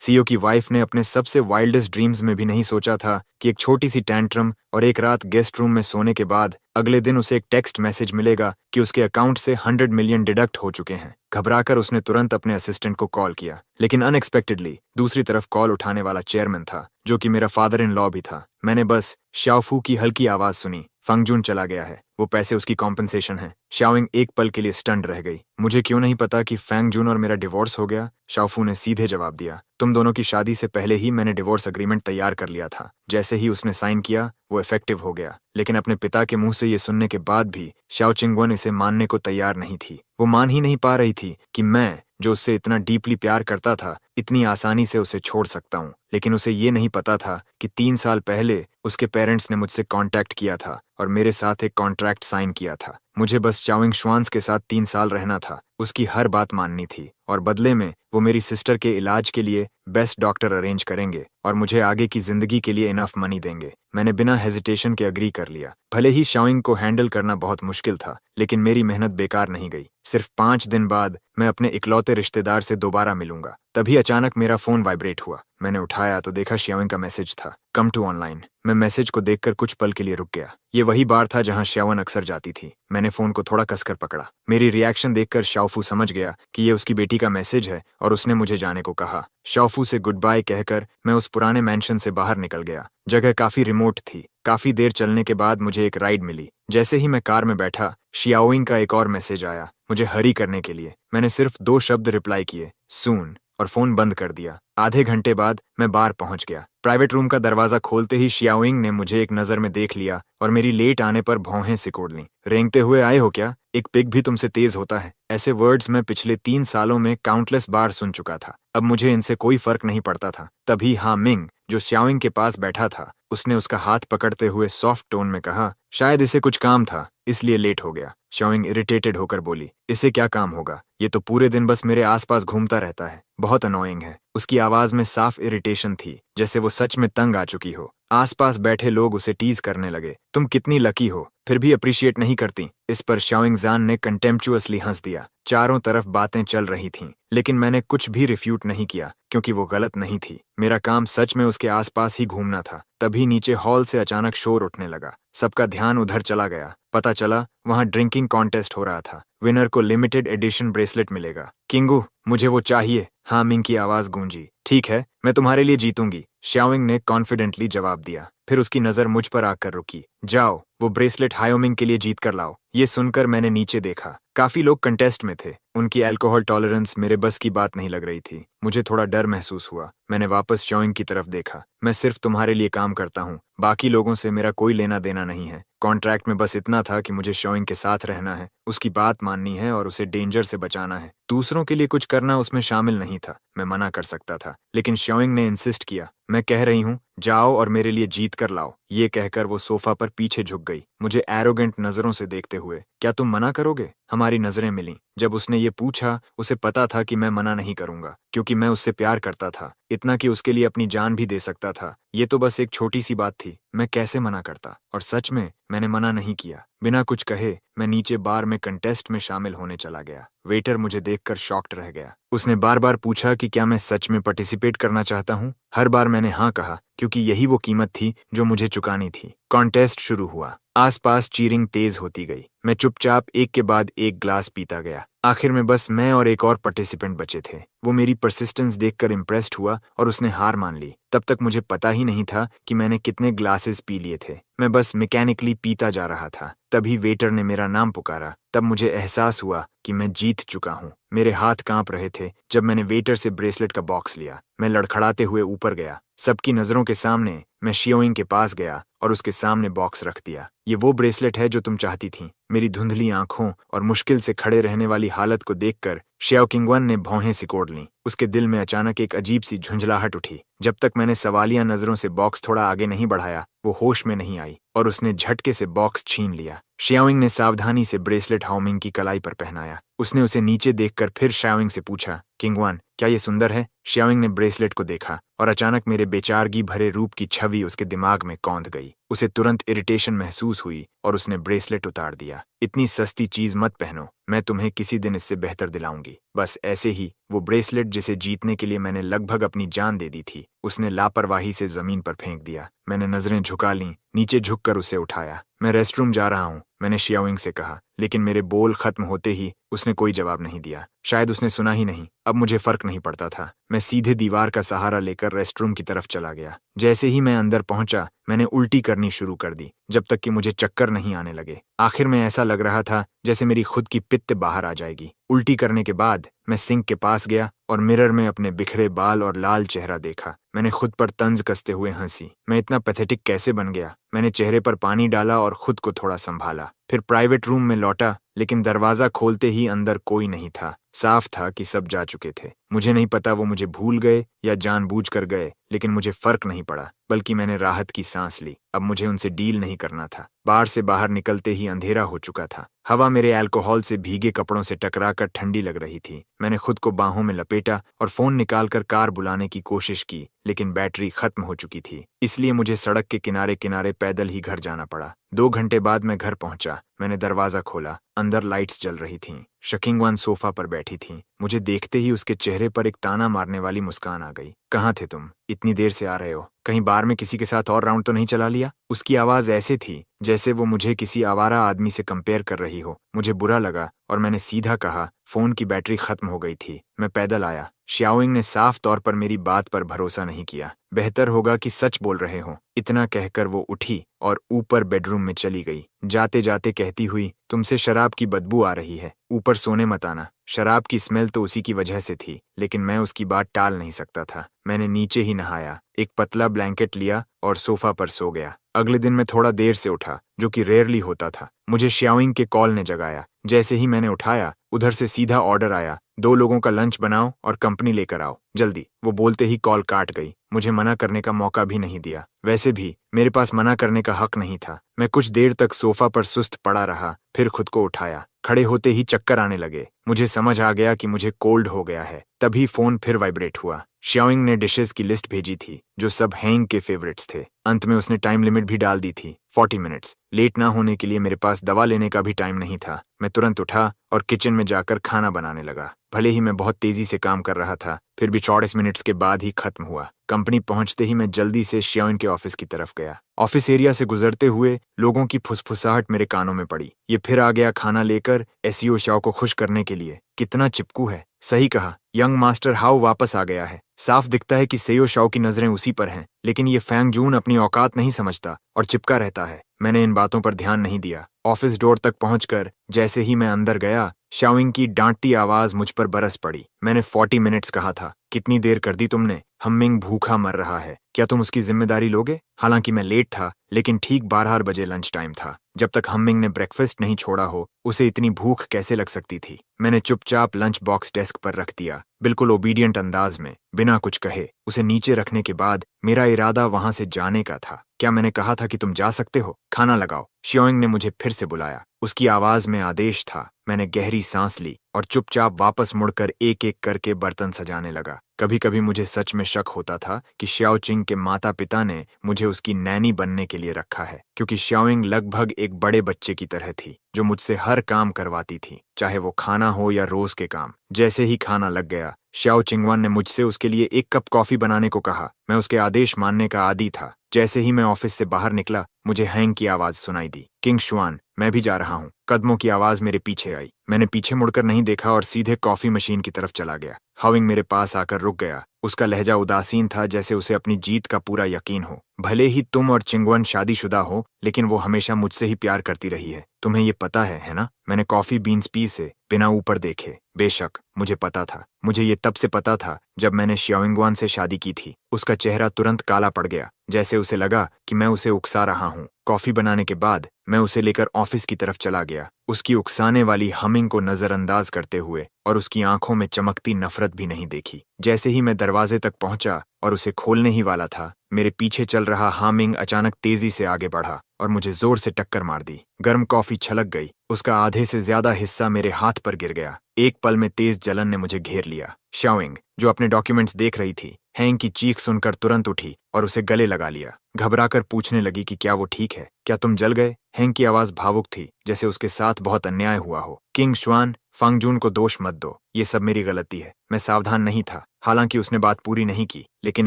CEO की wife ने अपने सबसे वाइल्डेस्ट ड्रीम्स में भी नहीं सोचा था कि एक छोटी सी टैंट्रम और एक रात गेस्ट रूम में सोने के बाद अगले दिन उसे एक टेक्स्ट मैसेज मिलेगा कि उसके अकाउंट से 100 मिलियन डिडक्ट हो चुके हैं। घबराकर उसने तुरंत अपने असिस्टेंट को कॉल किया, लेकिन अनएक्सपेक्टेडली दूसरी तरफ कॉल उठाने वाला चेयरमैन था, जो कि मेरा फादर इन लॉ भी था। मैंने बस शाओफू की हल्की आवाज सुनी, फंगजून चला गया है, वो पैसे उसकी कॉम्पनसेशन है। शाओइंग एक पल के लिए स्टंड रह गई। मुझे क्यों नहीं पता कि फैंगजून और मेरा डिवोर्स हो गया? शाओफू ने सीधे जवाब दिया, तुम दोनों की शादी से पहले ही मैंने डिवोर्स अग्रीमेंट तैयार कर लिया था। जैसे ही उसने साइन किया वो इफेक्टिव हो गया। लेकिन अपने पिता के मुंह से ये सुनने के बाद भी शाओ चिंगवन इसे मानने को तैयार नहीं थी। वो मान ही नहीं पा रही थी कि मैं, जो उससे इतना डीपली प्यार करता था, इतनी आसानी से उसे छोड़ सकता हूँ। लेकिन उसे ये नहीं पता था कि 3 साल पहले उसके पेरेंट्स ने मुझसे कांटेक्ट किया था और मेरे साथ एक कॉन्ट्रैक्ट साइन किया था। मुझे बस चाओइंग श्वान्स के साथ 3 साल रहना था, उसकी हर बात माननी थी, और बदले में वो मेरी सिस्टर के इलाज के लिए बेस्ट डॉक्टर अरेंज करेंगे और मुझे आगे की जिंदगी के लिए इनफ मनी देंगे। मैंने बिना हेजिटेशन के अग्री कर लिया। भले ही शाओइंग को हैंडल करना बहुत मुश्किल था, लेकिन मेरी मेहनत बेकार नहीं गई। सिर्फ 5 दिन बाद मैं अपने इकलौते रिश्तेदार से दोबारा मिलूंगा। तभी अचानक मेरा फोन वाइब्रेट हुआ। मैंने उठाया तो देखा शाओइंग का मैसेज था, कम टू ऑनलाइन। मैं मैसेज को देखकर कुछ पल के लिए रुक गया। ये वही बार था जहां शाओन अक्सर जाती थी। मैंने फोन को थोड़ा कसकर पकड़ा। मेरी रिएक्शन देखकर शाओफू समझ गया कि ये उसकी बेटी का मैसेज है और उसने मुझे जाने को कहा। शाओफू से गुड बाय कहकर मैं उस पुराने मैंशन से बाहर निकल गया। जगह काफी रिमोट थी। काफी देर चलने के बाद मुझे एक राइड मिली। जैसे ही मैं कार में बैठा, शियाओइंग का एक और मैसेज आया, मुझे हरी करने के लिए। मैंने सिर्फ 2 शब्द रिप्लाई किए, सून, और फोन बंद कर दिया। आधे घंटे बाद मैं बार पहुंच गया। प्राइवेट रूम का दरवाजा खोलते ही शियाओइंग ने मुझे एक नजर में देख लिया और मेरी लेट आने पर भौहें सिकोड़ लीं। रेंगते हुए आए हो क्या? एक पिग भी तुमसे तेज होता है। ऐसे वर्ड्स मैं पिछले 3 सालों में काउंटलेस बार सुन चुका था। अब मुझे इनसे कोई फर्क नहीं पड़ता था। तभी हा मिंग, जो शियाओइंग के पास बैठा था, उसने उसका हाथ पकड़ते हुए सॉफ्ट टोन में कहा, शायद इसे कुछ काम था, इसलिए लेट हो गया। शाओइंग इरिटेटेड होकर बोली, इसे क्या काम होगा? ये तो पूरे दिन बस मेरे आसपास घूमता रहता है, बहुत अनोइंग है। उसकी आवाज में साफ इरिटेशन थी, जैसे वो सच में तंग आ चुकी हो। आसपास बैठे लोग उसे टीज करने लगे, तुम कितनी लकी हो, फिर भी अप्रिशिएट नहीं करती। इस पर शाओइंग जान ने कंटेम्पचुअसली हंस दिया। चारों तरफ बातें चल रही थीं, लेकिन मैंने कुछ भी रिफ्यूट नहीं किया, क्योंकि वो गलत नहीं थी। मेरा काम सच में उसके आसपास ही घूमना था। तभी नीचे हॉल से अचानक शोर उठने लगा। सबका ध्यान उधर चला गया। पता चला वहां ड्रिंकिंग कॉन्टेस्ट हो रहा था। विनर को लिमिटेड एडिशन ब्रेसलेट मिलेगा। किंगू, मुझे वो चाहिए। हाँ मिंग की आवाज गूंजी। ठीक है, मैं तुम्हारे लिए जीतूंगी, शाओइंग ने कॉन्फिडेंटली जवाब दिया। फिर उसकी नजर मुझ पर आकर रुकी। जाओ, वो ब्रेसलेट हायोमिंग के लिए जीत कर लाओ। ये सुनकर मैंने नीचे देखा। काफी लोग कंटेस्ट में थे। उनकी अल्कोहल टॉलरेंस मेरे बस की बात नहीं लग रही थी। मुझे थोड़ा डर महसूस हुआ। मैंने वापस शाओइंग की तरफ देखा। मैं सिर्फ तुम्हारे लिए काम करता हूँ, बाकी लोगों से मेरा कोई लेना देना नहीं है। कॉन्ट्रैक्ट में बस इतना था कि मुझे शाओइंग के साथ रहना है, उसकी बात माननी है और उसे डेंजर से बचाना है। दूसरों के लिए कुछ करना उसमें शामिल नहीं था। मैं मना कर सकता था, लेकिन शाओइंग ने इंसिस्ट किया। मैं कह रही हूँ, जाओ और मेरे लिए जीत कर लाओ। ये कहकर वो सोफा पर पीछे झुक गई, मुझे एरोगेंट नजरों से देखते हुए। क्या तुम मना करोगे? हमारी नजरें मिलीं। जब उसने ये पूछा, उसे पता था कि मैं मना नहीं करूंगा, क्योंकि मैं उससे प्यार करता था, इतना कि उसके लिए अपनी जान भी दे सकता था। ये तो बस एक छोटी सी बात थी, मैं कैसे मना करता? और सच में मैंने मना नहीं किया। बिना कुछ कहे मैं नीचे बार में कंटेस्ट में शामिल होने चला गया। वेटर मुझे देखकर शॉक्ड रह गया। उसने बार बार पूछा कि क्या मैं सच में पार्टिसिपेट करना चाहता हूँ। हर बार मैंने हाँ कहा, क्योंकि यही वो कीमत थी जो मुझे चुकानी थी। कॉन्टेस्ट शुरू हुआ। आसपास चीरिंग तेज होती गई। मैं चुपचाप एक के बाद एक ग्लास पीता गया। आखिर में बस मैं और एक और पार्टिसिपेंट बचे थे। वो मेरी परसिस्टेंस देखकर इम्प्रेस्ड हुआ और उसने हार मान ली। तब तक मुझे पता ही नहीं था कि मैंने कितने ग्लासेस पी लिए थे। मैं बस मैकेनिकली पीता जा रहा था। तभी वेटर ने मेरा नाम पुकारा। तब मुझे एहसास हुआ कि मैं जीत चुका हूँ। मेरे हाथ कांप रहे थे जब मैंने वेटर से ब्रेसलेट का बॉक्स लिया। मैं लड़खड़ाते हुए ऊपर गया। सबकी नजरों के सामने मैं शियोइंग के पास गया और उसके सामने बॉक्स रख दिया। ये वो ब्रेसलेट है जो तुम चाहती थी। मेरी धुंधली आंखों और मुश्किल से खड़े रहने वाली हालत को देखकर शियाओ किंगवन ने भौहें सिकोड़ लीं। उसके दिल में अचानक एक अजीब सी झुंझलाहट उठी। जब तक मैंने सवालिया नजरों से बॉक्स थोड़ा आगे नहीं बढ़ाया, वो होश में नहीं आई और उसने झटके से बॉक्स छीन लिया। शियाओइंग ने सावधानी से ब्रेसलेट हाओमिंग की कलाई पर पहनाया। उसने उसे नीचे देखकर फिर शियाओइंग से पूछा, किंगवन, क्या ये सुंदर है? शियाओइंग ने ब्रेसलेट को देखा और अचानक मेरे बेचारगी भरे रूप की छवि उसके दिमाग में कौंध गई। उसे तुरंत इरिटेशन महसूस हुई और उसने ब्रेसलेट उतार दिया। इतनी सस्ती चीज मत पहनो, मैं तुम्हें किसी दिन इससे बेहतर दिलाऊंगी। बस ऐसे ही वो ब्रेसलेट जिसे जीतने के लिए मैंने लगभग अपनी जान दे दी थी, उसने लापरवाही से जमीन पर फेंक दिया। मैंने नजरें झुका लीं, नीचे झुककर उसे उठाया। मैं रेस्टरूम जा रहा हूँ, मैंने शियाओइंग से कहा, लेकिन मेरे बोल खत्म होते ही उसने कोई जवाब नहीं दिया। शायद उसने सुना ही नहीं। अब मुझे फर्क नहीं पड़ता था। मैं सीधे दीवार का सहारा लेकर रेस्टरूम की तरफ चला गया। जैसे ही मैं अंदर पहुंचा, मैंने उल्टी करनी शुरू कर दी, जब तक कि मुझे चक्कर नहीं आने लगे। आखिर में ऐसा लग रहा था जैसे मेरी खुद की पित्त बाहर आ जाएगी। उल्टी करने के बाद मैं सिंक के पास गया और मिरर में अपने बिखरे बाल और लाल चेहरा देखा। मैंने खुद पर तंज कसते हुए हंसी। मैं इतना पैथेटिक कैसे बन गया? मैंने चेहरे पर पानी डाला और खुद को थोड़ा संभाला। फिर प्राइवेट रूम में लौटा, लेकिन दरवाजा खोलते ही अंदर कोई नहीं था। साफ था कि सब जा चुके थे। मुझे नहीं पता वो मुझे भूल गए या जानबूझकर गए, लेकिन मुझे फर्क नहीं पड़ा, बल्कि मैंने राहत की सांस ली। अब मुझे उनसे डील नहीं करना था। बार से बाहर निकलते ही अंधेरा हो चुका था। हवा मेरे अल्कोहल से भीगे कपड़ों से टकराकर ठंडी लग रही थी। मैंने खुद को बाहों में लपेटा और फोन निकालकर कार बुलाने की कोशिश की, लेकिन बैटरी खत्म हो चुकी थी। इसलिए मुझे सड़क के किनारे किनारे पैदल ही घर जाना पड़ा। 2 घंटे बाद मैं घर पहुंचा। मैंने दरवाजा खोला। अंदर लाइट्स जल रही थीं। शकिंगवान सोफा पर बैठी थी। मुझे देखते ही उसके चेहरे पर एक ताना मारने वाली मुस्कान आ गई। कहाँ थे तुम? इतनी देर से आ रहे हो? कहीं बार में किसी के साथ और राउंड तो नहीं चला लिया? उसकी आवाज ऐसे थी जैसे वो मुझे किसी आवारा आदमी से कंपेयर कर रही हो। मुझे बुरा लगा और मैंने सीधा कहा, फोन की बैटरी खत्म हो गई थी, मैं पैदल आया। शियाओइंग ने साफ तौर पर मेरी बात पर भरोसा नहीं किया। बेहतर होगा कि सच बोल रहे हो। इतना कहकर वो उठी और ऊपर बेडरूम में चली गई, जाते जाते कहती हुई, तुमसे शराब की बदबू आ रही है, ऊपर सोने मत आना। शराब की स्मेल तो उसी की वजह से थी, लेकिन मैं उसकी बात टाल नहीं सकता था। मैंने नीचे ही नहाया, एक पतला ब्लैंकेट लिया और सोफा पर सो गया। अगले दिन मैं थोड़ा देर से उठा, जो कि रेयरली होता था। मुझे शियाओइंग के कॉल ने जगाया। जैसे ही मैंने उठाया, उधर से सीधा ऑर्डर आया, 2 लोगों का लंच बनाओ और कंपनी लेकर आओ, जल्दी। वो बोलते ही कॉल काट गई। मुझे मना करने का मौका भी नहीं दिया। वैसे भी मेरे पास मना करने का हक नहीं था। मैं कुछ देर तक सोफा पर सुस्त पड़ा रहा, फिर खुद को उठाया। खड़े होते ही चक्कर आने लगे। मुझे समझ आ गया कि मुझे कोल्ड हो गया है। तभी फोन फिर वाइब्रेट हुआ। शियाओइंग ने डिशेस की लिस्ट भेजी थी, जो सब हैंग के फेवरेट्स थे। अंत में उसने टाइम लिमिट भी डाल दी थी, 40 मिनट्स। लेट ना होने के लिए मेरे पास दवा लेने का भी टाइम नहीं था। मैं तुरंत उठा और किचन में जाकर खाना बनाने लगा। भले ही मैं बहुत तेजी से काम कर रहा था, फिर भी 40 मिनट्स के बाद ही खत्म हुआ। कंपनी पहुंचते ही मैं जल्दी से शियाओइंग के ऑफिस की तरफ गया। ऑफिस एरिया से गुजरते हुए लोगों की फुसफुसाहट मेरे कानों में पड़ी। ये फिर आ गया खाना लेकर एसईओ शाओ को खुश करने के लिए। कितना चिपकू है। सही कहा, यंग मास्टर हाउ वापस आ गया है। साफ दिखता है कि सेयो शाओ की नजरें उसी पर हैं, लेकिन ये फैंग जून अपनी औकात नहीं समझता और चिपका रहता है। मैंने इन बातों पर ध्यान नहीं दिया। ऑफिस डोर तक पहुंचकर जैसे ही मैं अंदर गया, शाओइंग की डांटती आवाज मुझ पर बरस पड़ी। मैंने 40 मिनट्स कहा था, कितनी देर कर दी तुमने? हम्मिंग भूखा मर रहा है, क्या तुम उसकी जिम्मेदारी लोगे? हालांकि मैं लेट था, लेकिन ठीक 12 बजे लंच टाइम था। जब तक हम्मिंग ने ब्रेकफास्ट नहीं छोड़ा हो, उसे इतनी भूख कैसे लग सकती थी? मैंने चुपचाप लंच बॉक्स डेस्क पर रख दिया, बिल्कुल ओबीडियंट अंदाज में, बिना कुछ कहे। उसे नीचे रखने के बाद मेरा इरादा वहां से जाने का था। क्या मैंने कहा था कि तुम जा सकते हो? खाना लगाओ। शियाओइंग ने मुझे फिर से बुलाया। उसकी आवाज में आदेश था। मैंने गहरी सांस ली और चुपचाप वापस मुड़कर एक एक करके बर्तन सजाने लगा। कभी कभी मुझे सच में शक होता था कि शियाओ चिंग के माता पिता ने मुझे उसकी नैनी बनने के लिए रखा है, क्योंकि शियाओइंग लगभग एक बड़े बच्चे की तरह थी, जो मुझसे हर काम करवाती थी, चाहे वो खाना हो या रोज के काम। जैसे ही खाना लग गया, शियाओ चिंगवान ने मुझसे उसके लिए 1 कप कॉफी बनाने को कहा। मैं उसके आदेश मानने का आदी था। जैसे ही मैं ऑफिस से बाहर निकला, मुझे हैंग की आवाज सुनाई दी, किंग शुआन, मैं भी जा रहा हूँ। कदमों की आवाज मेरे पीछे आई। मैंने पीछे मुड़कर नहीं देखा और सीधे कॉफी मशीन की तरफ चला गया। हाविंग मेरे पास आकर रुक गया। उसका लहजा उदासीन था, जैसे उसे अपनी जीत का पूरा यकीन हो। भले ही तुम और चिंगवन शादीशुदा हो, लेकिन वो हमेशा मुझसे ही प्यार करती रही है। तुम्हें ये पता है ना? मैंने कॉफी बीन्स पी से बिना ऊपर देखे। बेशक मुझे पता था। मुझे ये तब से पता था जब मैंने शियाओइंगवान से शादी की थी। उसका चेहरा तुरंत काला पड़ गया, जैसे उसे लगा कि मैं उसे उकसा रहा हूँ। कॉफी बनाने के बाद मैं उसे लेकर ऑफिस की तरफ चला गया, उसकी उकसाने वाली हमिंग को नजरअंदाज करते हुए, और उसकी आंखों में चमकती नफरत भी नहीं देखी। जैसे ही मैं दरवाजे तक पहुंचा और उसे खोलने ही वाला था, मेरे पीछे चल रहा हामिंग अचानक तेजी से आगे बढ़ा और मुझे जोर से टक्कर मार दी। गर्म कॉफी छलक गई, उसका आधे से ज्यादा हिस्सा मेरे हाथ पर गिर गया। एक पल में तेज जलन ने मुझे घेर लिया। शाओइंग, जो अपने डॉक्यूमेंट्स देख रही थी, हैंग की चीख सुनकर तुरंत उठी और उसे गले लगा लिया। घबराकर पूछने लगी कि क्या वो ठीक है, क्या तुम जल गए? हैंग की आवाज भावुक थी, जैसे उसके साथ बहुत अन्याय हुआ हो। किंग शुआन, फांगजून को दोष मत दो, ये सब मेरी गलती है। मैं सावधान नहीं था। हालांकि उसने बात पूरी नहीं की, लेकिन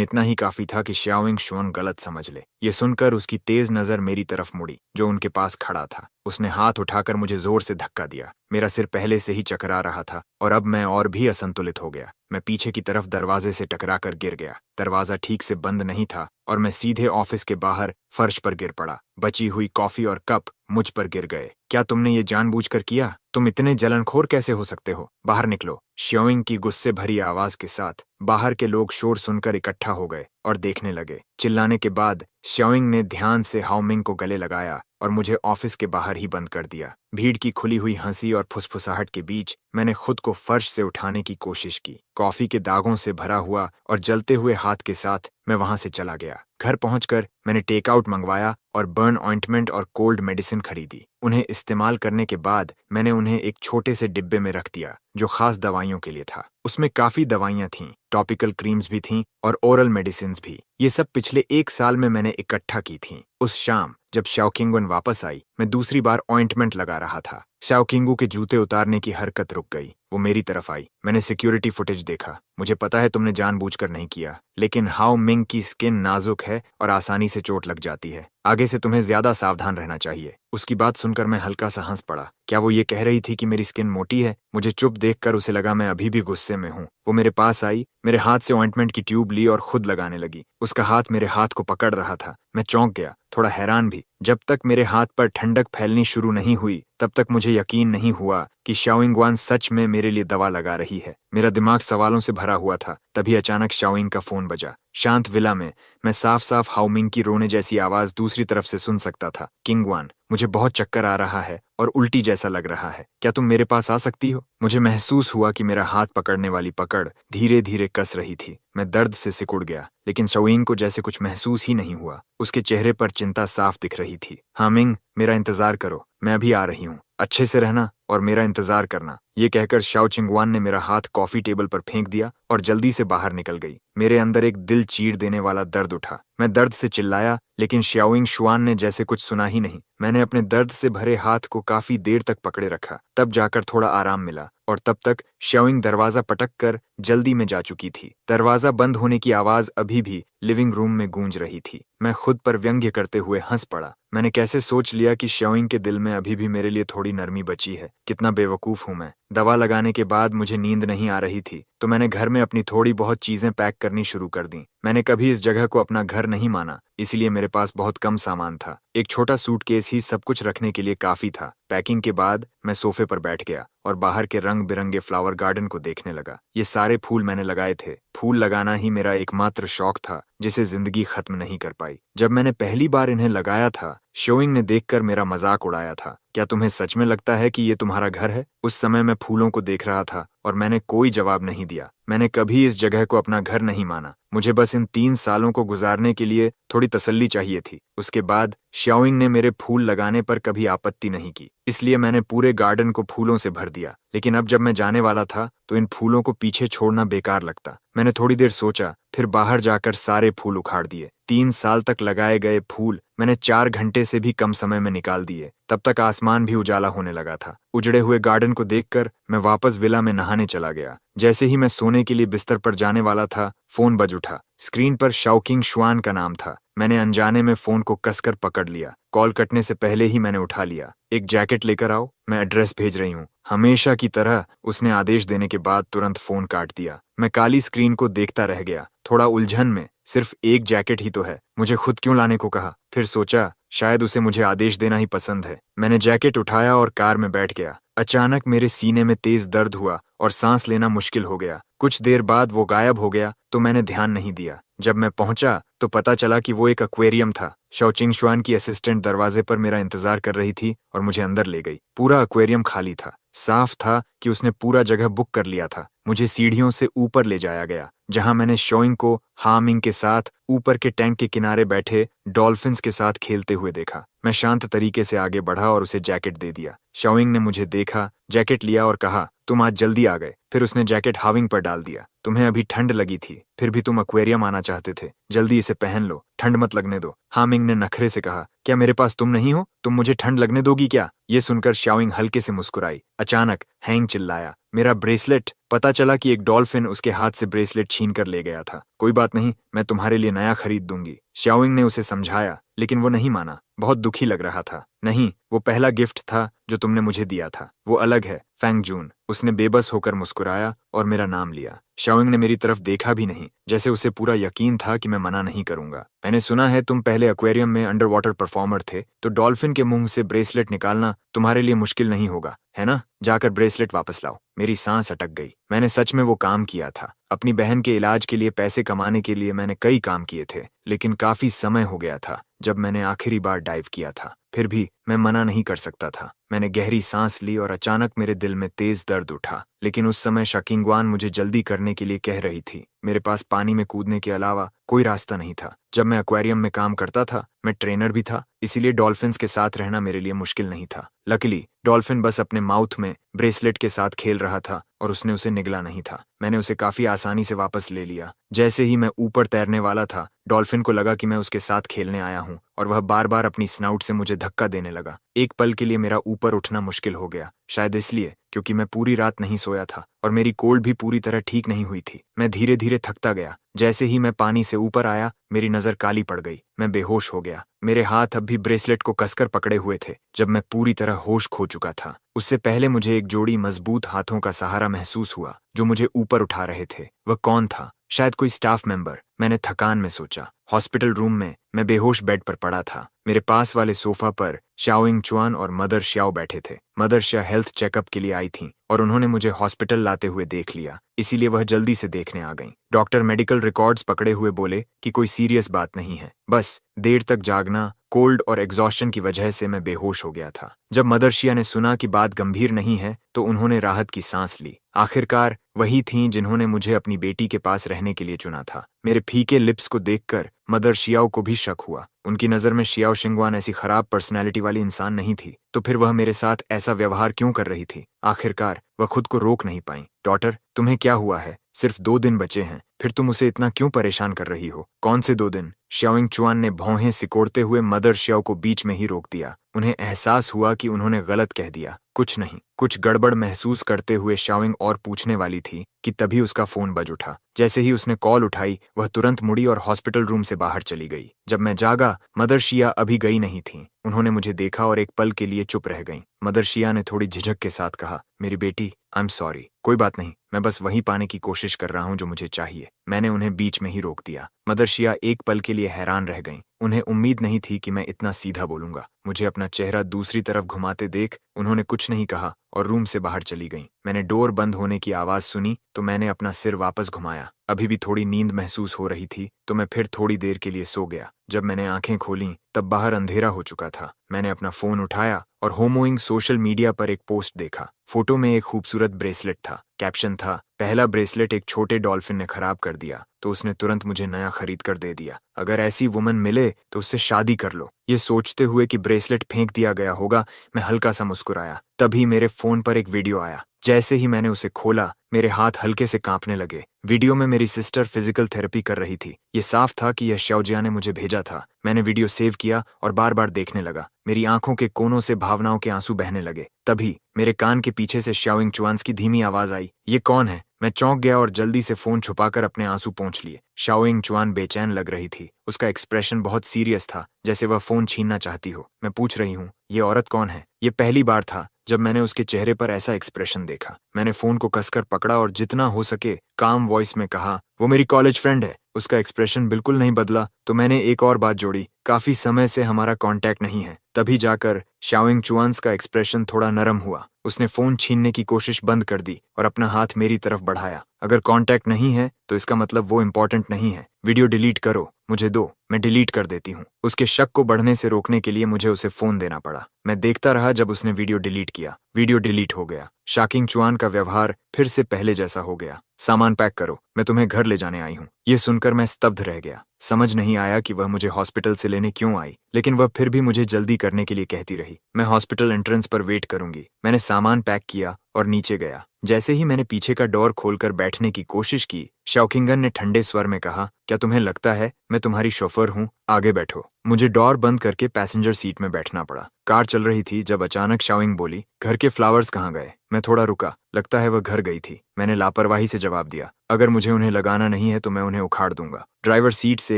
इतना ही काफी था कि शाओइंग शुआन गलत समझ ले। ये सुनकर उसकी तेज नजर मेरी तरफ मुड़ी, जो उनके पास खड़ा था। उसने हाथ उठाकर मुझे जोर से धक्का दिया। मेरा सिर पहले से ही चकरा रहा था और अब मैं और भी असंतुलित हो गया। मैं पीछे की तरफ दरवाजे से टकराकर गिर गया। दरवाजा ठीक से बंद नहीं था और मैं सीधे ऑफिस के बाहर फर्श पर गिर पड़ा। बची हुई कॉफी और कप मुझ पर गिर गए। क्या तुमने ये जानबूझकर किया? तुम इतने जलनखोर कैसे हो सकते हो? बाहर निकलो। शाओइंग की गुस्से भरी आवाज के साथ बाहर के लोग शोर सुनकर इकट्ठा हो गए और देखने लगे। चिल्लाने के बाद शाओइंग ने ध्यान से हाओमिंग को गले लगाया और मुझे ऑफिस के बाहर ही बंद कर दिया। भीड़ की खुली हुई हंसी और फुसफुसाहट के बीच मैंने खुद को फर्श से उठाने की कोशिश की। कॉफी के दागों से भरा हुआ और जलते हुए हाथ के साथ मैं वहां से चला गया। घर पहुंचकर मैंने टेकआउट मंगवाया और बर्न ऑइंटमेंट और कोल्ड मेडिसिन खरीदी। उन्हें इस्तेमाल करने के बाद मैंने उन्हें एक छोटे से डिब्बे में रख दिया, जो खास दवाइयों के लिए था। उसमें काफी दवाइयां थीं, टॉपिकल क्रीम्स भी थीं और ओरल मेडिसिन भी। ये सब पिछले 1 साल में मैंने इकट्ठा की थीं। उस शाम जब शाओकिंगुन वापस आई, मैं दूसरी बार ऑइंटमेंट लगा रहा था। शाओकिंगू के जूते उतारने की हरकत रुक गई। वो मेरी तरफ आई। मैंने सिक्योरिटी फुटेज देखा। मुझे पता है तुमने जानबूझकर नहीं किया, लेकिन हाओ मिंग की स्किन नाजुक है और आसानी से चोट लग जाती है। आगे से तुम्हें ज्यादा सावधान रहना चाहिए। उसकी बात सुनकर मैं हल्का सा हंस पड़ा। क्या वो ये कह रही थी कि मेरी स्किन मोटी है? मुझे चुप देखकर उसे लगा मैं अभी भी गुस्से में हूँ। वो मेरे पास आई, मेरे हाथ से ऑइंटमेंट की ट्यूब ली और खुद लगाने लगी। उसका हाथ मेरे हाथ को पकड़ रहा था। मैं चौंक गया, थोड़ा हैरान भी। जब तक मेरे हाथ पर ठंडक फैलनी शुरू नहीं हुई, तब तक मुझे यकीन नहीं हुआ कि शाओइंगवान सच में मेरे लिए दवा लगा रही है। मेरा दिमाग सवालों से भरा हुआ था। तभी अचानक शाओइंग का फोन बजा। शांत विला में मैं साफ साफ हाओमिंग की रोने जैसी आवाज दूसरी तरफ से सुन सकता था। किंगवान, मुझे बहुत चक्कर आ रहा है और उल्टी जैसा लग रहा है। क्या तुम मेरे पास आ सकती हो? मुझे महसूस हुआ कि मेरा हाथ पकड़ने वाली पकड़ धीरे धीरे कस रही थी। मैं दर्द से सिकुड़ गया, लेकिन शाओइंग को जैसे कुछ महसूस ही नहीं हुआ। उसके चेहरे पर चिंता साफ दिख रही थी। हामिंग, मेरा इंतजार करो, मैं अभी आ रही हूँ। अच्छे से रहना और मेरा इंतजार करना। ये कहकर शाओ चिंगवान ने मेरा हाथ कॉफी टेबल पर फेंक दिया और जल्दी से बाहर निकल गई। मेरे अंदर एक दिल चीर देने वाला दर्द उठा। मैं दर्द से चिल्लाया, लेकिन शाओइंग शुआन ने जैसे कुछ सुना ही नहीं। मैंने अपने दर्द से भरे हाथ को काफी देर तक पकड़े रखा, तब जाकर थोड़ा आराम मिला। और तब तक शाओइंग दरवाजा पटक कर जल्दी में जा चुकी थी। दरवाजा बंद होने की आवाज अभी भी लिविंग रूम में गूंज रही थी। मैं खुद पर व्यंग्य करते हुए हंस पड़ा। मैंने कैसे सोच लिया कि शाओइंग के दिल में अभी भी मेरे लिए थोड़ी नरमी बची है। कितना बेवकूफ हूं मैं। दवा लगाने के बाद मुझे नींद नहीं आ रही थी, तो मैंने घर में अपनी थोड़ी बहुत चीजें पैक करनी शुरू कर दी। मैंने कभी इस जगह को अपना घर नहीं माना, इसलिए मेरे पास बहुत कम सामान था। एक छोटा सूटकेस ही सब कुछ रखने के लिए काफी था। पैकिंग के बाद मैं सोफे पर बैठ गया और बाहर के रंग बिरंगे फ्लावर गार्डन को देखने लगा। ये सारे फूल मैंने लगाए थे। फूल लगाना ही मेरा एकमात्र शौक था, जिसे जिंदगी खत्म नहीं कर पाई। जब मैंने पहली बार इन्हें लगाया था, शाओइंग ने देखकर मेरा मजाक उड़ाया था। क्या तुम्हें सच में लगता है कि ये तुम्हारा घर है? उस समय मैं फूलों को देख रहा था और मैंने कोई जवाब नहीं दिया। मैंने कभी इस जगह को अपना घर नहीं माना। मुझे बस इन 3 सालों को गुजारने के लिए थोड़ी तसल्ली चाहिए थी। उसके बाद शाओइंग ने मेरे फूल लगाने पर कभी आपत्ति नहीं की, इसलिए मैंने पूरे गार्डन को फूलों से भर दिया। लेकिन अब जब मैं जाने वाला था, तो इन फूलों को पीछे छोड़ना बेकार लगता। मैंने थोड़ी देर सोचा, फिर बाहर जाकर सारे फूल उखाड़ दिए। 3 साल तक लगाए गए फूल मैंने 4 घंटे से भी कम समय में निकाल दिए। तब तक आसमान भी उजाला होने लगा था। उजड़े हुए गार्डन को देखकर मैं वापस विला में नहाने चला गया। जैसे ही मैं सोने के लिए बिस्तर पर जाने वाला था, फोन बज उठा। स्क्रीन पर शाओकिंग शुआन का नाम था। मैंने अनजाने में फोन को कसकर पकड़ लिया। कॉल कटने से पहले ही मैंने उठा लिया। एक जैकेट लेकर आओ, मैं एड्रेस भेज रही हूँ। हमेशा की तरह उसने आदेश देने के बाद तुरंत फोन काट दिया। मैं काली स्क्रीन को देखता रह गया, थोड़ा उलझन में। सिर्फ एक जैकेट ही तो है, मुझे खुद क्यों लाने को कहा? फिर सोचा शायद उसे मुझे आदेश देना ही पसंद है। मैंने जैकेट उठाया और कार में बैठ गया। अचानक मेरे सीने में तेज दर्द हुआ और सांस लेना मुश्किल हो गया। कुछ देर बाद वो गायब हो गया, तो मैंने ध्यान नहीं दिया। जब मैं पहुंचा तो पता चला कि वो एक एक्वेरियम था। शाओचिंग शुआन की असिस्टेंट दरवाजे पर मेरा इंतजार कर रही थी और मुझे अंदर ले गई। पूरा एक्वेरियम खाली था। साफ था कि उसने पूरा जगह बुक कर लिया था। मुझे सीढ़ियों से ऊपर ले जाया गया, जहां मैंने शोइंग को हामिंग के साथ ऊपर के टैंक के किनारे बैठे डॉल्फिन्स के साथ खेलते हुए देखा। मैं शांत तरीके से आगे बढ़ा और उसे जैकेट दे दिया। शोइंग ने मुझे देखा, जैकेट लिया और कहा, तुम आज जल्दी आ गए। फिर उसने जैकेट हाविंग पर डाल दिया। तुम्हें अभी ठंड लगी थी, फिर भी तुम एक्वेरियम आना चाहते थे। जल्दी इसे पहन लो, ठंड मत लगने दो। हामिंग ने नखरे से कहा, क्या मेरे पास तुम नहीं हो? तुम मुझे ठंड लगने दोगी क्या? ये सुनकर शाओइंग हल्के से मुस्कुराई। अचानक हैंग चिल्लाया, मेरा ब्रेसलेट! पता चला कि एक डॉल्फिन उसके हाथ से ब्रेसलेट छीन कर ले गया था। कोई बात नहीं, मैं तुम्हारे लिए नया खरीद दूंगी। शाओइंग ने उसे समझाया, लेकिन वो नहीं माना। बहुत दुखी लग रहा था। नहीं, वो पहला गिफ्ट था जो तुमने मुझे दिया था। वो अलग है, फैंग जून। उसने बेबस होकर मुस्कुराया और मेरा नाम लिया। शाओइंग ने मेरी तरफ देखा भी नहीं, जैसे उसे पूरा यकीन था कि मैं मना नहीं करूंगा। मैंने सुना है तुम पहले एक्वेरियम में अंडर वाटर परफॉर्मर थे, तो डॉल्फिन के मुंह से ब्रेसलेट निकालना तुम्हारे लिए मुश्किल नहीं होगा, है ना? जाकर ब्रेसलेट वापस लाओ। मेरी सांस अटक गई। मैंने सच में वो काम किया था। अपनी बहन के इलाज के लिए पैसे कमाने के लिए मैंने कई काम किए थे, लेकिन काफी समय हो गया था जब मैंने आखिरी बार डाइव किया था। फिर भी मैं मना नहीं कर सकता था। मैंने गहरी सांस ली और अचानक मेरे दिल में तेज दर्द उठा। लेकिन उस समय शाकिंगवान मुझे जल्दी करने के लिए कह रही थी। मेरे पास पानी में कूदने के अलावा कोई रास्ता नहीं था। जब मैं एक्वेरियम में काम करता था, मैं ट्रेनर भी था, इसीलिए डॉल्फिन्स के साथ रहना मेरे लिए मुश्किल नहीं था। लकीली डॉल्फिन बस अपने माउथ में ब्रेसलेट के साथ खेल रहा था और उसने उसे निगला नहीं था। मैंने उसे काफी आसानी से वापस ले लिया। जैसे ही मैं ऊपर तैरने वाला था, डॉल्फिन को लगा कि मैं उसके साथ खेलने आया हूँ और वह बार बार अपनी स्नाउट से मुझे धक्का देने लगा। एक पल के लिए मेरा ऊपर उठना मुश्किल हो गया, शायद इसलिए क्योंकि मैं पूरी रात नहीं सोया था और मेरी कोल्ड भी पूरी तरह ठीक नहीं हुई थी। मैं धीरे धीरे थकता गया। जैसे ही मैं पानी से ऊपर आया, मेरी नजर काली पड़ गई। मैं बेहोश हो गया। मेरे हाथ अब भी ब्रेसलेट को कसकर पकड़े हुए थे। जब मैं पूरी तरह होश खो चुका था, उससे पहले मुझे एक जोड़ी मजबूत हाथों का सहारा महसूस हुआ जो मुझे ऊपर उठा रहे थे। वह कौन था? शायद कोई स्टाफ मेंबर, मैंने थकान में सोचा। हॉस्पिटल रूम में मैं बेहोश बेड पर पड़ा था। मेरे पास वाले सोफा पर शाओइंग चुआन और मदर श्याओ बैठे थे। मदर श्या हेल्थ चेकअप के लिए आई थीं और उन्होंने मुझे हॉस्पिटल लाते हुए देख लिया, इसीलिए वह जल्दी से देखने आ गईं। डॉक्टर मेडिकल रिकॉर्ड्स पकड़े हुए बोले कि कोई सीरियस बात नहीं है, बस देर तक जागना, कोल्ड और एग्जॉस्शन की वजह से मैं बेहोश हो गया था। जब मदर शिया ने सुना कि बात गंभीर नहीं है, तो उन्होंने राहत की सांस ली। आखिरकार वही थीं जिन्होंने मुझे अपनी बेटी के पास रहने के लिए चुना था। मेरे फीके लिप्स को देखकर मदर शियाओ को भी शक हुआ। उनकी नज़र में शियाओ शिंगवान ऐसी खराब पर्सनैलिटी वाली इंसान नहीं थी, तो फिर वह मेरे साथ ऐसा व्यवहार क्यों कर रही थी? आखिरकार वह खुद को रोक नहीं पाई। डॉटर, तुम्हें क्या हुआ है? सिर्फ 2 दिन बचे हैं, फिर तुम उसे इतना क्यों परेशान कर रही हो? कौन से 2 दिन? शाओइंग चुआन ने भौहें सिकोड़ते हुए मदर श्याओ को बीच में ही रोक दिया। उन्हें एहसास हुआ कि उन्होंने गलत कह दिया। कुछ नहीं, कुछ गड़बड़ महसूस करते हुए शाओइंग और पूछने वाली थी कि तभी उसका फोन बज उठा। जैसे ही उसने कॉल उठाई, वह तुरंत मुड़ी और हॉस्पिटल रूम से बाहर चली गई। जब मैं जागा, मदर शिया अभी गई नहीं थी। उन्होंने मुझे देखा और एक पल के लिए चुप रह गईं। मदर शिया ने थोड़ी झिझक के साथ कहा, मेरी बेटी, आई एम सॉरी। कोई बात नहीं, मैं बस वही पाने की कोशिश कर रहा हूँ जो मुझे चाहिए। मैंने उन्हें बीच में ही रोक दिया। मदर शिया एक पल के लिए हैरान रह गईं। उन्हें उम्मीद नहीं थी कि मैं इतना सीधा बोलूंगा। मुझे अपना चेहरा दूसरी तरफ घुमाते देख उन्होंने कुछ नहीं कहा और रूम से बाहर चली गईं। मैंने डोर बंद होने की आवाज सुनी तो मैंने अपना सिर वापस घुमाया। अभी भी थोड़ी नींद महसूस हो रही थी, तो मैं फिर थोड़ी देर के लिए सो गया। जब मैंने आंखें खोलीं, तब बाहर अंधेरा हो चुका था। मैंने अपना फोन उठाया और होमोइंग सोशल मीडिया पर एक पोस्ट देखा। फोटो में एक खूबसूरत ब्रेसलेट था। कैप्शन था, पहला ब्रेसलेट एक छोटे डॉल्फिन ने खराब कर दिया, तो उसने तुरंत मुझे नया खरीद कर दे दिया। अगर ऐसी वुमन मिले तो उससे शादी कर लो। ये सोचते हुए कि ब्रेसलेट फेंक दिया गया होगा, मैं हल्का सा मुस्कुराया। तभी मेरे फोन पर एक वीडियो आया। जैसे ही मैंने उसे खोला, मेरे हाथ हल्के से कांपने लगे। वीडियो में मेरी सिस्टर फिजिकल थेरेपी कर रही थी। ये साफ था कि यह शाओजिया ने मुझे भेजा था। मैंने वीडियो सेव किया और बार बार देखने लगा। मेरी आंखों के कोनों से भावनाओं के आंसू बहने लगे। तभी मेरे कान के पीछे से शाओइंग चुआन्स की धीमी आवाज आई, ये कौन है? मैं चौंक गया और जल्दी से फोन छुपाकर अपने आंसू पोंछ लिए। शाओइंग चुआन बेचैन लग रही थी। उसका एक्सप्रेशन बहुत सीरियस था, जैसे वह फोन छीनना चाहती हो। मैं पूछ रही हूँ, ये औरत कौन है? ये पहली बार था जब मैंने उसके चेहरे पर ऐसा एक्सप्रेशन देखा। मैंने फोन को कसकर पकड़ा और जितना हो सके काम वॉइस में कहा, वो मेरी कॉलेज फ्रेंड है। उसका एक्सप्रेशन बिल्कुल नहीं बदला, तो मैंने एक और बात जोड़ी, काफी समय से हमारा कांटेक्ट नहीं है। तभी जाकर शाओइंग चुआन्स का एक्सप्रेशन थोड़ा नरम हुआ। उसने फोन छीनने की कोशिश बंद कर दी और अपना हाथ मेरी तरफ बढ़ाया। अगर कांटेक्ट नहीं है तो इसका मतलब वो इम्पोर्टेंट नहीं है। वीडियो डिलीट करो, मुझे दो, मैं डिलीट कर देती हूँ। उसके शक को बढ़ने से रोकने के लिए मुझे उसे फोन देना पड़ा। मैं देखता रहा जब उसने वीडियो डिलीट किया। वीडियो डिलीट हो गया। शाकिंग चुआन का व्यवहार फिर से पहले जैसा हो गया। सामान पैक करो, मैं तुम्हें घर ले जाने आई हूँ। ये सुनकर मैं स्तब्ध रह गया। समझ नहीं आया कि वह मुझे हॉस्पिटल से लेने क्यों आई, लेकिन वह फिर भी मुझे जल्दी करने के लिए कहती रही। मैं हॉस्पिटल एंट्रेंस पर वेट करूंगी। मैंने सामान पैक किया और नीचे गया। जैसे ही मैंने पीछे का डोर खोलकर बैठने की कोशिश की, शाओकिंगन ने ठंडे स्वर में कहा, क्या तुम्हें लगता है मैं तुम्हारी शोफर हूँ? आगे बैठो। मुझे डोर बंद करके पैसेंजर सीट में बैठना पड़ा। कार चल रही थी जब अचानक शाओइंग बोली, घर के फ्लावर्स कहाँ गए? मैं थोड़ा रुका। लगता है वह घर गई थी। मैंने लापरवाही से जवाब दिया, अगर मुझे उन्हें लगाना नहीं है तो मैं उन्हें उखाड़ दूंगा। ड्राइवर सीट से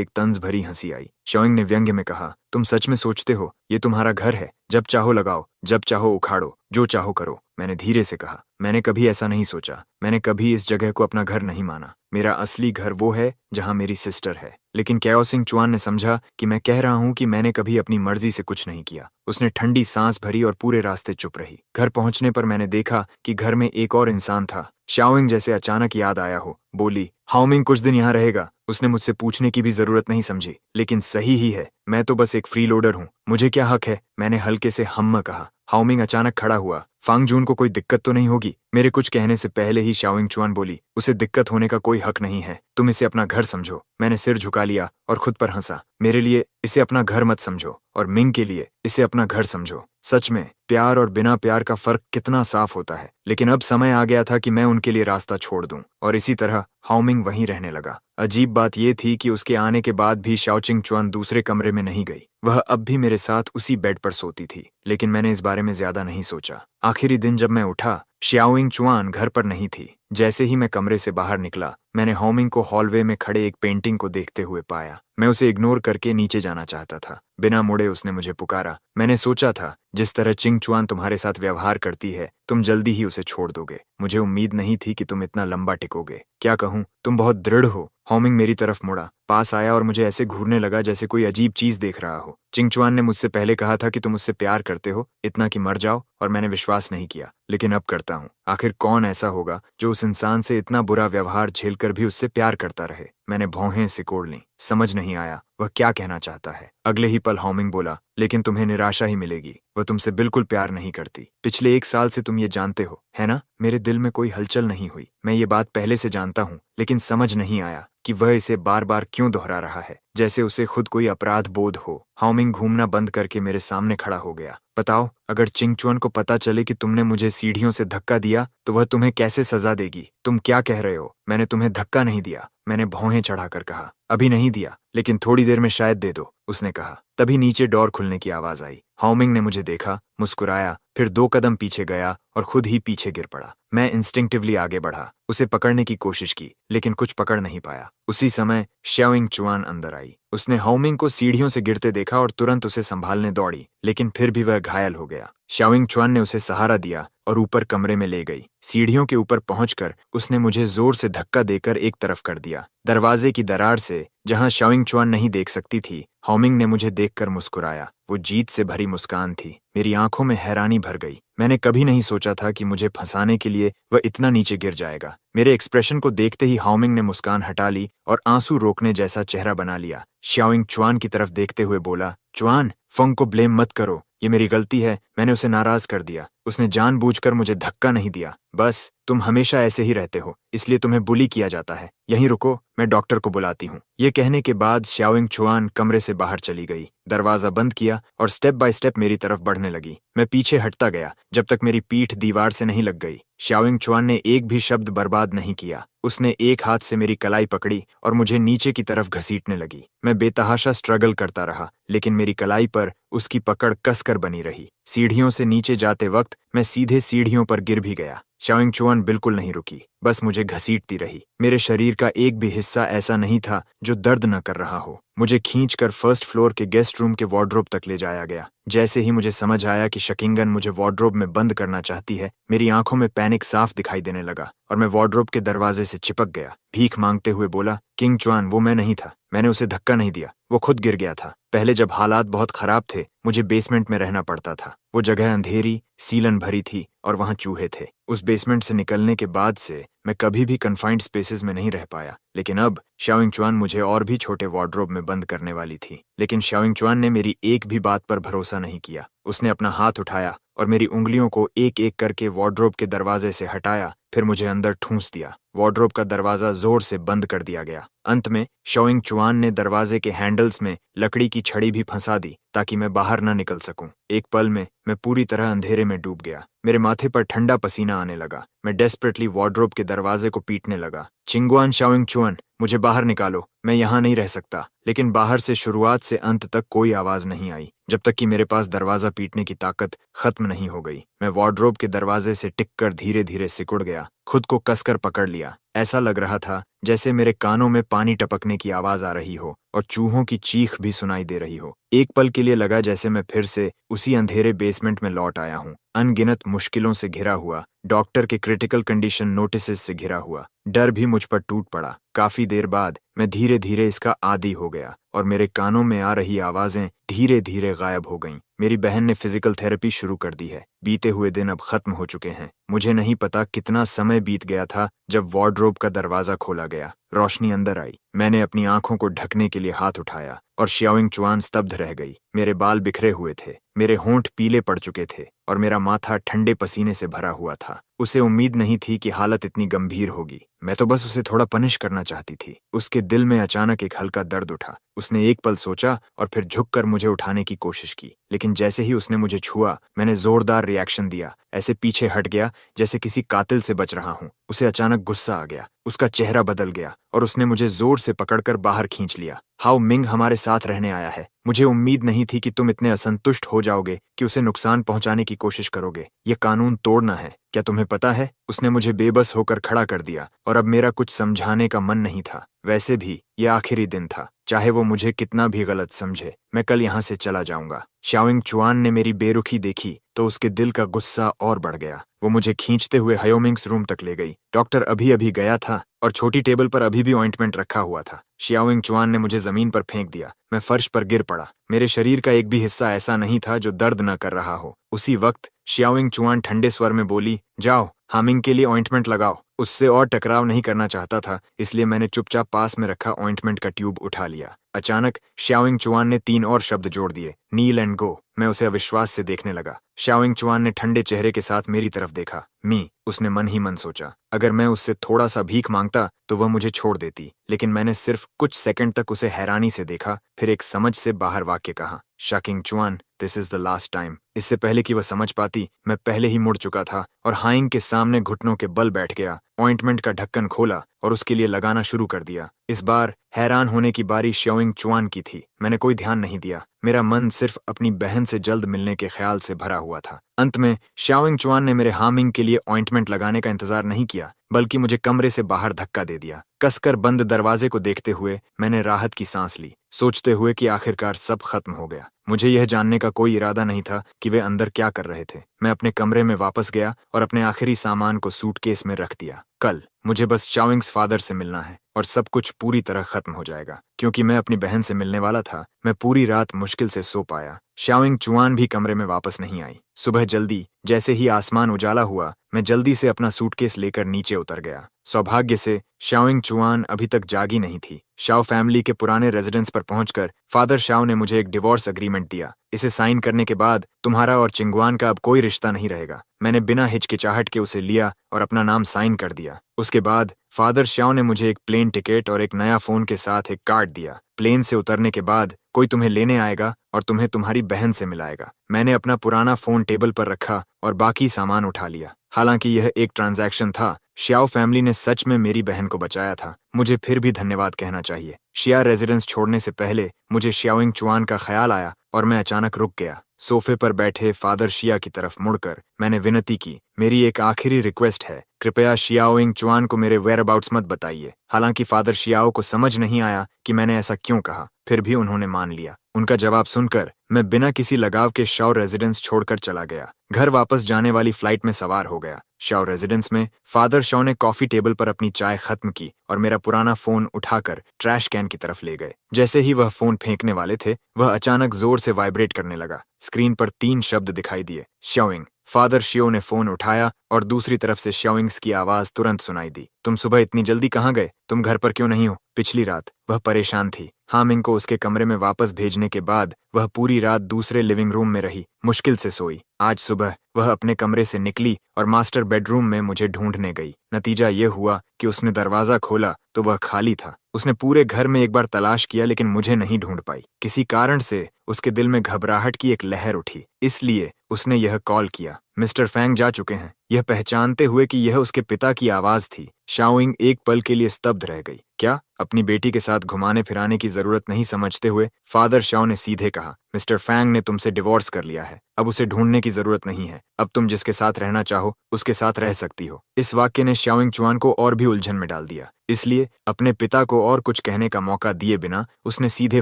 एक तंज भरी हंसी आई। शाओइंग ने व्यंग्य में कहा, तुम सच में सोचते हो ये तुम्हारा घर है? जब चाहो लगाओ, जब चाहो उखाड़ो, जो चाहो करो। मैंने धीरे से कहा, मैंने कभी ऐसा नहीं सोचा। मैंने कभी इस जगह को अपना घर नहीं माना। मेरा असली घर वो है जहां मेरी सिस्टर है। लेकिन कैओसिंग चुआन ने समझा कि मैं कह रहा हूं कि मैंने कभी अपनी मर्जी से कुछ नहीं किया। उसने ठंडी सांस भरी और पूरे रास्ते चुप रही। घर पहुंचने पर मैंने देखा कि घर में एक और इंसान था। शाओइंग जैसे अचानक याद आया हो, बोली, हाओमिंग कुछ दिन यहाँ रहेगा? उसने मुझसे पूछने की भी जरूरत नहीं समझी। लेकिन सही ही है, मैं तो बस एक फ्रीलोडर हूँ, मुझे क्या हक है? मैंने हल्के से हम्म कहा। हाओमिंग अचानक खड़ा हुआ। फांग जून को कोई दिक्कत तो नहीं होगी? मेरे कुछ कहने से पहले ही शाओइंग चुआन बोली, उसे दिक्कत होने का कोई हक नहीं है। तुम इसे अपना घर समझो। मैंने सिर झुका लिया और खुद पर हंसा। मेरे लिए इसे अपना घर मत समझो, और मिंग के लिए इसे अपना घर समझो। सच में प्यार और बिना प्यार का फर्क कितना साफ होता है। लेकिन अब समय आ गया था कि मैं उनके लिए रास्ता छोड़ दूं, और इसी तरह हाओमिंग वहीं रहने लगा। अजीब बात यह थी कि उसके आने के बाद भी शाओचिंग चुआन दूसरे कमरे में नहीं गई। वह अब भी मेरे साथ उसी बेड पर सोती थी। लेकिन मैंने इस बारे में ज्यादा नहीं सोचा। आखिरी दिन जब मैं उठा, शाओइंग चुआन घर पर नहीं थी। जैसे ही मैं कमरे से बाहर निकला, मैंने हाओमिंग को हॉलवे में खड़े एक पेंटिंग को देखते हुए पाया। मैं उसे इग्नोर करके नीचे जाना चाहता था। बिना मुड़े उसने मुझे पुकारा। मैंने सोचा था, जिस तरह चिंग चुआन तुम्हारे साथ व्यवहार करती है, तुम जल्दी ही उसे छोड़ दोगे। मुझे उम्मीद नहीं थी कि तुम इतना लंबा टिकोगे। क्या कहूँ, तुम बहुत दृढ़ हो। हाओमिंग मेरी तरफ मुड़ा, पास आया और मुझे ऐसे घूरने लगा जैसे कोई अजीब चीज देख रहा हो। चिंग चुआन ने मुझसे पहले कहा था कि तुम उससे प्यार करते हो, इतना कि मर जाओ, और मैंने विश्वास नहीं किया। लेकिन अब करता हूँ। आखिर कौन ऐसा होगा जो उस इंसान से इतना बुरा व्यवहार झेलकर भी उससे प्यार करता रहे? मैंने भौहें सिकोड़ लीं। समझ नहीं आया वह क्या कहना चाहता है। अगले ही पल हाओमिंग बोला, लेकिन तुम्हें निराशा ही मिलेगी। वह तुमसे बिल्कुल प्यार नहीं करती। पिछले 1 साल से तुम ये जानते हो, है ना? मेरे दिल में कोई हलचल नहीं हुई। मैं ये बात पहले से जानता हूँ, लेकिन समझ नहीं आया कि वह इसे बार बार क्यों दोहरा रहा है, जैसे उसे खुद कोई अपराध बोध हो। हाओमिंग घूमना बंद करके मेरे सामने खड़ा हो गया। बताओ, अगर चिंग चुआन को पता चले कि तुमने मुझे सीढ़ियों से धक्का दिया तो वह तुम्हें कैसे सजा देगी? तुम क्या कह रहे हो? मैंने तुम्हें धक्का नहीं दिया। मैंने भौहें चढ़ाकर कहा। अभी नहीं दिया, लेकिन थोड़ी देर में शायद दे दो, उसने कहा। तभी नीचे डोर खुलने की आवाज आई। हाओमिंग ने मुझे देखा, मुस्कुराया, फिर 2 कदम पीछे गया और खुद ही पीछे गिर पड़ा। मैं इंस्टिंक्टिवली आगे बढ़ा, उसे पकड़ने की कोशिश की, लेकिन कुछ पकड़ नहीं पाया। उसी समय शाओइंग चुआन अंदर आई। उसने हाओमिंग को सीढ़ियों से गिरते देखा और तुरंत उसे संभालने दौड़ी, लेकिन फिर भी वह घायल हो गया। शाओइंग चुआन ने उसे सहारा दिया और ऊपर कमरे में ले गई। सीढ़ियों के ऊपर पहुंचकर उसने मुझे जोर से धक्का देकर एक तरफ कर दिया। दरवाजे की दरार से, जहां शाओइंग चुआन नहीं देख सकती थी, हाओमिंग ने मुझे देखकर मुस्कुराया। वो जीत से भरी मुस्कान थी। मेरी आंखों में हैरानी भर गई। मैंने कभी नहीं सोचा था कि मुझे फंसाने के लिए वह इतना नीचे गिर जाएगा। मेरे एक्सप्रेशन को देखते ही हाओमिंग ने मुस्कान हटा ली और आंसू रोकने जैसा चेहरा बना लिया। शाओइंग चुआन की तरफ देखते हुए बोला, चुआन, फंग को ब्लेम मत करो, ये मेरी गलती है। मैंने उसे नाराज कर दिया। उसने जानबूझकर मुझे धक्का नहीं दिया। बस तुम हमेशा ऐसे ही रहते हो, इसलिए तुम्हें बुली किया जाता है। यहीं रुको, मैं डॉक्टर को बुलाती हूँ। ये कहने के बाद शाओइंग चुआन कमरे से बाहर चली गई। दरवाजा बंद किया और स्टेप बाय स्टेप मेरी तरफ बढ़ने लगी। मैं पीछे हटता गया जब तक मेरी पीठ दीवार से नहीं लग गई। शाओइंग चुआन ने एक भी शब्द बर्बाद नहीं किया। उसने एक हाथ से मेरी कलाई पकड़ी और मुझे नीचे की तरफ घसीटने लगी। मैं बेतहाशा स्ट्रगल करता रहा, लेकिन मेरी कलाई पर उसकी पकड़ कसकर बनी रही। सीढ़ियों से नीचे जाते वक्त मैं सीधे सीढ़ियों पर गिर भी गया। शाओइंग चुआन बिल्कुल नहीं रुकी। बस मुझे घसीटती रही। मेरे शरीर का एक भी हिस्सा ऐसा नहीं था जो दर्द न कर रहा हो। मुझे खींचकर फर्स्ट फ्लोर के गेस्ट रूम के वार्डरोब तक ले जाया गया। जैसे ही मुझे समझ आया कि शकिंगन मुझे वार्डरोब में बंद करना चाहती है, मेरी आंखों में पैनिक साफ दिखाई देने लगा और मैं वार्डरोब के दरवाजे से चिपक गया। भीख मांगते हुए बोला, किंग च्वान, वो मैं नहीं था। मैंने उसे धक्का नहीं दिया, वो खुद गिर गया था। पहले जब हालात बहुत खराब थे, मुझे बेसमेंट में रहना पड़ता था। वो जगह अंधेरी, सीलन भरी थी और वहां चूहे थे। उस बेसमेंट से निकलने के बाद से मैं कभी भी कन्फाइंड स्पेसेस में नहीं रह पाया। लेकिन अब शाओइंग च्वान मुझे और भी छोटे वार्डरोब में बंद करने वाली थी। लेकिन शाओइंग च्वान ने मेरी एक भी बात पर भरोसा नहीं किया। उसने अपना हाथ उठाया और मेरी उंगलियों को एक एक करके वार्डरोब के दरवाजे से हटाया, फिर मुझे अंदर ठूंस दिया। वार्डरोब का दरवाजा जोर से बंद कर दिया गया। अंत में शाओइंग च्वान ने दरवाजे के हैंडल्स में लकड़ी की छड़ी भी फंसा दी ताकि मैं बाहर न निकल सकूं। एक पल में मैं पूरी तरह अंधेरे में डूब गया। मेरे माथे पर ठंडा पसीना आने लगा। मैं डेस्परेटली वार्डरोब के दरवाजे को पीटने लगा। चिंगुआन शाओइंग च्वान, मुझे बाहर निकालो, मैं यहाँ नहीं रह सकता। लेकिन बाहर से शुरुआत से अंत तक कोई आवाज नहीं आई, जब तक कि मेरे पास दरवाजा पीटने की ताकत खत्म नहीं हो गई। मैं वार्डरोब के दरवाजे से टिककर धीरे धीरे सिकुड़ गया, खुद को कसकर पकड़ लिया। ऐसा लग रहा था जैसे मेरे कानों में पानी टपकने की आवाज आ रही हो और चूहों की चीख भी सुनाई दे रही हो। एक पल के लिए लगा जैसे मैं फिर से उसी अंधेरे बेसमेंट में लौट आया हूँ, अनगिनत मुश्किलों से घिरा हुआ, डॉक्टर के क्रिटिकल कंडीशन नोटिसेस से घिरा हुआ। डर भी मुझ पर टूट पड़ा। काफी देर बाद मैं धीरे धीरे इसका आदी हो गया और मेरे कानों में आ रही आवाजें धीरे धीरे गायब हो गईं। मेरी बहन ने फिजिकल थेरेपी शुरू कर दी है। बीते हुए दिन अब खत्म हो चुके हैं। मुझे नहीं पता कितना समय बीत गया था जब वार्डरोब का दरवाजा खोला गया। रोशनी अंदर आई। मैंने अपनी आंखों को ढकने के लिए हाथ उठाया और शाओइंग च्वान स्तब्ध रह गई। मेरे बाल बिखरे हुए थे, मेरे होंठ पीले पड़ चुके थे और मेरा माथा ठंडे पसीने से भरा हुआ था। उसे उम्मीद नहीं थी कि हालत इतनी गंभीर होगी। मैं तो बस उसे थोड़ा पनिश करना चाहती थी। उसके दिल में अचानक एक हल्का दर्द उठा। उसने एक पल सोचा और फिर झुककर मुझे उठाने की कोशिश की। लेकिन जैसे ही उसने मुझे छुआ, मैंने जोरदार रिएक्शन दिया। ऐसे पीछे हट गया जैसे किसी कातिल से बच रहा हूं। उसे अचानक गुस्सा आ गया। उसका चेहरा बदल गया और उसने मुझे जोर से पकड़कर बाहर खींच लिया। हाओ मिंग हमारे साथ रहने आया है। मुझे उम्मीद नहीं थी कि तुम इतने असंतुष्ट हो जाओगे कि उसे नुकसान पहुंचाने की कोशिश करोगे। ये कानून तोड़ना है, क्या तुम्हें पता है? उसने मुझे बेबस होकर खड़ा कर दिया और अब मेरा कुछ समझाने का मन नहीं था। वैसे भी ये आखिरी दिन था। चाहे वो मुझे कितना भी गलत समझे, मैं कल यहाँ से चला जाऊंगा। शाओइंग च्वान ने मेरी बेरुखी देखी तो उसके दिल का गुस्सा और बढ़ गया। वो मुझे खींचते हुए हयोमिंग्स रूम तक ले गई। डॉक्टर अभी अभी गया था और छोटी टेबल पर अभी भी ऑइंटमेंट रखा हुआ था। शाओइंग च्वान ने मुझे जमीन पर फेंक दिया। मैं फर्श पर गिर पड़ा। मेरे शरीर का एक भी हिस्सा ऐसा नहीं था जो दर्द न कर रहा हो। उसी वक्त शाओइंग च्वान ठंडे स्वर में बोली, जाओ हामिंग के लिए ऑइंटमेंट लगाओ। उससे और टकराव नहीं करना चाहता था, इसलिए मैंने चुपचाप पास में रखा ऑइंटमेंट का ट्यूब उठा लिया। अचानक शाओइंग च्वान ने 3 और शब्द जोड़ दिए, नील एंड गो। मैं उसे अविश्वास से देखने लगा। शाओइंग च्वान ने ठंडे चेहरे के साथ मेरी तरफ देखा। मी, उसने मन ही मन सोचा, अगर मैं उससे थोड़ा सा भीख मांगता तो वह मुझे छोड़ देती। लेकिन मैंने सिर्फ कुछ सेकंड तक उसे हैरानी से देखा, फिर एक समझ से बाहर वाक्य कहा, शाकिंग च्वान, this is the last time. इससे पहले कि वह समझ पाती, मैं पहले ही मुड़ चुका था और हाइंग के सामने घुटनों के बल बैठ गया। ऑइंटमेंट का ढक्कन खोला और उसके लिए लगाना शुरू कर दिया। इस बार हैरान होने की बारी शाओइंग च्वान की थी। मैंने कोई ध्यान नहीं दिया। मेरा मन सिर्फ अपनी बहन से जल्द मिलने के ख्याल से भरा हुआ था। अंत में शाओइंग च्वान ने मेरे हामिंग के लिए ऑइंटमेंट लगाने का इंतजार नहीं किया, बल्कि मुझे कमरे से बाहर धक्का दे दिया। कसकर बंद दरवाजे को देखते हुए मैंने राहत की सांस ली, सोचते हुए कि आखिरकार सब खत्म हो गया। मुझे यह जानने का कोई इरादा नहीं था कि वे अंदर क्या कर रहे थे। मैं अपने कमरे में वापस गया और अपने आखिरी सामान को सूटकेस में रख दिया। कल मुझे बस शाओइंग्स फादर से मिलना है और सब कुछ पूरी तरह खत्म हो जाएगा। क्योंकि मैं अपनी बहन से मिलने वाला था, मैं पूरी रात मुश्किल से सो पाया। शाओइंग च्वान भी कमरे में वापस नहीं आई। सुबह जल्दी जैसे ही आसमान उजाला हुआ, मैं जल्दी से अपना सूटकेस लेकर नीचे उतर गया। सौभाग्य से शाओइंग च्वान अभी तक जागी नहीं थी। शाओ फैमिली के पुराने रेजिडेंस पर पहुंचकर फादर शाओ ने मुझे एक डिवोर्स एग्रीमेंट दिया। इसे साइन करने के बाद तुम्हारा और चिंगुआन का अब कोई रिश्ता नहीं रहेगा। मैंने बिना हिचकिचाहट के उसे लिया और अपना नाम साइन कर दिया। उसके बाद फादर शाओ ने मुझे एक प्लेन टिकट और एक नया फोन के साथ एक कार्ड दिया। प्लेन से उतरने के बाद कोई तुम्हें लेने आएगा और तुम्हें तुम्हारी बहन से मिलाएगा। मैंने अपना पुराना फोन टेबल पर रखा और बाकी सामान उठा लिया। हालांकि यह एक ट्रांजैक्शन था, शाओ फैमिली ने सच में मेरी बहन को बचाया था। मुझे फिर भी धन्यवाद कहना चाहिए। शिया रेजिडेंस छोड़ने से पहले मुझे शाओइंग च्वान का ख्याल आया और मैं अचानक रुक गया। सोफे पर बैठे फादर शिया की तरफ मुड़कर मैंने विनती की, मेरी एक आखिरी रिक्वेस्ट है, कृपया शियाओइंग चुआन को मेरे वेयरअबाउट्स मत बताइए। हालांकि फादर शियाओ को समझ नहीं आया कि मैंने ऐसा क्यों कहा, फिर भी उन्होंने मान लिया। उनका जवाब सुनकर मैं बिना किसी लगाव के शाओ रेजिडेंस छोड़कर चला गया। घर वापस जाने वाली फ्लाइट में सवार हो गया। शाओ रेजिडेंस में फादर शाओ ने कॉफी टेबल पर अपनी चाय खत्म की और मेरा पुराना फोन उठाकर ट्रैश कैन की तरफ ले गए। जैसे ही वह फोन फेंकने वाले थे, वह अचानक जोर से वाइब्रेट करने लगा। स्क्रीन पर 3 शब्द दिखाई दिए, शाओइंग। फादर शियो ने फोन उठाया और दूसरी तरफ से शाओइंग्स की आवाज तुरंत सुनाई दी। तुम सुबह इतनी जल्दी कहाँ गए? तुम घर पर क्यों नहीं हो? पिछली रात वह परेशान थी। हामिंग को उसके कमरे में वापस भेजने के बाद वह पूरी रात दूसरे लिविंग रूम में रही, मुश्किल से सोई। आज सुबह वह अपने कमरे से निकली और मास्टर बेडरूम में मुझे ढूंढने गई। नतीजा ये हुआ कि उसने दरवाजा खोला तो वह खाली था। उसने पूरे घर में एक बार तलाश किया लेकिन मुझे नहीं ढूंढ पाई। किसी कारण से उसके दिल में घबराहट की एक लहर उठी, इसलिए उसने यह कॉल किया। मिस्टर फैंग जा चुके हैं, यह पहचानते हुए कि यह उसके पिता की आवाज थी। शाओइंग एक पल के लिए स्तब्ध रह गई। क्या? अपनी बेटी के साथ घुमाने फिराने की जरूरत नहीं समझते हुए फादर शाओ ने सीधे कहा, मिस्टर फैंग ने तुमसे डिवोर्स कर लिया है, अब उसे ढूंढने की जरूरत नहीं है। अब तुम जिसके साथ रहना चाहो उसके साथ रह सकती हो। इस वाक्य ने शाओइंग चुआन को और भी उलझन में डाल दिया, इसलिए अपने पिता को और कुछ कहने का मौका दिए बिना उसने सीधे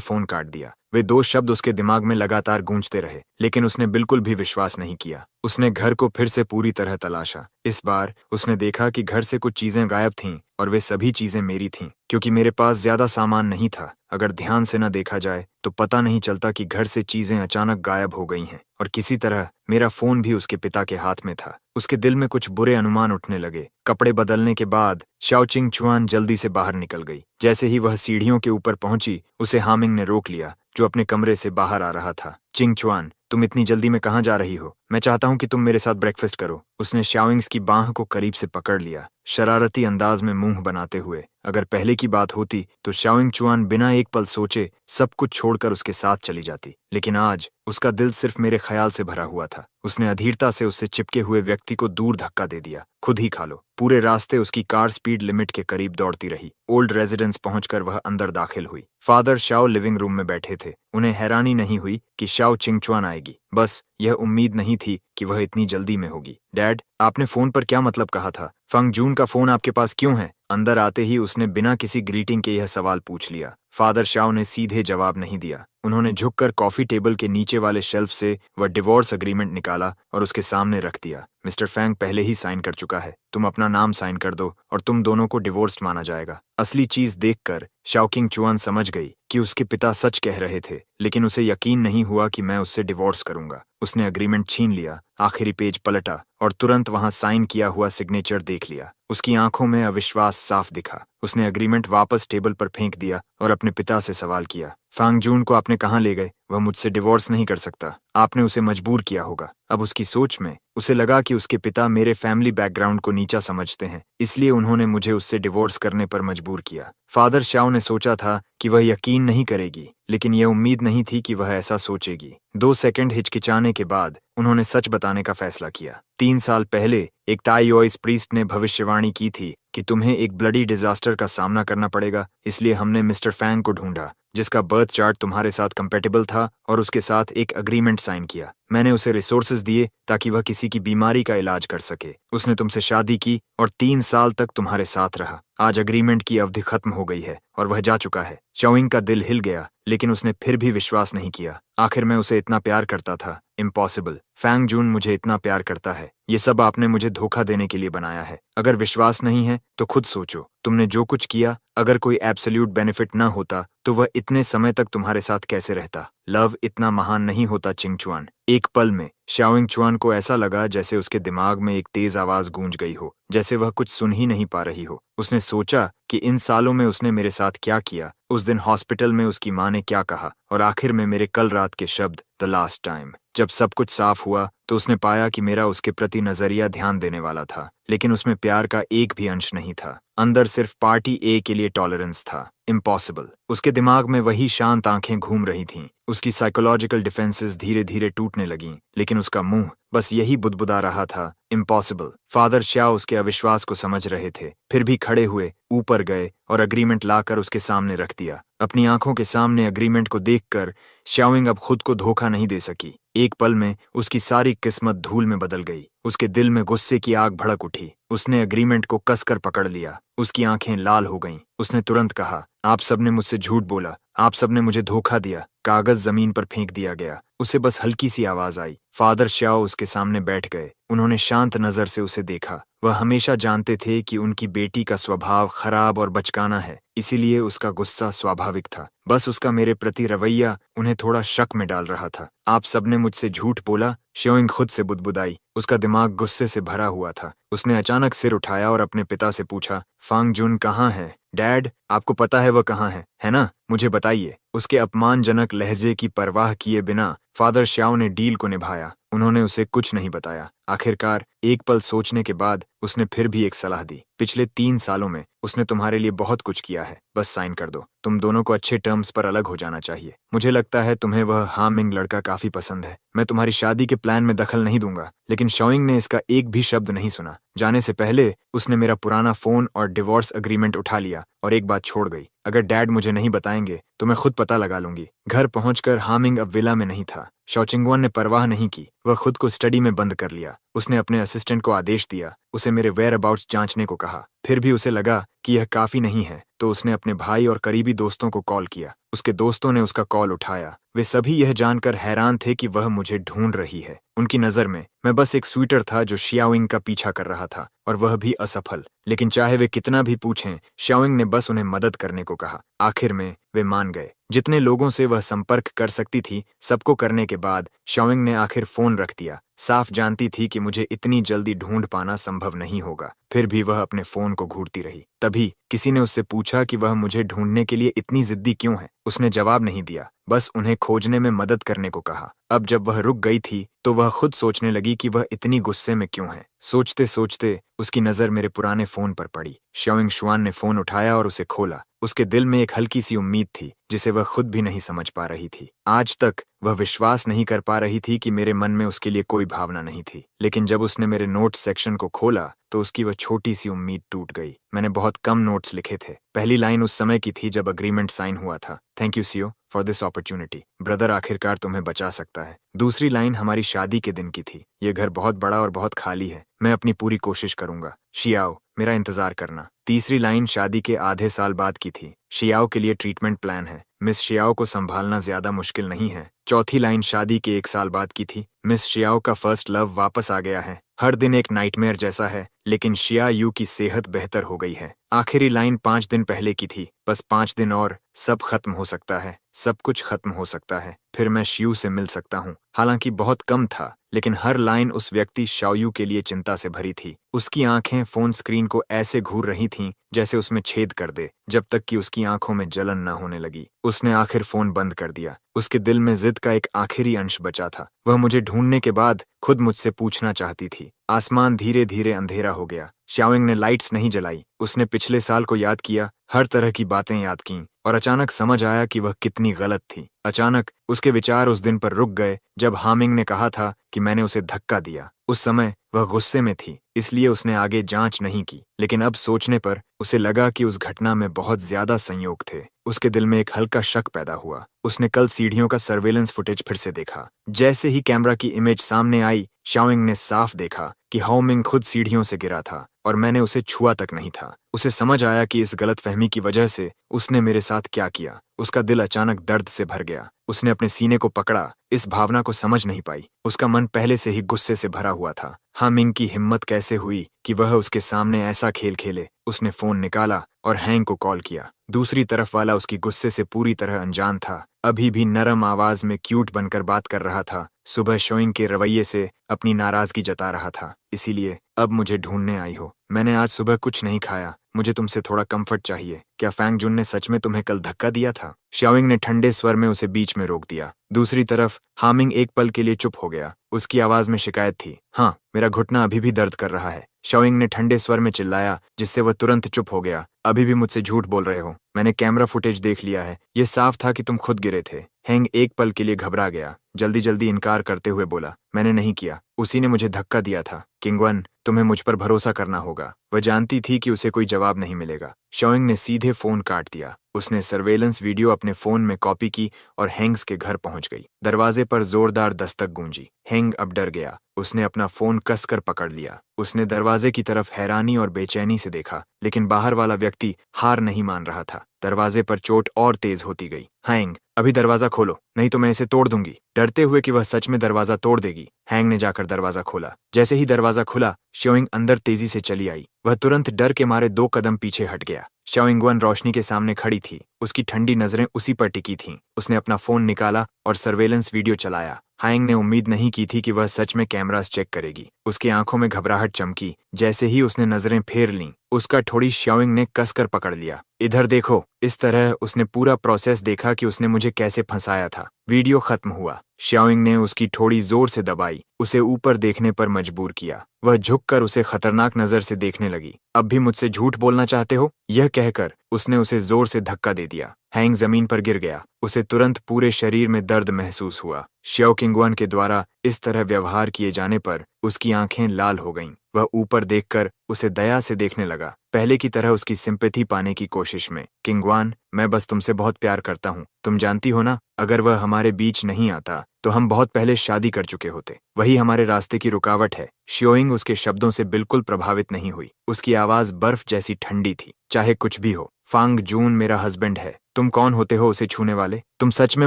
फोन काट दिया। वे 2 शब्द उसके दिमाग में लगातार गूंजते रहे, लेकिन उसने बिल्कुल भी विश्वास नहीं किया। उसने घर को फिर से पूरी तरह तलाशा। इस बार उसने देखा कि घर से कुछ चीजें गायब थीं और वे सभी चीजें मेरी थीं, क्योंकि मेरे पास ज्यादा सामान नहीं था। अगर ध्यान से न देखा जाए तो पता नहीं चलता कि घर से चीजें अचानक गायब हो गई हैं, और किसी तरह मेरा फोन भी उसके पिता के हाथ में था। उसके दिल में कुछ बुरे अनुमान उठने लगे। कपड़े बदलने के बाद शाओचिंग चुआन जल्दी से बाहर निकल गई। जैसे ही वह सीढ़ियों के ऊपर पहुंची, उसे हामिंग ने रोक लिया, जो अपने कमरे से बाहर आ रहा था। चिंग चुआन, तुम इतनी जल्दी में कहाँ जा रही हो? मैं चाहता हूँ कि तुम मेरे साथ ब्रेकफास्ट करो। उसने शाओइंग्स की बाह को करीब से पकड़ लिया, शरारती अंदाज में मुंह बनाते हुए। अगर पहले की बात होती तो शाओइंग चुआन बिना एक पल सोचे सब कुछ छोड़कर उसके साथ चली जाती, लेकिन आज उसका दिल सिर्फ मेरे ख्याल से भरा हुआ था। उसने अधीरता से उससे चिपके हुए व्यक्ति को दूर धक्का दे दिया। खुद ही खा लो। पूरे रास्ते उसकी कार स्पीड लिमिट के करीब दौड़ती रही। ओल्ड रेजिडेंस पहुंचकर वह अंदर दाखिल हुई। फादर शाओ लिविंग रूम में बैठे थे। उन्हें हैरानी नहीं हुई कि शाओ चिंगचुआन आएगी, बस यह उम्मीद नहीं थी कि वह इतनी जल्दी में होगी। डैड, आपने फोन पर क्या मतलब कहा था? फंग जून का फोन आपके पास क्यों है? अंदर आते ही उसने बिना किसी ग्रीटिंग के यह सवाल पूछ लिया। फादर शाओ ने सीधे जवाब नहीं दिया। उन्होंने झुककर कॉफी टेबल के नीचे वाले शेल्फ से वह डिवोर्स एग्रीमेंट निकाला और उसके सामने रख दिया। मिस्टर फैंग पहले ही साइन कर चुका है, तुम अपना नाम साइन कर दो और तुम दोनों को डिवोर्स्ड माना जाएगा। असली चीज देखकर शाओकिंग चुआन समझ गई कि उसके पिता सच कह रहे थे, लेकिन उसे यकीन नहीं हुआ कि मैं उससे डिवोर्स करूंगा। उसने एग्रीमेंट छीन लिया, आखिरी पेज पलटा और तुरंत वहां साइन किया हुआ सिग्नेचर देख लिया। उसकी आंखों में अविश्वास साफ दिखा। उसने एग्रीमेंट वापस टेबल पर फेंक दिया और अपने पिता से सवाल किया, फांग जून को आपने कहाँ ले गए? वह मुझसे डिवोर्स नहीं कर सकता, आपने उसे मजबूर किया होगा। अब उसकी सोच में उसे लगा कि उसके पिता मेरे फैमिली बैकग्राउंड को नीचा समझते हैं, इसलिए उन्होंने मुझे उससे डिवोर्स करने पर मजबूर किया। फादर शाओ ने सोचा था कि वह यकीन नहीं करेगी, लेकिन यह उम्मीद नहीं थी कि वह ऐसा सोचेगी। 2 सेकंड हिचकिचाने के बाद उन्होंने सच बताने का फैसला किया। 3 साल पहले एक ताइओइस प्रीस्ट ने भविष्यवाणी की थी कि तुम्हें एक ब्लडी डिजास्टर का सामना करना पड़ेगा, इसलिए हमने मिस्टर फैंग को ढूंढा, जिसका बर्थ चार्ट तुम्हारे साथ कंपेटेबल था, और उसके साथ एक एग्रीमेंट साइन किया। मैंने उसे रिसोर्सेज दिए ताकि वह किसी की बीमारी का इलाज कर सके। उसने तुमसे शादी की और 3 साल तक तुम्हारे साथ रहा। आज एग्रीमेंट की अवधि खत्म हो गई है और वह जा चुका है। शाओइंग का दिल हिल गया, लेकिन उसने फिर भी विश्वास नहीं किया। आखिर मैं उसे इतना प्यार करता था। इम्पॉसिबल। फैंग जून मुझे इतना प्यार करता है। ये सब आपने मुझे धोखा देने के लिए बनाया है। अगर विश्वास नहीं है तो खुद सोचो, तुमने जो कुछ किया, अगर कोई एब्सोल्यूट बेनिफिट न होता तो वह इतने समय तक तुम्हारे साथ कैसे रहता? लव इतना महान नहीं होता चिंगचुआन। एक पल में शाओइंग चुआन को ऐसा लगा जैसे उसके दिमाग में एक तेज आवाज गूंज गई हो, जैसे वह कुछ सुन ही नहीं पा रही हो। उसने सोचा कि इन सालों में उसने मेरे साथ क्या किया, उस दिन हॉस्पिटल में उसकी माँ ने क्या कहा, और आखिर में मेरे कल रात के शब्द, द लास्ट टाइम। जब सब कुछ साफ हुआ तो उसने पाया कि मेरा उसके प्रति नजरिया ध्यान देने वाला था, लेकिन उसमें प्यार का एक भी अंश नहीं था। अंदर सिर्फ पार्टी ए के लिए टॉलरेंस था। इम्पॉसिबल। उसके दिमाग में वही शांत आंखें घूम रही थीं। उसकी साइकोलॉजिकल डिफेंसेस धीरे धीरे टूटने लगीं, लेकिन उसका मुंह बस यही बुदबुदा रहा था, इम्पॉसिबल। फादर शाओ उसके अविश्वास को समझ रहे थे, फिर भी खड़े हुए, ऊपर गए और एग्रीमेंट लाकर उसके सामने रख दिया। अपनी आंखों के सामने अग्रीमेंट को देखकर शाओइंग अब खुद को धोखा नहीं दे सकी। एक पल में उसकी सारी किस्मत धूल में बदल गई। उसके दिल में गुस्से की आग भड़क उठी। उसने अग्रीमेंट को कसकर पकड़ लिया। उसकी आंखें लाल हो गईं। उसने तुरंत कहा, आप सबने मुझसे झूठ बोला, आप सबने मुझे धोखा दिया। कागज जमीन पर फेंक दिया गया। उसे बस हल्की सी आवाज आई। फादर श्याओ उसके सामने बैठ गए। उन्होंने शांत नजर से उसे देखा। वह हमेशा जानते थे कि उनकी बेटी का स्वभाव खराब और बचकाना है, इसीलिए उसका गुस्सा स्वाभाविक था। बस उसका मेरे प्रति रवैया उन्हें थोड़ा शक में डाल रहा था। आप सबने मुझसे झूठ बोला। श्योइंग खुद से बुदबुदाई। उसका दिमाग गुस्से से भरा हुआ था। उसने अचानक सिर उठाया और अपने पिता से पूछा, फांग जुन कहाँ है? डैड, आपको पता है वह कहाँ है ना? मुझे बताइए। उसके अपमानजनक लहजे की परवाह किए बिना फादर श्याओ ने डील को निभाया। उन्होंने उसे कुछ नहीं बताया। आखिरकार एक पल सोचने के बाद उसने फिर भी एक सलाह दी। पिछले 3 सालों में उसने तुम्हारे लिए बहुत कुछ किया है, बस साइन कर दो। तुम दोनों को अच्छे टर्म्स पर अलग हो जाना चाहिए। मुझे लगता है तुम्हें वह हा मिंग लड़का काफी पसंद है। मैं तुम्हारी शादी के प्लान में दखल नहीं दूंगा। लेकिन शोइंग ने इसका एक भी शब्द नहीं सुना। जाने से पहले उसने मेरा पुराना फोन और डिवोर्स अग्रीमेंट उठा लिया और एक बात छोड़ गई, अगर डैड मुझे नहीं बताएंगे तो मैं खुद पता लगा लूंगी। घर पहुंचकर हामिंग अब विला में नहीं था। शौचिंगवन ने परवाह नहीं की। वह खुद को स्टडी में बंद कर लिया। उसने अपने असिस्टेंट को आदेश दिया, उसे मेरे वेयर अबाउट्स जांचने को कहा। फिर भी उसे लगा कि यह काफी नहीं है तो उसने अपने भाई और करीबी दोस्तों को कॉल किया। उसके दोस्तों ने उसका कॉल उठाया। वे सभी यह जानकर हैरान थे कि वह मुझे ढूंढ रही है। उनकी नजर में मैं बस एक स्वीटर था जो शियाओइंग का पीछा कर रहा था, और वह भी असफल। लेकिन चाहे वे कितना भी पूछें, शियाओइंग ने बस उन्हें मदद करने को कहा। आखिर में वे मान गए। जितने लोगों से वह संपर्क कर सकती थी सबको करने के बाद शियाओइंग ने आखिर फोन रख दिया। साफ जानती थी कि मुझे इतनी जल्दी ढूंढ पाना संभव नहीं होगा, फिर भी वह अपने फोन को घूरती रही। तभी किसी ने उससे पूछा कि वह मुझे ढूंढने के लिए इतनी जिद्दी क्यों है। उसने जवाब नहीं दिया, बस उन्हें खोजने में मदद करने को कहा। अब जब वह रुक गई थी तो वह खुद सोचने लगी कि वह इतनी गुस्से में क्यों है। सोचते सोचते उसकी नजर मेरे पुराने फोन पर पड़ी। शियाओइंग शुआन ने फोन उठाया और उसे खोला। उसके दिल में एक हल्की सी उम्मीद थी जिसे वह खुद भी नहीं समझ पा रही थी। आज तक वह विश्वास नहीं कर पा रही थी कि मेरे मन में उसके लिए कोई भावना नहीं थी। लेकिन जब उसने मेरे नोट्स सेक्शन को खोला तो उसकी वह छोटी सी उम्मीद टूट गई। मैंने बहुत कम नोट्स लिखे थे। पहली लाइन उस समय की थी जब अग्रीमेंट साइन हुआ था, thank you CO for this opportunity. Brother आखिरकार तुम्हें बचा सकता है। दूसरी लाइन हमारी शादी के दिन की थी, ये घर बहुत बड़ा और बहुत खाली है, मैं अपनी पूरी कोशिश करूंगा, शियाओ मेरा इंतजार करना। तीसरी लाइन शादी के आधे साल बाद की थी, शियाओ के लिए ट्रीटमेंट प्लान है, मिस शियाओ को संभालना ज्यादा मुश्किल नहीं है। चौथी लाइन शादी के 1 साल बाद की थी, मिस शियाओ का फर्स्ट लव वापस आ गया है। हर दिन एक नाइटमेयर जैसा है, लेकिन शिया यू की सेहत बेहतर हो गई है। आखिरी लाइन 5 दिन पहले की थी, बस 5 दिन और सब खत्म हो सकता है, सब कुछ खत्म हो सकता है, फिर मैं शियू से मिल सकता हूँ। हालांकि बहुत कम था, लेकिन हर लाइन उस व्यक्ति शाओयू के लिए चिंता से भरी थी। उसकी आंखें फोन स्क्रीन को ऐसे घूर रही थीं जैसे उसमें छेद कर दे, जब तक कि उसकी आंखों में जलन न होने लगी। उसने आखिर फोन बंद कर दिया। उसके दिल में जिद का एक आखिरी अंश बचा था। वह मुझे ढूंढने के बाद खुद मुझसे पूछना चाहती थी। आसमान धीरे धीरे अंधेरा हो गया। शियाओइंग ने लाइट्स नहीं जलाई। उसने पिछले साल को याद किया, हर तरह की बातें याद कीं, और अचानक समझ आया कि वह कितनी गलत थी। अचानक उसके विचार उस दिन पर रुक गए जब हामिंग ने कहा था कि मैंने उसे धक्का दिया। उस समय वह गुस्से में थी, इसलिए उसने आगे जांच नहीं की। लेकिन अब सोचने पर उसे लगा कि उस घटना में बहुत ज्यादा संयोग थे। उसके दिल में एक हल्का शक पैदा हुआ। उसने कल सीढ़ियों का सर्वेलेंस फुटेज फिर से देखा। जैसे ही कैमरा की इमेज सामने आई, शियाओइंग ने साफ देखा कि हाओमिंग खुद सीढ़ियों से गिरा था और मैंने उसे छुआ तक नहीं था। उसे समझ आया कि इस गलतफहमी की वजह से उसने मेरे साथ क्या किया। उसका दिल अचानक दर्द से भर गया। उसने अपने सीने को पकड़ा, इस भावना को समझ नहीं पाई। उसका मन पहले से ही गुस्से से भरा हुआ था। हामिंग की हिम्मत कैसे हुई कि वह उसके सामने ऐसा खेल खेले। उसने फोन निकाला और हैंग को कॉल किया। दूसरी तरफ वाला उसकी गुस्से से पूरी तरह अनजान था। अभी भी नरम आवाज में क्यूट बनकर बात कर रहा था। सुबह शोइंग के रवैये से अपनी नाराजगी जता रहा था। इसीलिए अब मुझे ढूंढने आई हो। मैंने आज सुबह कुछ नहीं खाया, मुझे तुमसे थोड़ा कंफर्ट चाहिए। क्या फैंग जुन ने सच में तुम्हें कल धक्का दिया था? शियाओइंग ने ठंडे स्वर में उसे बीच में रोक दिया। दूसरी तरफ हामिंग एक पल के लिए चुप हो गया। उसकी आवाज में शिकायत थी। हाँ, मेरा घुटना अभी भी दर्द कर रहा है, शियाओइंग ने ठंडे स्वर में चिल्लाया, जिससे वह तुरंत चुप हो गया। अभी भी मुझसे झूठ बोल रहे हो। मैंने कैमरा फुटेज देख लिया है, ये साफ था कि तुम खुद गिरे थे। हैंग एक पल के लिए घबरा गया, जल्दी जल्दी इनकार करते हुए बोला, मैंने नहीं किया, उसी ने मुझे धक्का दिया था। किंगवन, तुम्हें मुझ पर भरोसा करना होगा। वह जानती थी कि उसे कोई जवाब नहीं मिलेगा। शोइंग ने सीधे फोन काट दिया। उसने सर्वेलेंस वीडियो अपने फोन में कॉपी की और हैंग्स के घर पहुंच गई। दरवाजे पर जोरदार दस्तक गूंजी। हैंग अब डर गया। उसने अपना फोन कसकर पकड़ लिया। उसने दरवाजे की तरफ हैरानी और बेचैनी से देखा, लेकिन बाहर वाला व्यक्ति हार नहीं मान रहा था। दरवाजे पर चोट और तेज होती गई। हैंग, अभी दरवाजा खोलो, नहीं तो मैं इसे तोड़ दूंगी। डरते हुए कि वह सच में दरवाजा तोड़ देगी, हैंग ने जाकर दरवाजा खोला। जैसे ही दरवाजा खुला, शोइंग अंदर तेजी से चली आई। वह तुरंत डर के मारे 2 कदम पीछे हट गया। शोइंगवन रोशनी के सामने खड़ी थी। उसकी ठंडी नजरें उसी पर टिकी थीं। उसने अपना फोन निकाला और सर्वेलेंस वीडियो चलाया। हैंग ने उम्मीद नहीं की थी कि वह सच में कैमरास चेक करेगी। उसकी आंखों में घबराहट चमकी। जैसे ही उसने नजरें फेर लीं, उसका ठोड़ी शोइंग ने कसकर पकड़ लिया। इधर देखो। इस तरह उसने पूरा प्रोसेस देखा कि उसने मुझे कैसे फंसाया था। वीडियो खत्म हुआ। शोइंग ने उसकी ठोड़ी जोर से दबाई, उसे ऊपर देखने पर मजबूर किया। वह झुककर उसे खतरनाक नजर से देखने लगी। अब भी मुझसे झूठ बोलना चाहते हो? यह कहकर उसने उसे जोर से धक्का दे दिया। हैंग जमीन पर गिर गया। उसे तुरंत पूरे शरीर में दर्द महसूस हुआ। श्यो किंगवन के द्वारा इस तरह व्यवहार किए जाने पर उसकी आंखें लाल हो गईं। वह ऊपर देखकर उसे दया से देखने लगा, पहले की तरह उसकी सिंपैथी पाने की कोशिश में। किंगवन, मैं बस तुमसे बहुत प्यार करता हूँ। तुम जानती हो ना, अगर वह हमारे बीच नहीं आता तो हम बहुत पहले शादी कर चुके होते। वही हमारे रास्ते की रुकावट है। शोइंग उसके शब्दों से बिल्कुल प्रभावित नहीं हुई। उसकी आवाज बर्फ जैसी ठंडी थी। चाहे कुछ भी हो, फांग जून मेरा हस्बैंड है। तुम कौन होते हो उसे छूने वाले? तुम सच में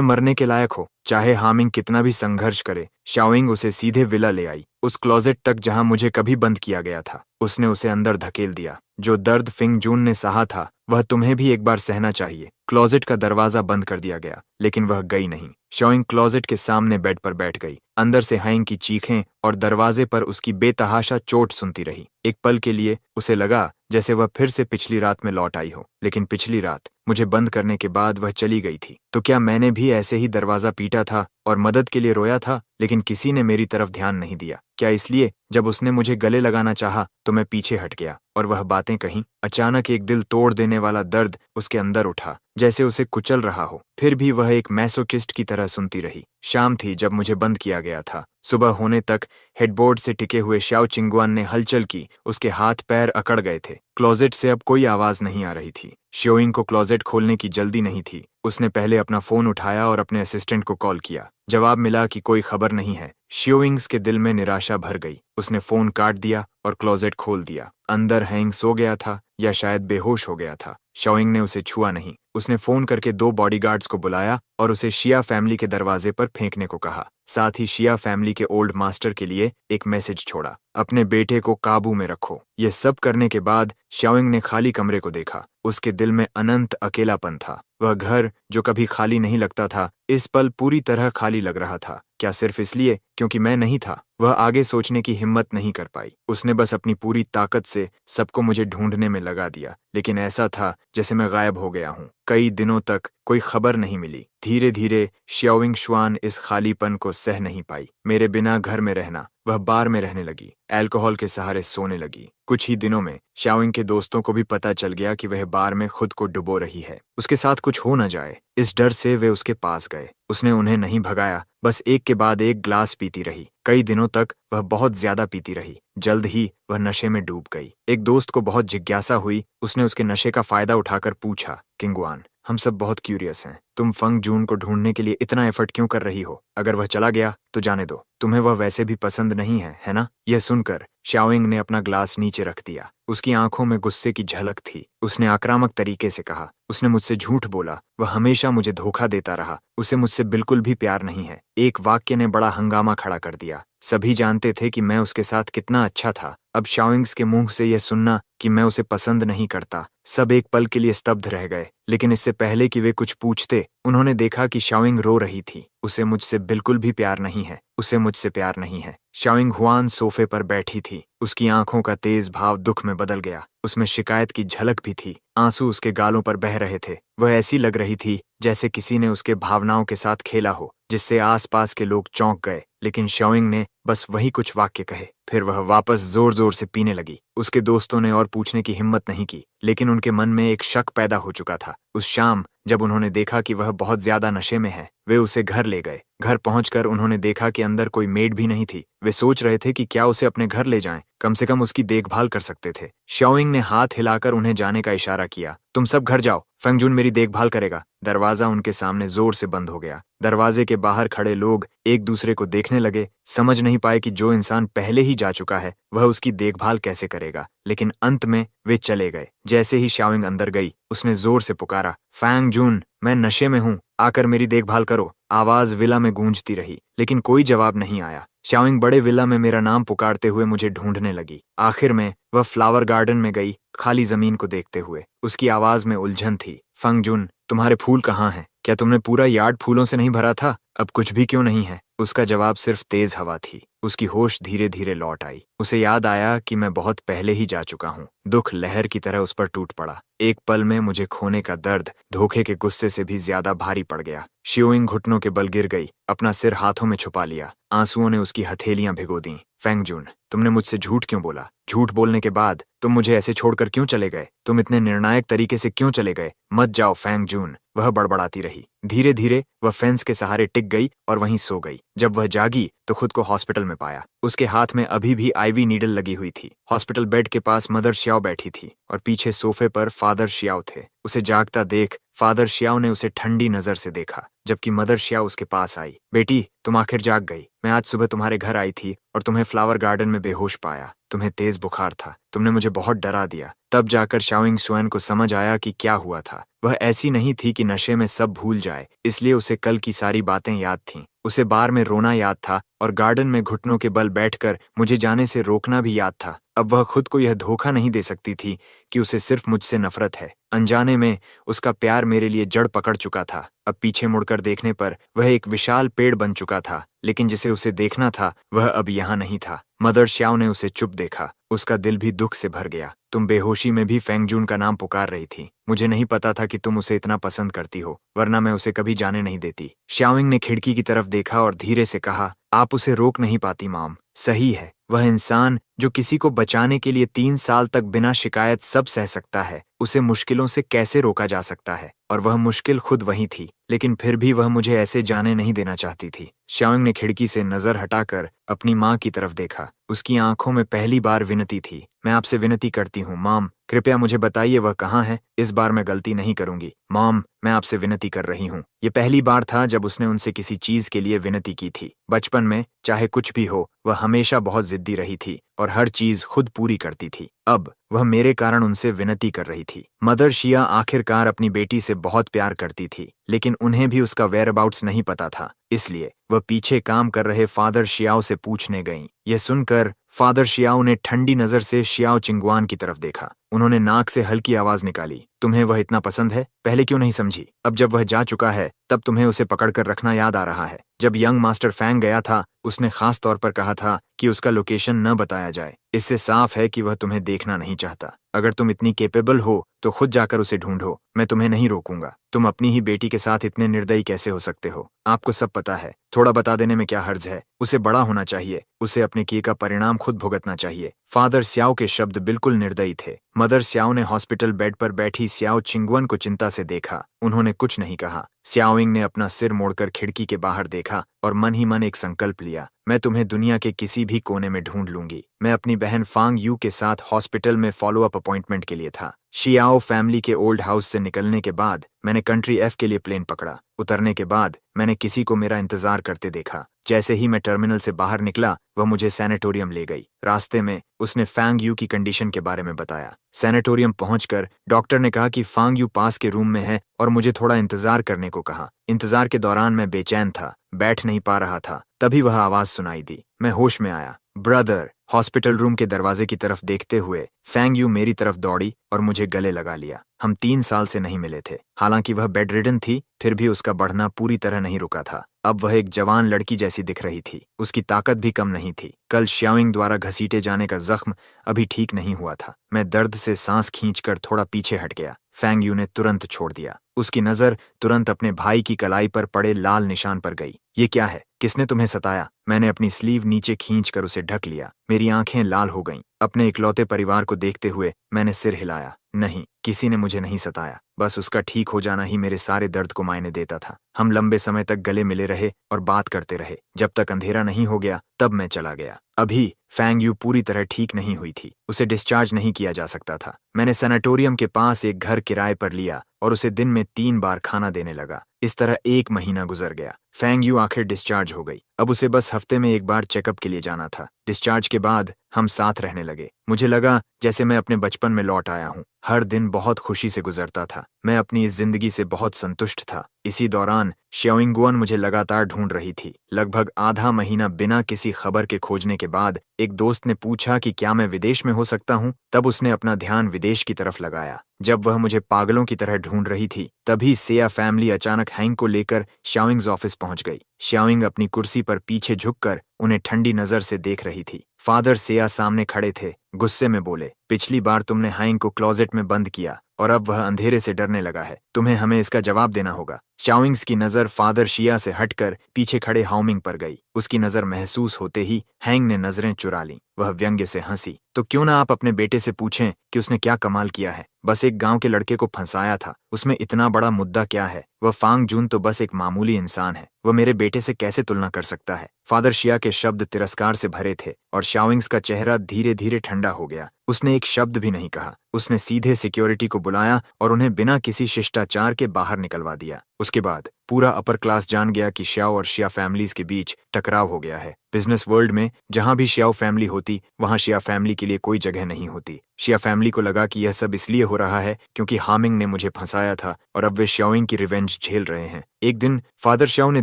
मरने के लायक हो। चाहे हामिंग कितना भी संघर्ष करे। शोइंग उसे सीधे विला ले आई, उस क्लोजेट तक जहां मुझे कभी बंद किया गया था। उसने उसे अंदर धकेल दिया। जो दर्द फिंग जून ने सहा था, वह तुम्हें भी एक बार सहना चाहिए। क्लोजेट का दरवाजा बंद कर दिया गया, लेकिन वह गई नहीं। शोइंग क्लोजेट के सामने बेड पर बैठ गई। अंदर से हैंग की चीखें और दरवाजे पर उसकी बेतहाशा चोट सुनती रही। एक पल के लिए उसे लगा जैसे वह फिर से पिछली रात में लौट आई हो। लेकिन पिछली रात मुझे बंद करने के बाद वह चली गई थी। तो क्या मैंने भी ऐसे ही दरवाजा पीटा था और मदद के लिए रोया था, लेकिन किसी ने मेरी तरफ ध्यान नहीं दिया? क्या इसलिए जब उसने मुझे गले लगाना चाहा तो मैं पीछे हट गया और वह बातें कहीं? अचानक एक दिल तोड़ देने वाला दर्द उसके अंदर उठा, जैसे उसे कुचल रहा हो। फिर भी वह एक मैसोकिस्ट की तरह सुनती रही। शाम थी जब मुझे बंद किया गया था। सुबह होने तक हेडबोर्ड से टिके हुए श्याओ चिंगवान ने हलचल की। उसके हाथ पैर अकड़ गए थे। क्लोजेट से अब कोई आवाज नहीं आ रही थी। शोइंग को क्लोजेट खोलने की जल्दी नहीं थी। उसने पहले अपना फोन उठाया और अपने असिस्टेंट को कॉल किया। जवाब मिला कि कोई खबर नहीं है। शोइंग्स के दिल में निराशा भर गई। उसने फोन काट दिया और क्लोजेट खोल दिया। अंदर हैंग सो गया था या शायद बेहोश हो गया था। शोइंग ने उसे छुआ नहीं। उसने फोन करके 2 बॉडीगार्ड्स को बुलाया और उसे शिया फैमिली के दरवाजे पर फेंकने को कहा। साथ ही शिया फैमिली के ओल्ड मास्टर के लिए एक मैसेज छोड़ा, अपने बेटे को काबू में रखो। ये सब करने के बाद शोइंग ने खाली कमरे को देखा। उसके दिल में अनंत अकेलापन था। वह घर जो कभी खाली नहीं लगता था, इस पल पूरी तरह खाली लग रहा था। क्या सिर्फ इसलिए क्योंकि मैं नहीं था? वह आगे सोचने की हिम्मत नहीं कर पाई। उसने बस अपनी पूरी ताकत से सबको मुझे ढूंढने में लगा दिया, लेकिन ऐसा था जैसे मैं गायब हो गया हूँ। कई दिनों तक कोई खबर नहीं मिली। धीरे धीरे श्योइंग शुआन इस खालीपन को सह नहीं पाई। मेरे बिना घर में रहना। वह बार में रहने लगी, अल्कोहल के सहारे सोने लगी। कुछ ही दिनों में श्योइंग के दोस्तों को भी पता चल गया कि वह बार में खुद को डुबो रही है। उसके साथ कुछ हो न जाए, इस डर से वे उसके पास गए। उसने उन्हें नहीं भगाया, बस एक के बाद एक ग्लास पीती रही। कई दिनों तक वह बहुत ज्यादा पीती रही। जल्द ही वह नशे में डूब गई। एक दोस्त को बहुत जिज्ञासा हुई। उसने उसके नशे का फायदा उठाकर पूछा, किंगवान, हम सब बहुत क्यूरियस हैं। तुम फंग जून को ढूंढने के लिए इतना एफर्ट क्यों कर रही हो? अगर वह चला गया तो जाने दो। तुम्हें वह वैसे भी पसंद नहीं है ना? यह सुनकर श्योइंग ने अपना ग्लास नीचे रख दिया। उसकी आंखों में गुस्से की झलक थी। उसने आक्रामक तरीके से कहा, उसने मुझसे झूठ बोला। वह हमेशा मुझे धोखा देता रहा। उसे मुझसे बिल्कुल भी प्यार नहीं है। एक वाक्य ने बड़ा हंगामा खड़ा कर दिया। सभी जानते थे कि मैं उसके साथ कितना अच्छा था। अब श्योइंग्स के मुंह से यह सुनना कि मैं उसे पसंद नहीं करता, सब एक पल के लिए स्तब्ध रह गए। लेकिन इससे पहले कि वे कुछ पूछते, उन्होंने देखा कि श्योइंग रो रही थी। उसे मुझसे बिल्कुल भी प्यार नहीं है। उसे मुझसे प्यार नहीं है। श्योइंग हुआन सोफे पर बैठी थी। उसकी आंखों का तेज भाव दुख में बदल गया। उसमें शिकायत की झलक भी थी। आंसू उसके गालों पर बह रहे थे। वह ऐसी लग रही थी जैसे किसी ने उसके भावनाओं के साथ खेला हो, जिससे आसपास के लोग चौंक गए। लेकिन श्योइंग ने बस वही कुछ वाक्य कहे, फिर वह वापस जोर जोर से पीने लगी। उसके दोस्तों ने और पूछने की हिम्मत नहीं की, लेकिन उनके मन में एक शक पैदा हो चुका था। उस शाम जब उन्होंने देखा कि वह बहुत ज्यादा नशे में है, वे उसे घर ले गए। घर पहुंचकर उन्होंने देखा कि अंदर कोई मेड भी नहीं थी। वे सोच रहे थे कि क्या उसे अपने घर ले जाएं, कम से कम उसकी देखभाल कर सकते थे। शाओइंग ने हाथ हिलाकर उन्हें जाने का इशारा किया। तुम सब घर जाओ, फेंगजून मेरी देखभाल करेगा। दरवाजा उनके सामने जोर से बंद हो गया। दरवाजे के बाहर खड़े लोग एक दूसरे को देखने लगे, समझ नहीं पाए कि जो इंसान पहले ही जा चुका है वह उसकी देखभाल कैसे करेगा। लेकिन अंत में वे चले गए। जैसे ही शाओइंग अंदर गई, उसने जोर से पुकारा, फेंगजून, मैं नशे में हूं, आकर मेरी देखभाल करो। आवाज विला में गूंजती रही, लेकिन कोई जवाब नहीं आया। शाओइंग बड़े विला में मेरा नाम पुकारते हुए मुझे ढूंढने लगी। आखिर में वह फ्लावर गार्डन में गई, खाली जमीन को देखते हुए। उसकी आवाज में उलझन थी। फेंगजून, तुम्हारे फूल कहाँ हैं? क्या तुमने पूरा यार्ड फूलों से नहीं भरा था? अब कुछ भी क्यों नहीं है? उसका जवाब सिर्फ तेज हवा थी। उसकी होश धीरे धीरे लौट आई। उसे याद आया कि मैं बहुत पहले ही जा चुका हूँ। दुख लहर की तरह उस पर टूट पड़ा। एक पल में मुझे खोने का दर्द धोखे के गुस्से से भी ज्यादा भारी पड़ गया। शाओइंग घुटनों के बल गिर गई, अपना सिर हाथों में छुपा लिया। आंसुओं ने उसकी हथेलियां भिगो दी। फेंगजून, तुमने मुझसे झूठ क्यों बोला? झूठ बोलने के बाद तुम मुझे ऐसे छोड़कर क्यों चले गए? तुम इतने निर्णायक तरीके से क्यों चले गए? मत जाओ फेंगजून, वह बड़बड़ाती रही। धीरे धीरे वह फेंस के सहारे टिक गई और वहीं सो गई। जब वह जागी तो खुद को हॉस्पिटल में पाया। उसके हाथ में अभी भी आईवी नीडल लगी हुई थी। हॉस्पिटल बेड के पास मदर श्याओ बैठी थी और पीछे सोफे पर फादर श्याओ थे। उसे जागता देख फादर श्याओ ने उसे ठंडी नजर से देखा, जबकि मदर श्याओ उसके पास आई। बेटी, तुम आखिर जाग गई। मैं आज सुबह तुम्हारे घर आई थी और तुम्हें फ्लावर गार्डन में बेहोश पाया। तुम्हें तेज बुखार था। तुमने मुझे बहुत डरा दिया। तब जाकर शाओइंग सुएन को समझ आया कि क्या हुआ था। वह ऐसी नहीं थी कि नशे में सब भूल जाए, इसलिए उसे कल की सारी बातें याद थीं। उसे बार में रोना याद था और गार्डन में घुटनों के बल बैठकर मुझे जाने से रोकना भी याद था। अब वह खुद को यह धोखा नहीं दे सकती थी कि उसे सिर्फ मुझसे नफरत है। अनजाने में उसका प्यार मेरे लिए जड़ पकड़ चुका था। अब पीछे मुड़कर देखने पर वह एक विशाल पेड़ बन चुका था, लेकिन जिसे उसे देखना था वह अब यहाँ नहीं था। मदर श्याओ ने उसे चुप देखा। उसका दिल भी दुख से भर गया। तुम बेहोशी में भी फेंगजून का नाम पुकार रही थी। मुझे नहीं पता था कि तुम उसे इतना पसंद करती हो, वरना मैं उसे कभी जाने नहीं देती। शाओइंग ने खिड़की की तरफ देखा और धीरे से कहा, आप उसे रोक नहीं पाती मॉम। सही है, वह इंसान जो किसी को बचाने के लिए 3 साल तक बिना शिकायत सब सह सकता है, उसे मुश्किलों से कैसे रोका जा सकता है? और वह मुश्किल खुद वही थी, लेकिन फिर भी वह मुझे ऐसे जाने नहीं देना चाहती थी। शाओइंग ने खिड़की से नजर हटाकर अपनी माँ की तरफ देखा। उसकी आंखों में पहली बार विनती थी। मैं आपसे विनती करती हूँ मॉम, कृपया मुझे बताइए वह कहाँ है। इस बार मैं गलती नहीं करूंगी। मॉम, मैं आपसे विनती कर रही हूँ। ये पहली बार था जब उसने उनसे किसी चीज के लिए विनती की थी। बचपन में चाहे कुछ भी हो, वह हमेशा बहुत जिद्दी रही थी और हर चीज खुद पूरी करती थी। अब वह मेरे कारण उनसे विनती कर रही थी। मदर शिया आखिरकार अपनी बेटी से बहुत प्यार करती थी, लेकिन उन्हें भी उसका वेयरअबाउट्स नहीं पता था। इसलिए वह पीछे काम कर रहे फादर शियाओ से पूछने गईं। यह सुनकर फादर शियाओ ने ठंडी नजर से शियाओ चिंगवान की तरफ देखा। उन्होंने नाक से हल्की आवाज निकाली, तुम्हें वह इतना पसंद है? पहले क्यों नहीं समझी? अब जब वह जा चुका है तब तुम्हें उसे पकड़कर रखना याद आ रहा है। जब यंग मास्टर फैंग गया था, उसने खास तौर पर कहा था कि उसका लोकेशन न बताया जाए। इससे साफ है कि वह तुम्हें देखना नहीं चाहता। अगर तुम इतनी केपेबल हो तो खुद जाकर उसे ढूंढो, मैं तुम्हें नहीं रोकूंगा। तुम अपनी ही बेटी के साथ इतने निर्दयी कैसे हो सकते हो? आपको सब पता है, थोड़ा बता देने में क्या हर्ज है? उसे बड़ा होना चाहिए, उसे अपने किए का परिणाम खुद भुगतना चाहिए। फादर स्याओ के शब्द बिल्कुल निर्दयी थे। मदर स्याओ ने हॉस्पिटल बेड पर बैठी स्याओ चिंगवन को चिंता से देखा। उन्होंने कुछ नहीं कहा। स्याओइंग ने अपना सिर मोड़कर खिड़की के बाहर देखा और मन ही मन एक संकल्प लिया, मैं तुम्हें दुनिया के किसी भी कोने में ढूंढ लूंगी। मैं अपनी बहन फांग यू के साथ हॉस्पिटल में फॉलो अप अपॉइंटमेंट के लिए था। शियाओ फैमिली के ओल्ड हाउस से निकलने के बाद मैंने कंट्री एफ के लिए प्लेन पकड़ा। उतरने के बाद मैंने किसी को मेरा इंतजार करते देखा। जैसे ही मैं टर्मिनल से बाहर निकला, वह मुझे सैनिटोरियम ले गई। रास्ते में उसने फांग यू की कंडीशन के बारे में बताया। सैनिटोरियम पहुंचकर डॉक्टर ने कहा कि फांग यू पास के रूम में है और मुझे थोड़ा इंतजार करने को कहा। इंतजार के दौरान मैं बेचैन था, बैठ नहीं पा रहा था। तभी वह आवाज सुनाई दी। मैं होश में आया। ब्रदर, हॉस्पिटल रूम के दरवाजे की तरफ देखते हुए फैंग यू मेरी तरफ दौड़ी और मुझे गले लगा लिया। हम 3 साल से नहीं मिले थे। हालांकि वह बेड रिडन थी, फिर भी उसका बढ़ना पूरी तरह नहीं रुका था। अब वह एक जवान लड़की जैसी दिख रही थी। उसकी ताकत भी कम नहीं थी। कल शाओइंग द्वारा घसीटे जाने का जख्म अभी ठीक नहीं हुआ था। मैं दर्द से सांस खींचकर थोड़ा पीछे हट गया। फैंग यू ने तुरंत छोड़ दिया। उसकी नजर तुरंत अपने भाई की कलाई पर पड़े लाल निशान पर गई। ये क्या है? किसने तुम्हें सताया? मैंने अपनी स्लीव नीचे खींचकर उसे ढक लिया। मेरी आंखें लाल हो गईं। अपने इकलौते परिवार को देखते हुए मैंने सिर हिलाया। नहीं, किसी ने मुझे नहीं सताया। बस उसका ठीक हो जाना ही मेरे सारे दर्द को मायने देता था। हम लंबे समय तक गले मिले रहे और बात करते रहे। जब तक अंधेरा नहीं हो गया तब मैं चला गया। अभी फैंग यू पूरी तरह ठीक नहीं हुई थी। उसे डिस्चार्ज नहीं किया जा सकता था। मैंने सैनिटोरियम के पास एक घर किराए पर लिया और उसे दिन में 3 बार खाना देने लगा। इस तरह 1 महीना गुजर गया। फैंग यू आखिर डिस्चार्ज हो गई। अब उसे बस हफ्ते में 1 बार चेकअप के लिए जाना था। डिस्चार्ज के बाद हम साथ रहने लगे। मुझे लगा जैसे मैं अपने बचपन में लौट आया हूँ। हर दिन बहुत खुशी से गुजरता था। मैं अपनी इस जिंदगी से बहुत संतुष्ट था। इसी दौरान श्योइंगुआन मुझे लगातार ढूंढ रही थी। लगभग आधा महीना बिना किसी खबर के खोजने के बाद एक दोस्त ने पूछा कि क्या मैं विदेश में हो सकता हूँ। तब उसने अपना ध्यान विदेश की तरफ लगाया। जब वह मुझे पागलों की तरह ढूंढ रही थी तभी सेया फैमिली अचानक हैंक को लेकर शाओइंग्स ऑफिस पहुंच गई। शाओइंग अपनी कुर्सी पर पीछे झुककर उन्हें ठंडी नजर से देख रही थी। फादर सेया सामने खड़े थे। गुस्से में बोले, पिछली बार तुमने हैंक को क्लोजेट में बंद किया और अब वह अंधेरे से डरने लगा है। तुम्हें हमें इसका जवाब देना होगा। शाओइंग्स की नजर फादर शिया से हटकर पीछे खड़े हाओमिंग पर गई। उसकी नजर महसूस होते ही हैंग ने नजरें चुरा लीं। वह व्यंग्य से हंसी। तो क्यों ना आप अपने बेटे से पूछें कि उसने क्या कमाल किया है। बस एक गांव के लड़के को फंसाया था। उसमें इतना बड़ा मुद्दा क्या है? वह फांग जून तो बस एक मामूली इंसान है। वह मेरे बेटे से कैसे तुलना कर सकता है? फादर शिया के शब्द तिरस्कार से भरे थे और शाओइंग्स का चेहरा धीरे धीरे ठंडा हो गया। उसने एक शब्द भी नहीं कहा। उसने सीधे सिक्योरिटी को बुलाया और उन्हें बिना किसी शिष्टाचार के बाहर निकलवा दिया। उसके बाद पूरा अपर क्लास जान गया कि श्याओ और शिया फैमिलीज के बीच टकराव हो गया है। बिजनेस वर्ल्ड में जहां भी श्याओ फैमिली होती वहां शिया फैमिली के लिए कोई जगह नहीं होती। शिया फैमिली को लगा कि यह सब इसलिए हो रहा है क्योंकि हामिंग ने मुझे फंसाया था और अब वे शाओइंग की रिवेंज झेल रहे हैं। एक दिन फादर शाओ ने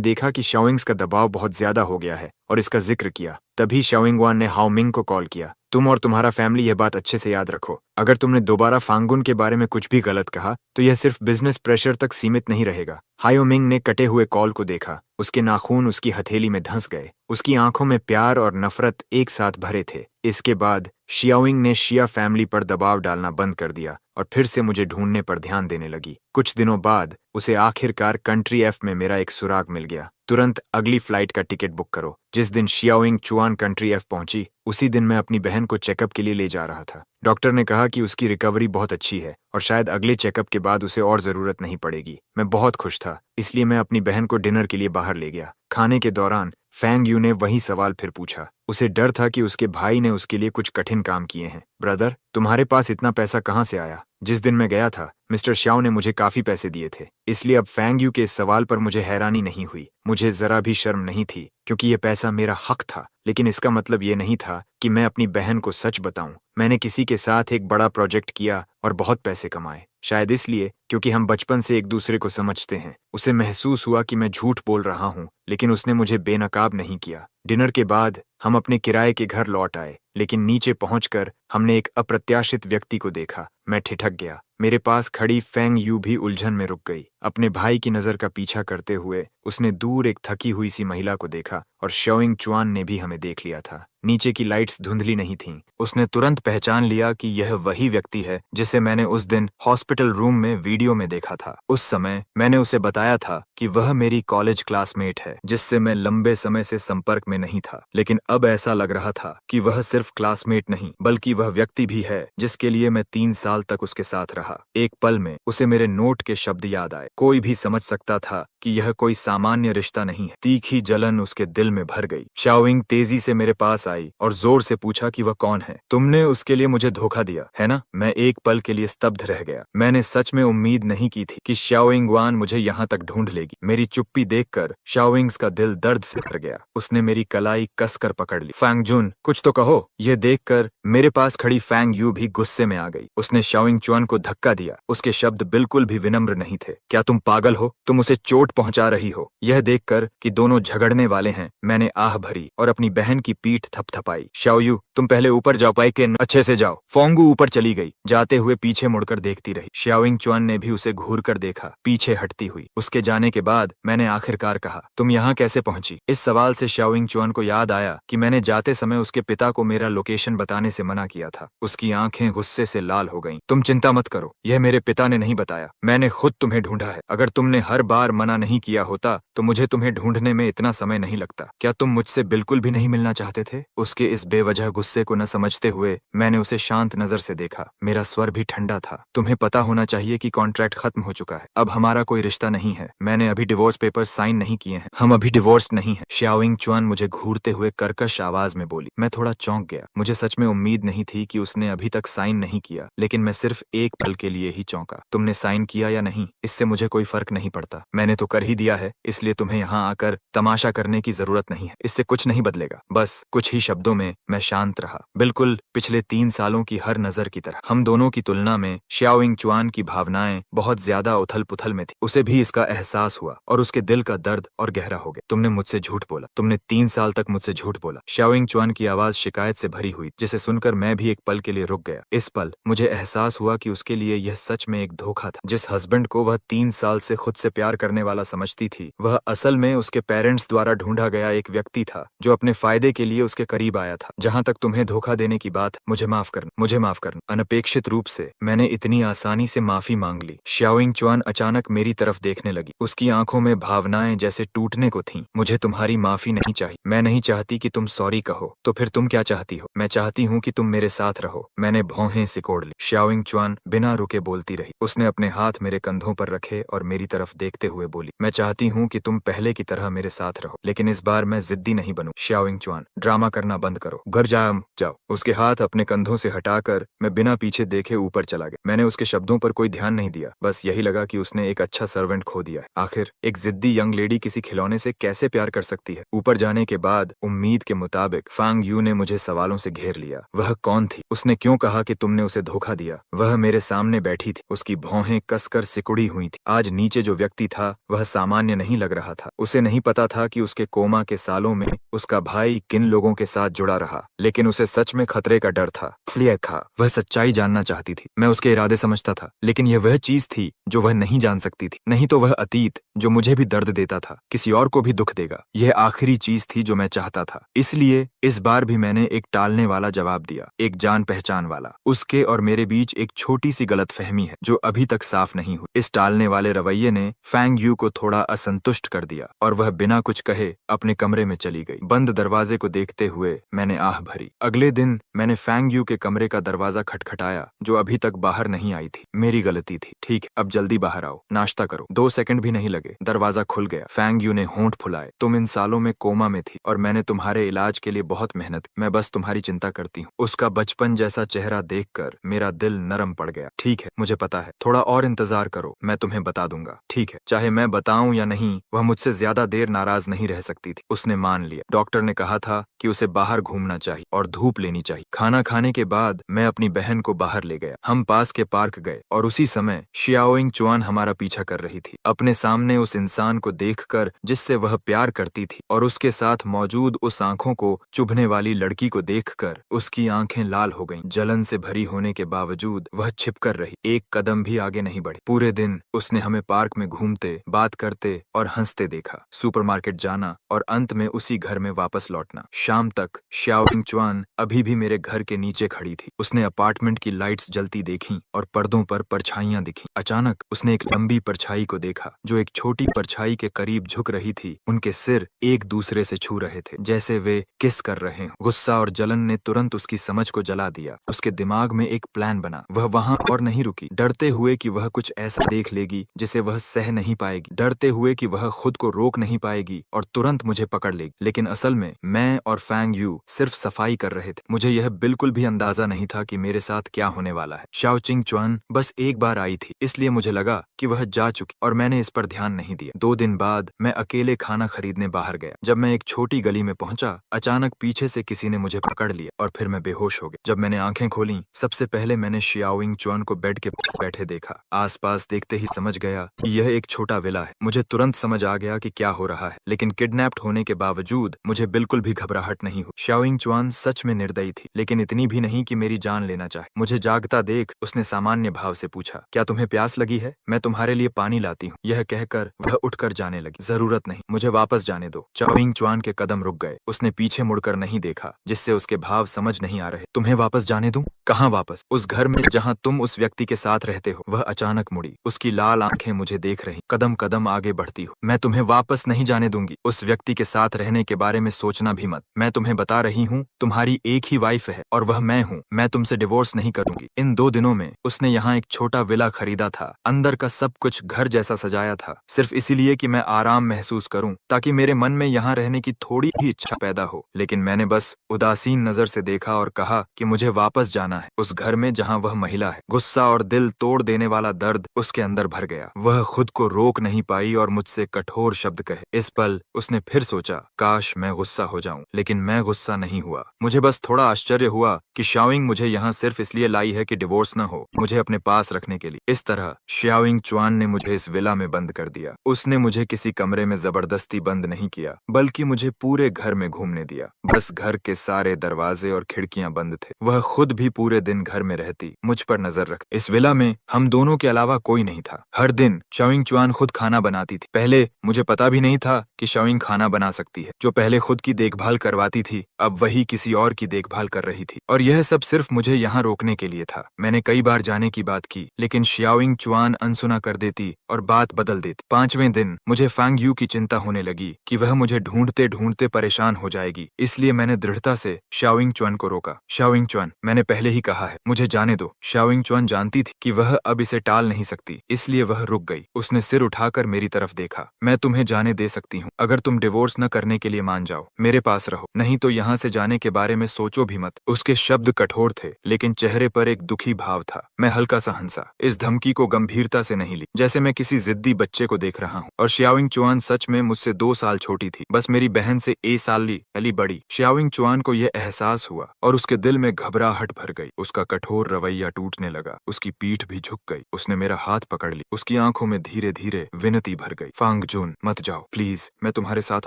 देखा कि शाओइंग्स का दबाव बहुत ज्यादा हो गया है और इसका जिक्र किया। तभी शाओइंगवान ने हाओमिंग को कॉल किया। तुम और तुम्हारा फैमिली यह बात अच्छे से याद रखो। अगर तुमने दोबारा फांगुन के बारे में कुछ भी गलत कहा तो यह सिर्फ बिजनेस प्रेशर तक सीमित नहीं रहेगा। हाओमिंग ने कटे हुए कॉल को देखा। उसके नाखून उसकी हथेली में धंस गए। उसकी आंखों में प्यार और नफरत एक साथ भरे थे। इसके बाद शियाओइंग ने शिया फैमिली पर दबाव डालना बंद कर दिया और फिर से मुझे ढूंढने पर ध्यान देने लगी। कुछ दिनों बाद उसे आखिरकार कंट्री एफ में मेरा एक सुराग मिल गया। तुरंत अगली फ्लाइट का टिकट बुक करो। जिस दिन शियाओइंग चुआन कंट्री एफ पहुंची उसी दिन मैं अपनी बहन को चेकअप के लिए ले जा रहा था। डॉक्टर ने कहा कि उसकी रिकवरी बहुत अच्छी है और शायद अगले चेकअप के बाद उसे और जरूरत नहीं पड़ेगी। मैं बहुत खुश था, इसलिए मैं अपनी बहन को डिनर के लिए बाहर ले गया। खाने के दौरान फैंग यू ने वही सवाल फिर पूछा। उसे डर था कि उसके भाई ने उसके लिए कुछ कठिन काम किए हैं। ब्रदर, तुम्हारे पास इतना पैसा कहाँ से आया? जिस दिन मैं गया था मिस्टर श्याओ ने मुझे काफी पैसे दिए थे। इसलिए अब फैंग यू के इस सवाल पर मुझे हैरानी नहीं हुई। मुझे जरा भी शर्म नहीं थी क्योंकि यह पैसा मेरा हक था। लेकिन इसका मतलब ये नहीं था कि मैं अपनी बहन को सच बताऊं। मैंने किसी के साथ एक बड़ा प्रोजेक्ट किया और बहुत पैसे कमाए। शायद इसलिए क्योंकि हम बचपन से एक दूसरे को समझते हैं। उसे महसूस हुआ कि मैं झूठ बोल रहा हूँ, लेकिन उसने मुझे बेनकाब नहीं किया। डिनर के बाद हम अपने किराए के घर लौट आए, लेकिन नीचे पहुंचकर हमने एक अप्रत्याशित व्यक्ति को देखा। मैं ठिठक गया। मेरे पास खड़ी फैंग यू भी उलझन में रुक गई। अपने भाई की नजर का पीछा करते हुए उसने दूर एक थकी हुई सी महिला को देखा और शाओइंग चुआन ने भी हमें देख लिया था। नीचे की लाइट्स धुंधली नहीं थीं। उसने तुरंत पहचान लिया कि यह वही व्यक्ति है जिसे मैंने उस दिन हॉस्पिटल रूम में वीडियो में देखा था। उस समय मैंने उसे बताया था कि वह मेरी कॉलेज क्लासमेट है जिससे मैं लंबे समय से संपर्क में नहीं था। लेकिन अब ऐसा लग रहा था कि वह सिर्फ क्लासमेट नहीं बल्कि वह व्यक्ति भी है जिसके लिए मैं 3 साल तक उसके साथ रहा। एक पल में उसे मेरे नोट के शब्द याद आए। कोई भी समझ सकता था कि यह कोई सामान्य रिश्ता नहीं है। तीखी जलन उसके दिल में भर गई। शाओइंग तेजी से मेरे पास आई और जोर से पूछा कि वह कौन है। तुमने उसके लिए मुझे धोखा दिया है ना? मैं एक पल के लिए स्तब्ध रह गया। मैंने सच में उम्मीद नहीं की थी कि शाओइंग वान मुझे यहाँ तक ढूंढ लेगी। मेरी चुप्पी देखकर शाओइंग्स का दिल दर्द से भर गया। उसने मेरी कलाई कसकर पकड़ ली। फैंग जुन, कुछ तो कहो। यह देखकर मेरे पास खड़ी फैंग यू भी गुस्से में आ गई। उसने शाओइंग चुआन को धक्का दिया। उसके शब्द बिल्कुल भी विनम्र नहीं थे। क्या तुम पागल हो? तुम उसे चोट चोट पहुंचा रही हो। यह देखकर कि दोनों झगड़ने वाले हैं, मैंने आह भरी और अपनी बहन की पीठ थपथपाई। शाओयू, तुम पहले ऊपर जाओ, पाई के अच्छे से जाओ। फोंगू ऊपर चली गई, जाते हुए पीछे मुड़कर देखती रही। शाओइंग चुआन ने भी उसे घूर कर देखा, पीछे हटती हुई। उसके जाने के बाद मैंने आखिरकार कहा, तुम यहाँ कैसे पहुंची? इस सवाल से शाओइंग चुआन को याद आया कि मैंने जाते समय उसके पिता को मेरा लोकेशन बताने से मना किया था। उसकी आंखें गुस्से से लाल हो गईं। तुम चिंता मत करो, यह मेरे पिता ने नहीं बताया, मैंने खुद तुम्हें ढूंढा है। अगर तुमने हर बार मना नहीं किया होता तो मुझे तुम्हें ढूंढने में इतना समय नहीं लगता। क्या तुम मुझसे बिल्कुल भी नहीं मिलना चाहते थे? उसके इस बेवजह गुस्से को न समझते हुए मैंने उसे शांत नजर से देखा। मेरा स्वर भी ठंडा था। तुम्हें पता होना चाहिए कि कॉन्ट्रैक्ट खत्म हो चुका है, अब हमारा कोई रिश्ता नहीं है। मैंने अभी डिवोर्स पेपर साइन नहीं किए हैं, हम अभी डिवोर्स्ड नहीं है। शाओइंग चुआन मुझे घूरते हुए कर्कश आवाज में बोली। मैं थोड़ा चौंक गया। मुझे सच में उम्मीद नहीं थी कि उसने अभी तक साइन नहीं किया, लेकिन मैं सिर्फ एक पल के लिए ही चौंका। तुमने साइन किया या नहीं, इससे मुझे कोई फर्क नहीं पड़ता। मैंने तो कर ही दिया है, इसलिए तुम्हें यहाँ आकर तमाशा करने की जरूरत नहीं है। इससे कुछ नहीं बदलेगा। बस कुछ ही शब्दों में मैं शांत रहा, बिल्कुल पिछले 3 सालों की हर नजर की तरह। हम दोनों की तुलना में शाओइंग चुआन की भावनाएं बहुत ज्यादा उथल पुथल में थी। उसे भी इसका एहसास हुआ और उसके दिल का दर्द और गहरा हो गया। तुमने मुझसे झूठ बोला, तुमने 3 साल तक मुझसे झूठ बोला। शाओइंग चुआन की आवाज शिकायत से भरी हुई, जिसे सुनकर मैं भी एक पल के लिए रुक गया। इस पल मुझे एहसास हुआ कि उसके लिए यह सच में एक धोखा था। जिस हस्बैंड को वह 3 साल से खुद से प्यार करने वाला समझती थी, वह असल में उसके पेरेंट्स द्वारा ढूंढा गया एक व्यक्ति था जो अपने फायदे के लिए उसके करीब आया था। जहां तक तुम्हें धोखा देने की बात, मुझे माफ करना। अनपेक्षित रूप से मैंने इतनी आसानी से माफी मांग ली। शाओइंग चुआन अचानक मेरी तरफ देखने लगी। उसकी आंखों में भावनाएं जैसे टूटने को थीं। मुझे तुम्हारी माफी नहीं चाहिए, मैं नहीं चाहती कि तुम सॉरी कहो। तो फिर तुम क्या चाहती हो? मैं चाहती हूँ कि तुम मेरे साथ रहो। मैंने भौहें सिकोड़ ली। शाओइंग चुआन बिना रुके बोलती रही। उसने अपने हाथ मेरे कंधों पर रखे और मेरी तरफ देखते हुए बोली, मैं चाहती हूँ कि तुम पहले की तरह मेरे साथ रहो, लेकिन इस बार मैं जिद्दी नहीं बनूं। शाओइंग चुआन, ड्रामा करना बंद करो, घर जाओ। उसके हाथ अपने कंधों से हटाकर मैं बिना पीछे देखे ऊपर चला गया। मैंने उसके शब्दों पर कोई ध्यान नहीं दिया, बस यही लगा कि उसने एक अच्छा सर्वेंट खो दिया है। आखिर एक जिद्दी यंग लेडी किसी खिलौने से कैसे प्यार कर सकती है? ऊपर जाने के बाद उम्मीद के मुताबिक फांग यू ने मुझे सवालों से घेर लिया। वह कौन थी? उसने क्यों कहा कि तुमने उसे धोखा दिया? वह मेरे सामने बैठी थी, उसकी भौहें कसकर सिकुड़ी हुई थी। आज नीचे जो व्यक्ति था वह सामान्य नहीं लग रहा था। उसे नहीं पता था कि उसके कोमा के सालों में उसका भाई किन लोगों के साथ जुड़ा रहा, लेकिन उसे सच में खतरे का डर था, इसलिए था। वह सच्चाई जानना चाहती थी। मैं उसके इरादे समझता था, लेकिन यह वह चीज थी जो वह नहीं जान सकती थी। नहीं तो वह अतीत जो मुझे भी दर्द देता था, किसी और को भी दुख देगा। यह आखिरी चीज थी जो मैं चाहता था। इसलिए इस बार भी मैंने एक टालने वाला जवाब दिया, एक जान पहचान वाला। उसके और मेरे बीच एक छोटी सी गलतफहमी है जो अभी तक साफ नहीं हुई। इस टालने वाले रवैये ने फैंग यू को थोड़ा असंतुष्ट कर दिया और वह बिना कुछ कहे अपने कमरे में चली गई। बंद दरवाजे को देखते हुए मैंने आह भरी। अगले दिन मैंने फैंग यू के कमरे का दरवाजा खटखटाया, जो अभी तक बाहर नहीं आई थी। मेरी गलती थी। ठीक, अब जल्दी बाहर आओ, नाश्ता करो। 2 सेकंड भी नहीं लगे, दरवाजा खुल गया। फैंग यू ने होंठ फुलाए। तुम इन सालों में कोमा में थी और मैंने तुम्हारे इलाज के लिए बहुत मेहनत की। मैं बस तुम्हारी चिंता करती हूँ। उसका बचपन जैसा चेहरा देखकर मेरा दिल नरम पड़ गया। ठीक है, मुझे पता है, थोड़ा और इंतजार करो, मैं तुम्हें बता दूंगा। ठीक है, चाहे मैं बताऊं या नहीं, वह मुझसे ज्यादा देर नाराज नहीं रह सकती थी। उसने मान लिया। डॉक्टर ने कहा था कि उसे बाहर घूमना चाहिए और धूप लेनी चाहिए। खाना खाने के बाद मैं अपनी बहन को बाहर ले गया। हम पास के पार्क गए और उसी समय शाओइंग चुआन हमारा पीछा कर रही थी। अपने सामने उस इंसान को देखकर जिससे वह प्यार करती थी और उसके साथ मौजूद उस आंखों को चुभने वाली लड़की को देखकर उसकी आंखें लाल हो गईं। जलन से भरी होने के बावजूद वह छिपकर रही, एक कदम भी आगे नहीं बढ़ी। पूरे दिन उसने हमें पार्क में घूमते, बात करते और हंसते देखा, सुपरमार्केट जाना और अंत में उसी घर में वापस लौटना। शाम तक शाओइंग चुआन अभी भी मेरे घर के नीचे खड़ी थी। उसने अपार्टमेंट की लाइट्स जलती देखी और पर्दों पर परछाइयां दिखी। अचानक उसने एक लंबी परछाई को देखा जो एक छोटी परछाई के करीब झुक रही थी। उनके सिर एक दूसरे से छू रहे थे, जैसे वे किस कर रहे हों। गुस्सा और जलन ने तुरंत उसकी समझ को जला दिया। उसके दिमाग में एक प्लान बना। वह वहां और नहीं रुकी, डरते हुए कि वह कुछ ऐसा देख लेगी जिसे वह सह नहीं पाएगी, डरते हुए कि वह खुद को रोक नहीं पाएगी और तुरंत मुझे पकड़ लेगी। लेकिन असल में मैं और फैंग यू सिर्फ सफाई कर रहे थे। मुझे यह बिल्कुल भी अंदाजा नहीं था कि मेरे साथ क्या होने वाला है। शाओचिंग चुआन बस एक बार आई थी, इसलिए मुझे लगा कि वह जा चुकी और मैंने इस पर ध्यान ध्यान नहीं दिया। 2 दिन बाद मैं अकेले खाना खरीदने बाहर गया। जब मैं एक छोटी गली में पहुंचा, अचानक पीछे से किसी ने मुझे पकड़ लिया और फिर मैं बेहोश हो गया। जब मैंने आंखें खोली, सबसे पहले मैंने शियाओइंग चुआन को बेड के पास बैठे देखा। आसपास देखते ही समझ गया कि यह एक छोटा विला है। मुझे तुरंत समझ आ गया कि क्या हो रहा है, लेकिन किडनैप्ड होने के बावजूद मुझे बिल्कुल भी घबराहट नहीं हुई। शियाओइंग चुआन सच में निर्दयी थी, लेकिन इतनी भी नहीं कि मेरी जान लेना चाहे। मुझे जागता देख उसने सामान्य भाव से पूछा, क्या तुम्हें प्यास लगी है? मैं तुम्हारे लिए पानी लाती हूँ। यह कहकर वह उठकर जाने लगी। जरूरत नहीं, मुझे वापस जाने दो। शियाओइंग चुआन के कदम रुक गए। उसने पीछे मुड़कर नहीं देखा, जिससे उसके भाव समझ नहीं आ रहे। तुम्हें वापस जाने दूं? कहाँ वापस? उस घर में जहाँ तुम उस व्यक्ति के साथ रहते हो। वह अचानक मुड़ी। उसकी लाल आंखें मुझे देख रही। कदम कदम आगे बढ़ती हो। मैं तुम्हें वापस नहीं जाने दूंगी। उस व्यक्ति के साथ रहने के बारे में सोचना भी मत। मैं तुम्हें बता रही हूँ, तुम्हारी एक ही वाइफ है और वह मैं हूँ। मैं तुमसे डिवोर्स नहीं करूंगी। इन 2 दिनों में उसने यहाँ एक छोटा विला खरीदा था। अंदर का सब कुछ घर जैसा सजाया था, सिर्फ इसीलिए कि मैं आराम महसूस करूं, ताकि मेरे मन में यहाँ रहने की थोड़ी भी इच्छा पैदा हो। लेकिन मैंने बस उदासीन नजर से देखा और कहा कि मुझे वापस जाना है, उस घर में जहाँ वह महिला है। गुस्सा और दिल तोड़ देने वाला दर्द उसके अंदर भर गया। वह खुद को रोक नहीं पाई और मुझसे कठोर शब्द कहे। इस पल उसने फिर सोचा, काश मैं गुस्सा हो जाऊं, लेकिन मैं गुस्सा नहीं हुआ। मुझे बस थोड़ा आश्चर्य हुआ कि शियाओइंग मुझे यहाँ सिर्फ इसलिए लाई है कि डिवोर्स न हो, मुझे अपने पास रखने के लिए। इस तरह शियाओइंग चुआन ने मुझे इस विला में बंद कर दिया। उसने मुझे किसी कमरे में जबरदस्ती बंद नहीं किया, बल्कि मुझे पूरे घर में घूमने दिया। बस घर के सारे दरवाजे और खिड़कियां बंद थे। वह खुद भी पूरे दिन घर में रहती, मुझ पर नजर रखती। इस विला में हम दोनों के अलावा कोई नहीं था। हर दिन शियाओइंग चुआन खुद खाना बनाती थी। पहले मुझे पता भी नहीं था कि शियाओइंग खाना बना सकती है। जो पहले खुद की देखभाल करवाती थी, अब वही किसी और की देखभाल कर रही थी। और यह सब सिर्फ मुझे यहाँ रोकने के लिए था। मैंने कई बार जाने की बात की, लेकिन शियाओइंग चुआन अनसुना कर देती और बात बदल देती। 5वें दिन मुझे फांग यू की चिंता होने लगी कि वह मुझे ढूंढते ढूंढते परेशान हो जाएगी। इसलिए मैंने दृढ़ता से शियाओइंग चुआन को रोका। शियाओइंग चुआन, मैंने पहले ही कहा है, मुझे जाने दो। शियाओइंग चुआन जानती थी कि वह अब इसे टाल नहीं सकती, इसलिए वह रुक गई। उसने सिर उठाकर मेरी तरफ देखा। मैं तुम्हें जाने दे सकती हूँ, अगर तुम डिवोर्स न करने के लिए मान जाओ। मेरे पास रहो, नहीं तो यहाँ से जाने के बारे में सोचो भी मत। उसके शब्द कठोर थे, लेकिन चेहरे पर एक दुखी भाव था। मैं हल्का सा हंसा। इस धमकी को गंभीरता से नहीं ली, जैसे मैं किसी जिद्दी बच्चे को देख रहा हूँ। और शियाओइंग चुआन सच में मुझसे 2 साल छोटी थी, बस मेरी बहन से ए साल पहली बड़ी। शियाओइंग चुआन को यह एहसास हुआ और उसके दिल में घबराहट भर गई। उसका कठोर रवैया टूटने लगा। उसकी पीठ भी झुक गई। उसने मेरा हाथ पकड़ ली। उसकी आंखों में धीरे धीरे विनती भर गई। फांग जून, मत जाओ प्लीज, मैं तुम्हारे साथ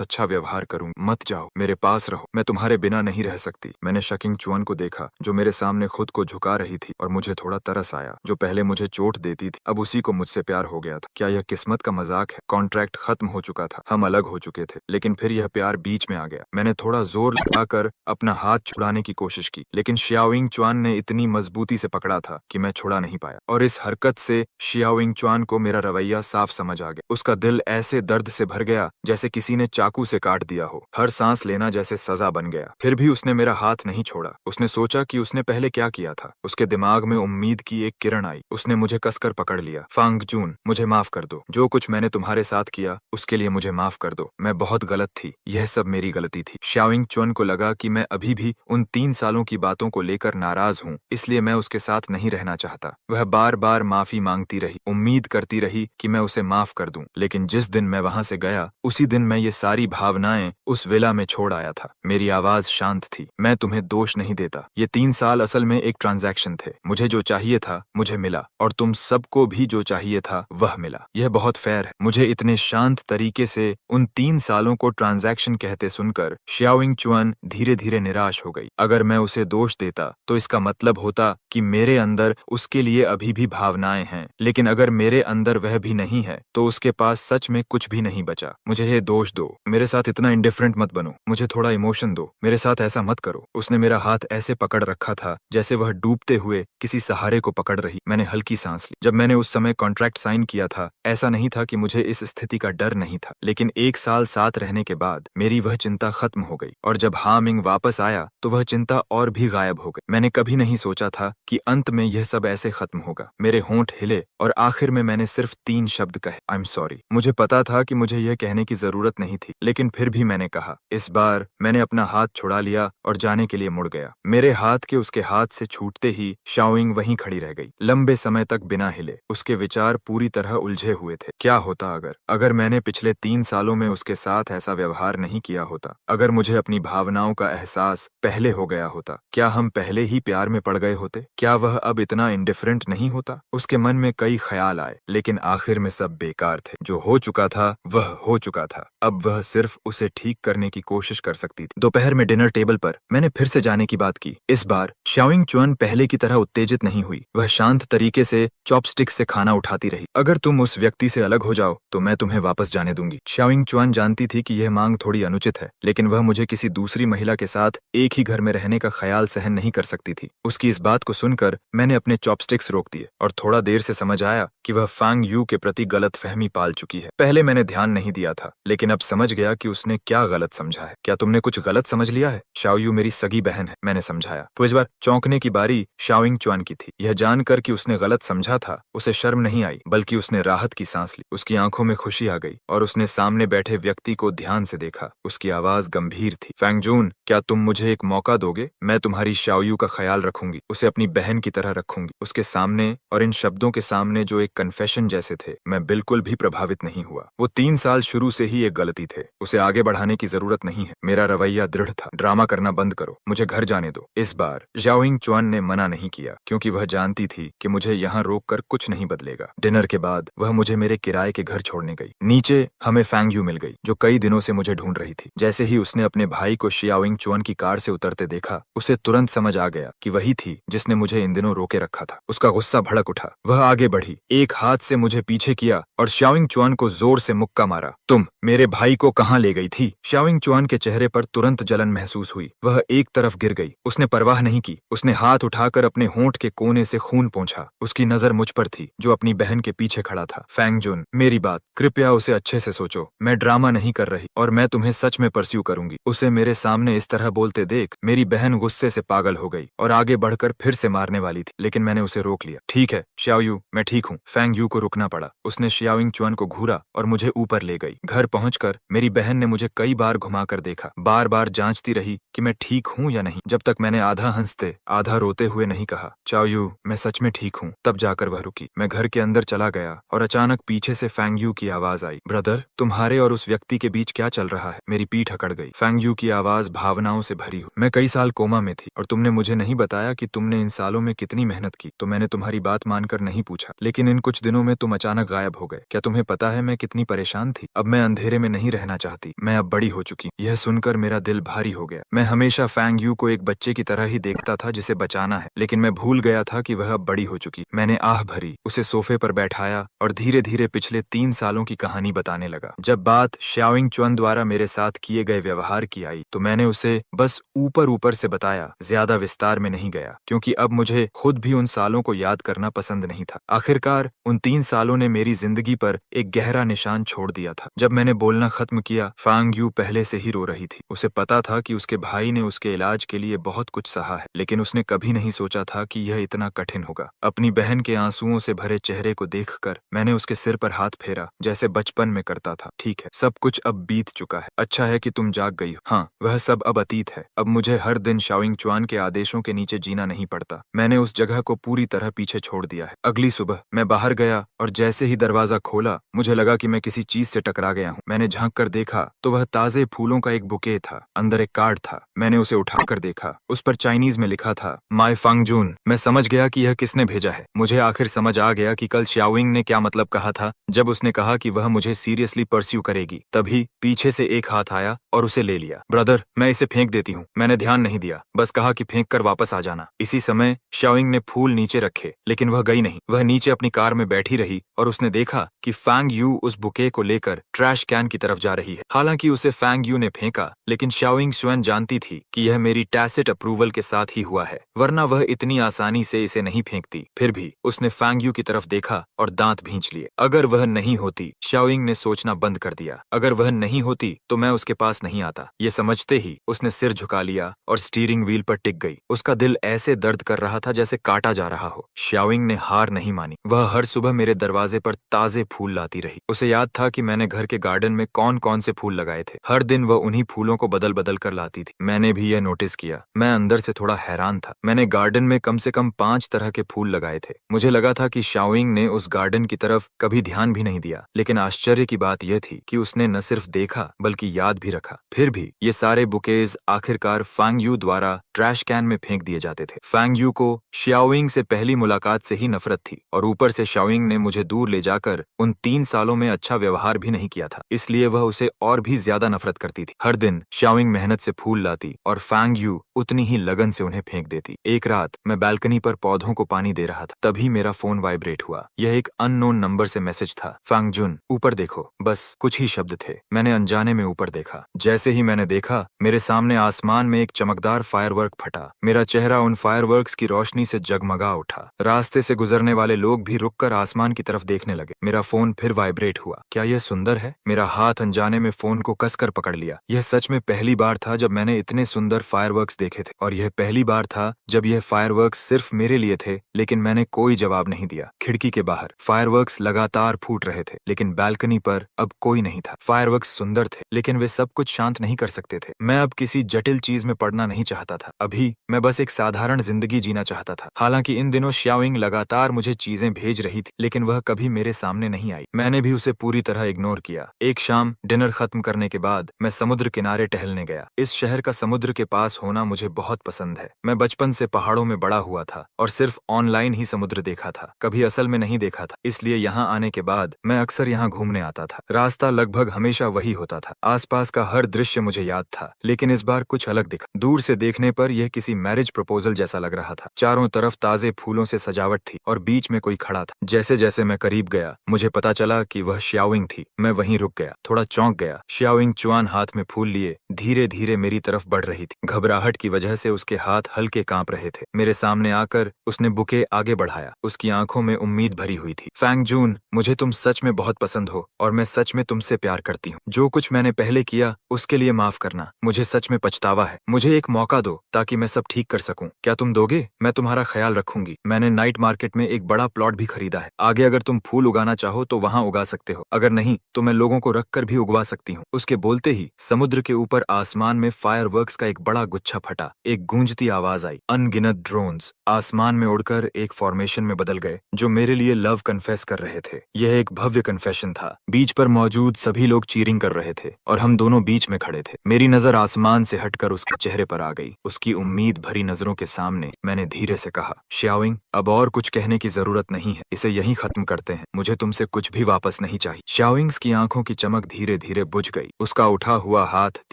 अच्छा व्यवहार करूँ, मत जाओ, मेरे पास रहो, मैं तुम्हारे बिना नहीं रह सकती। मैंने शियाओइंग चुआन को देखा, जो मेरे सामने खुद को झुका रही थी, और मुझे थोड़ा तरस आया। जो पहले मुझे चोट देती थी, अब उसी को मुझसे प्यार हो गया था। क्या यह किस्मत का मजाक है? कॉन्ट्रैक्ट खत्म हो चुका था, हम अलग हो चुके थे, लेकिन फिर यह प्यार बीच में आ गया। मैंने थोड़ा जोर लगाकर अपना हाथ छुड़ाने की कोशिश की, लेकिन शियाओइंग चुआन ने इतनी मजबूती से पकड़ा था कि मैं छुड़ा नहीं पाया। और इस हरकत से शियाओइंग चुआन को मेरा रवैया साफ समझ आ गया। उसका दिल ऐसे दर्द से भर गया जैसे किसी ने चाकू से काट दिया हो। हर सांस लेना जैसे सजा बन गया। फिर भी उसने मेरा हाथ नहीं छोड़ा। उसने सोचा कि उसने पहले क्या किया था। उसके दिमाग में उम्मीद की एक किरण आई। उसने मुझे कसकर पकड़ लिया। फांग जून, मुझे माफ कर दो। जो कुछ मैंने तुम्हारे साथ किया, उसके लिए मुझे माफ कर दो। मैं बहुत गलत थी, यह सब मेरी गलती थी। शियाओइंग चुआन को लगा कि मैं अभी भी उन 3 सालों की बातों को लेकर नाराज हूँ, इसलिए मैं उसके साथ नहीं रहना चाहता। वह बार बार माफी मांगती रही, उम्मीद करती रही कि मैं उसे माफ कर दूं। लेकिन जिस दिन मैं वहां से गया, उसी दिन मैं ये सारी भावनाएं उस विला में छोड़ आया था। मेरी आवाज शांत थी। मैं तुम्हें दोष नहीं देता। ये 3 साल असल में एक ट्रांजैक्शन थे। मुझे जो चाहिए था मुझे मिला, और तुम सबको भी जो चाहिए था वह मिला। यह बहुत फेयर है। मुझे इतने शांत तरीके से उन 3 सालों को ट्रांजैक्शन कहते सुनकर शियाओइंग चुआन धीरे धीरे निराश हो गई। अगर मैं उसे दोष देता तो इसका मतलब होता कि मेरे अंदर उसके लिए अभी भी भावनाएं हैं, लेकिन अगर मेरे अंदर वह भी नहीं है तो उसके पास सच में कुछ भी नहीं बचा। मुझे ये दोष दो, मेरे साथ इतना इंडिफरेंट मत बनो, मुझे थोड़ा इमोशन दो, मेरे साथ ऐसा मत करो। उसने मेरा हाथ ऐसे पकड़ रखा था जैसे वह डूबते हुए किसी सहारे को पकड़ रही। मैंने हल्की सांस ली। जब मैंने उस समय कॉन्ट्रैक्ट साइन किया था, ऐसा नहीं था कि मुझे इस स्थिति का डर नहीं था, लेकिन 1 साल साथ रहने के बाद मेरी वह चिंता खत्म हो गई। और जब हामिंग वापस आया तो वह चिंता और भी गायब हो गई। मैंने कभी नहीं सोचा था कि अंत में यह सब ऐसे खत्म होगा। मेरे होंठ हिले और आखिर में मैंने सिर्फ 3 शब्द कहे, आई एम सॉरी। मुझे पता था कि मुझे यह कहने की जरूरत नहीं थी, लेकिन फिर भी मैंने कहा। इस बार मैंने अपना हाथ छुड़ा लिया और जाने के लिए मुड़ गया। मेरे हाथ के उसके हाथ से छूटते ही शियाओइंग वहीं खड़ी रह गई, लंबे समय तक बिना हिले। उसके विचार पूरी तरह उलझे हुए थे। क्या क्या होता अगर मैंने पिछले 3 सालों में उसके साथ ऐसा व्यवहार नहीं किया होता, अगर मुझे अपनी भावनाओं का एहसास पहले हो गया होता, क्या हम पहले ही प्यार में पड़ गए होते? क्या वह अब इतना इंडिफरेंट नहीं होता? उसके मन में कई ख्याल आए, लेकिन आखिर में सब बेकार थे। जो हो चुका था वह हो चुका था। अब वह सिर्फ उसे ठीक करने की कोशिश कर सकती थी। दोपहर में डिनर टेबल पर मैंने फिर से जाने की बात की। इस बार शाओइंग चुअन पहले की तरह उत्तेजित नहीं हुई। वह शांत तरीके से चॉपस्टिक से खाना उठाती रही। अगर तुम उस व्यक्ति से अलग हो जाओ तो मैं तुम्हें वापस जाने दूंगी। शाओइंग चुअन जानती थी कि यह मांग थोड़ी अनुचित है, लेकिन वह मुझे किसी दूसरी महिला के साथ एक ही घर में रहने का ख्याल सहन नहीं कर सकती थी। उसकी इस बात को सुनकर मैंने अपने चॉपस्टिक्स रोक दिए और थोड़ा देर से समझ आया कि वह फैंग यू के प्रति गलत फहमी पाल चुकी है। पहले मैंने ध्यान नहीं दिया था, लेकिन अब समझ गया कि उसने क्या गलत समझा है। क्या तुमने कुछ गलत समझ लिया है? शाओ यू मेरी सगी बहन है, मैंने समझाया। तो इस बार चौंकने की बारी शाओइंग चुअन की थी। यह जानकर कि उसने गलत समझा था, उसे शर्म नहीं आई, बल्कि उसने राहत की सांस ली। उसकी आंखों में खुशी आ गई और उसने सामने बैठे व्यक्ति को ध्यान से देखा। उसकी आवाज गंभीर थी। फैंग जून, क्या तुम मुझे एक मौका दोगे? मैं तुम्हारी शाओ यू का ख्याल रखूंगी, उसे अपनी बहन की तरह रखूंगी। उसके सामने और इन शब्दों के सामने जो एक कन्फेशन जैसे थे, मैं बिल्कुल भी प्रभावित नहीं हुआ। वो 3 साल शुरू से ही एक गलती थे, उसे आगे बढ़ाने की जरूरत नहीं है। मेरा रवैया दृढ़ था। ड्रामा करना बंद करो, मुझे घर जाने दो। इस बार शाओइंग चुअन ने मना नहीं किया, क्योंकि वह जानती थी कि मुझे यहाँ रोककर कुछ नहीं बदलेगा। डिनर के बाद वह मुझे मेरे किराए के घर छोड़ने गई। नीचे हमें फैंग यू मिल गई, जो कई दिनों से मुझे ढूंढ रही थी। जैसे ही उसने अपने भाई को शाओइंग चुअन की कार से उतरते देखा, उसे तुरंत समझ आ गया कि वही थी जिसने मुझे इन दिनों रोके रखा था। उसका गुस्सा भड़क उठा। वह आगे बढ़ी, एक हाथ से मुझे पीछे किया और शाओइंग चुअन को जोर से मुक्का मारा। तुम मेरे भाई को कहाँ ले गई थी? शाओइंग चुअन के चेहरे पर तुरंत जलन महसूस हुई। वह एक तरफ गिर गई। उसने परवाह नहीं की। उसने हाथ उठाकर अपने होंठ के कोने से खून पोंछा। उसकी नजर मुझ पर थी, जो अपनी बहन के पीछे खड़ा था। फैंग जुन, मेरी बात कृपया उसे अच्छे से सोचो। मैं ड्रामा नहीं कर रही और मैं तुम्हें सच में परस्यू करूंगी। उसे मेरे सामने इस तरह बोलते देख मेरी बहन गुस्से से पागल हो गई और आगे बढ़कर फिर से मारने वाली थी, लेकिन मैंने उसे रोक लिया। ठीक है शाओ यू, मैं ठीक हूँ। फैंग यू को रुकना पड़ा। उसने शाओइंग चुअन को घूरा और मुझे ऊपर ले गई। घर पहुंचकर मेरी बहन ने मुझे कई बार घुमाकर देखा, बार बार जांचती रही कि मैं ठीक हूँ या नहीं, जब तक मैंने आधा हंसते आधा रोते हुए नहीं कहा, चाओ यू, मैं सच में ठीक हूँ। तब जाकर वह रुकी। मैं घर के अंदर चला गया और अचानक पीछे से फैंग यू की आवाज आई, ब्रदर, तुम्हारे और उस व्यक्ति के बीच क्या चल रहा है? मेरी पीठ अकड़ गई। फैंग यू की आवाज भावनाओं से भरी हुई। मैं कई साल कोमा में थी और तुमने मुझे नहीं बताया कि तुमने इन सालों में कितनी मेहनत की, तो मैंने तुम्हारी बात मानकर नहीं पूछा, लेकिन इन कुछ दिनों में तुम अचानक गायब हो गए। क्या तुम्हें पता है मैं कितनी परेशान थी? अब मैं अंधेरे में नहीं रहना चाहती। मैं अब बड़ी हो चुकी। यह सुनकर मेरा दिल भारी हो गया। मैं हमेशा फैंग यू को एक बच्चे की तरह ही देखता था जिसे बचाना है, लेकिन मैं भूल गया था कि वह अब बड़ी हो चुकी। मैंने आह भरी, उसे सोफे पर बैठाया और धीरे धीरे पिछले 3 सालों की कहानी बताने लगा। जब बात शाओइंग चुअन द्वारा मेरे साथ किए गए व्यवहार की आई, तो मैंने उसे बस ऊपर ऊपर से बताया, ज्यादा विस्तार में नहीं गया, क्योंकि अब मुझे खुद भी उन सालों को याद करना पसंद नहीं था। आखिरकार उन 3 सालों ने मेरी जिंदगी पर एक गहरा निशान छोड़ दिया था। जब मैंने बोलना खत्म किया, फैंग यू पहले से ही रो रही थी। उसे पता था कि उसके भाई ने उसके इलाज के लिए बहुत कुछ सहा है, लेकिन उसने कभी नहीं सोचा था कि यह इतना कठिन होगा। अपनी बहन के आंसुओं से भरे चेहरे को देखकर मैंने उसके सिर पर हाथ फेरा, जैसे बचपन में करता था। ठीक है, सब कुछ अब बीत चुका है। अच्छा है कि तुम जाग गई हो। हाँ, वह सब अब अतीत है। अब मुझे हर दिन शाओइंग चुअन के आदेशों के नीचे जीना नहीं पड़ता। मैंने उस जगह को पूरी तरह पीछे छोड़ दिया है। अगली सुबह मैं बाहर गया और जैसे ही दरवाजा खोला, मुझे लगा कि मैं किसी चीज से टकरा गया हूँ। मैंने झांक कर देखा तो वह ताजे फूलों का एक बुके था। अंदर एक कार्ड था। मैंने उसे उठाकर देखा। उस पर चाइनीज में लिखा था, माय फैंग जून। मैं समझ गया कि यह किसने भेजा है। मुझे आखिर समझ आ गया कि कल शाओइंग ने क्या मतलब कहा था जब उसने कहा कि वह मुझे सीरियसली परस्यू करेगी। तभी पीछे से एक हाथ आया और उसे ले लिया। ब्रदर, मैं इसे फेंक देती हूँ। मैंने ध्यान नहीं दिया, बस कहा कि फेंक कर वापस आ जाना। इसी समय शाओइंग ने फूल नीचे रखे, लेकिन वह गई नहीं। वह नीचे अपनी कार में बैठी रही और उसने देखा कि फैंग यू उस बुके को लेकर ट्रैश कैन की तरफ जा रही है। हालांकि उसे फैंग यू ने फेंका, लेकिन शाओइंग स्वयं जानती थी कि यह मेरी टैसिट अप्रूवल के साथ ही हुआ है, वरना वह इतनी आसानी से इसे नहीं फेंकती। फिर भी उसने फैंग यू की तरफ देखा और दांत भींच लिए। अगर वह नहीं होती, शाओइंग ने सोचना बंद कर दिया। अगर वह नहीं होती तो मैं उसके पास नहीं आता। ये समझते ही उसने सिर झुका लिया और स्टीयरिंग व्हील पर टिक गई। उसका दिल ऐसे दर्द कर रहा था जैसे काटा जा रहा हो। शाओइंग ने हार नहीं मानी। वह हर सुबह मेरे दरवाजे पर ताजे फूल लाती रही। उसे याद था कि मैंने घर के गार्डन में कौन कौन से फूल लगाए थे। हर दिन वह उन्हीं फूलों को बदल बदल कर लाती थी। मैंने भी यह नोटिस किया। मैं अंदर से थोड़ा हैरान था। मैंने गार्डन में कम से कम 5 तरह के फूल लगाए थे। मुझे लगा था कि शाओइंग ने उस गार्डन की तरफ कभी ध्यान ध्यान भी नहीं दिया। लेकिन आश्चर्य की बात यह थी कि उसने न सिर्फ देखा बल्कि याद भी रखा। फिर भी ये सारे बुकेज आखिरकार फांग यू द्वारा ट्रैश कैन में फेंक दिए जाते थे। फांग यू को शाओइंग से पहली मुलाकात से ही नफरत थी और ऊपर से शाओइंग ने मुझे दूर ले जाकर उन 3 सालों में अच्छा व्यवहार भी नहीं किया था, इसलिए वह उसे और भी ज्यादा नफरत करती थी। हर दिन शाओइंग मेहनत से फूल लाती और फांग यू उतनी ही लगन से उन्हें फेंक देती। एक रात मैं बालकनी पर पौधों को पानी दे रहा था, तभी मेरा फोन वाइब्रेट हुआ। यह एक अननोन नंबर से मैसेज था। फांग जुन, ऊपर देखो। बस कुछ ही शब्द थे। मैंने अनजाने में ऊपर देखा। जैसे ही मैंने देखा, मेरे सामने आसमान में एक चमकदार फायरवर्क फटा। मेरा चेहरा उन फायरवर्क्स की रोशनी से जगमगा उठा। रास्ते से गुजरने वाले लोग भी रुककर आसमान की तरफ देखने लगे। मेरा फोन फिर वाइब्रेट हुआ। क्या यह सुंदर है? मेरा हाथ अनजाने में फोन को कसकर पकड़ लिया। यह सच में पहली बार था जब मैंने इतने सुंदर फायरवर्क्स देखे थे, और यह पहली बार था जब यह फायरवर्क्स सिर्फ मेरे लिए थे। लेकिन मैंने कोई जवाब नहीं दिया। खिड़की के बाहर फायरवर्क्स लगातार फूट रहे थे, लेकिन बालकनी पर अब कोई नहीं था। फायरवर्क्स सुंदर थे, लेकिन वे सब कुछ शांत नहीं कर सकते थे। मैं अब किसी जटिल चीज में पड़ना नहीं चाहता था। अभी मैं बस एक साधारण जिंदगी जीना चाहता था। हालांकि इन दिनों शाओइंग लगातार मुझे चीजें भेज रही थी, लेकिन वह कभी मेरे सामने नहीं आई। मैंने भी उसे पूरी तरह इग्नोर किया। एक शाम डिनर खत्म करने के बाद मैं समुद्र किनारे टहलने गया। इस शहर का समुद्र के पास होना मुझे बहुत पसंद है। मैं बचपन से पहाड़ों में बड़ा हुआ था और सिर्फ ऑनलाइन ही समुद्र देखा था, कभी असल में नहीं देखा था। इसलिए यहाँ आने के बाद मैं अक्सर यहाँ घूमने आता था। रास्ता लगभग हमेशा वही होता था। आसपास का हर दृश्य मुझे याद था, लेकिन इस बार कुछ अलग दिखा। दूर से देखने पर यह किसी मैरिज प्रपोजल जैसा लग रहा था। चारों तरफ ताजे फूलों से सजावट थी और बीच में कोई खड़ा था। जैसे जैसे मैं करीब गया, मुझे पता चला कि वह शाओइंग थी। मैं वहीं रुक गया, थोड़ा चौंक गया। शाओइंग चुआन हाथ में फूल लिए धीरे धीरे मेरी तरफ बढ़ रही थी। घबराहट की वजह से उसके हाथ हल्के कांप रहे थे। मेरे सामने आकर उसने बुके आगे बढ़ाया। उसकी आंखों में उम्मीद भरी हुई थी। फैंग जून, मुझे तुम सच में बहुत पसंद हो और मैं सच में तुमसे प्यार करती हूँ। जो कुछ मैंने पहले किया उसके लिए माफ करना। मुझे सच में पछतावा है। मुझे एक मौका दो ताकि मैं सब ठीक कर सकूं। क्या तुम दोगे? मैं तुम्हारा ख्याल रखूंगी। मैंने नाइट मार्केट में एक बड़ा प्लॉट भी खरीदा है। आगे अगर तुम फूल उगाना चाहो तो वहाँ उगा सकते हो, अगर नहीं तो मैं लोगों को रखकर भी उगवा सकती हूँ। उसके बोलते ही समुद्र के ऊपर आसमान में फायरवर्क्स का एक बड़ा गुच्छा फटा। एक गूंजती आवाज आई। अनगिनत ड्रोन्स आसमान में उड़कर एक फॉर्मेशन में बदल गए, जो मेरे लिए लव कन्फेस कर रहे थे। यह एक भव्य कन्फेशन था। बीच पर मौजूद सभी लोग चीरिंग कर रहे थे और हम दोनों बीच में खड़े थे। मेरी नजर आसमान से हटकर उसके चेहरे पर आ गई। उसकी उम्मीद भरी नजरों के सामने मैंने धीरे से कहा, शाओइंग, अब और कुछ कहने की जरूरत नहीं है। इसे यहीं खत्म करते हैं। मुझे तुमसे कुछ भी वापस नहीं चाहिए। शाओइंग्स की आंखों की चमक धीरे धीरे बुझ गई। उसका उठा हुआ हाथ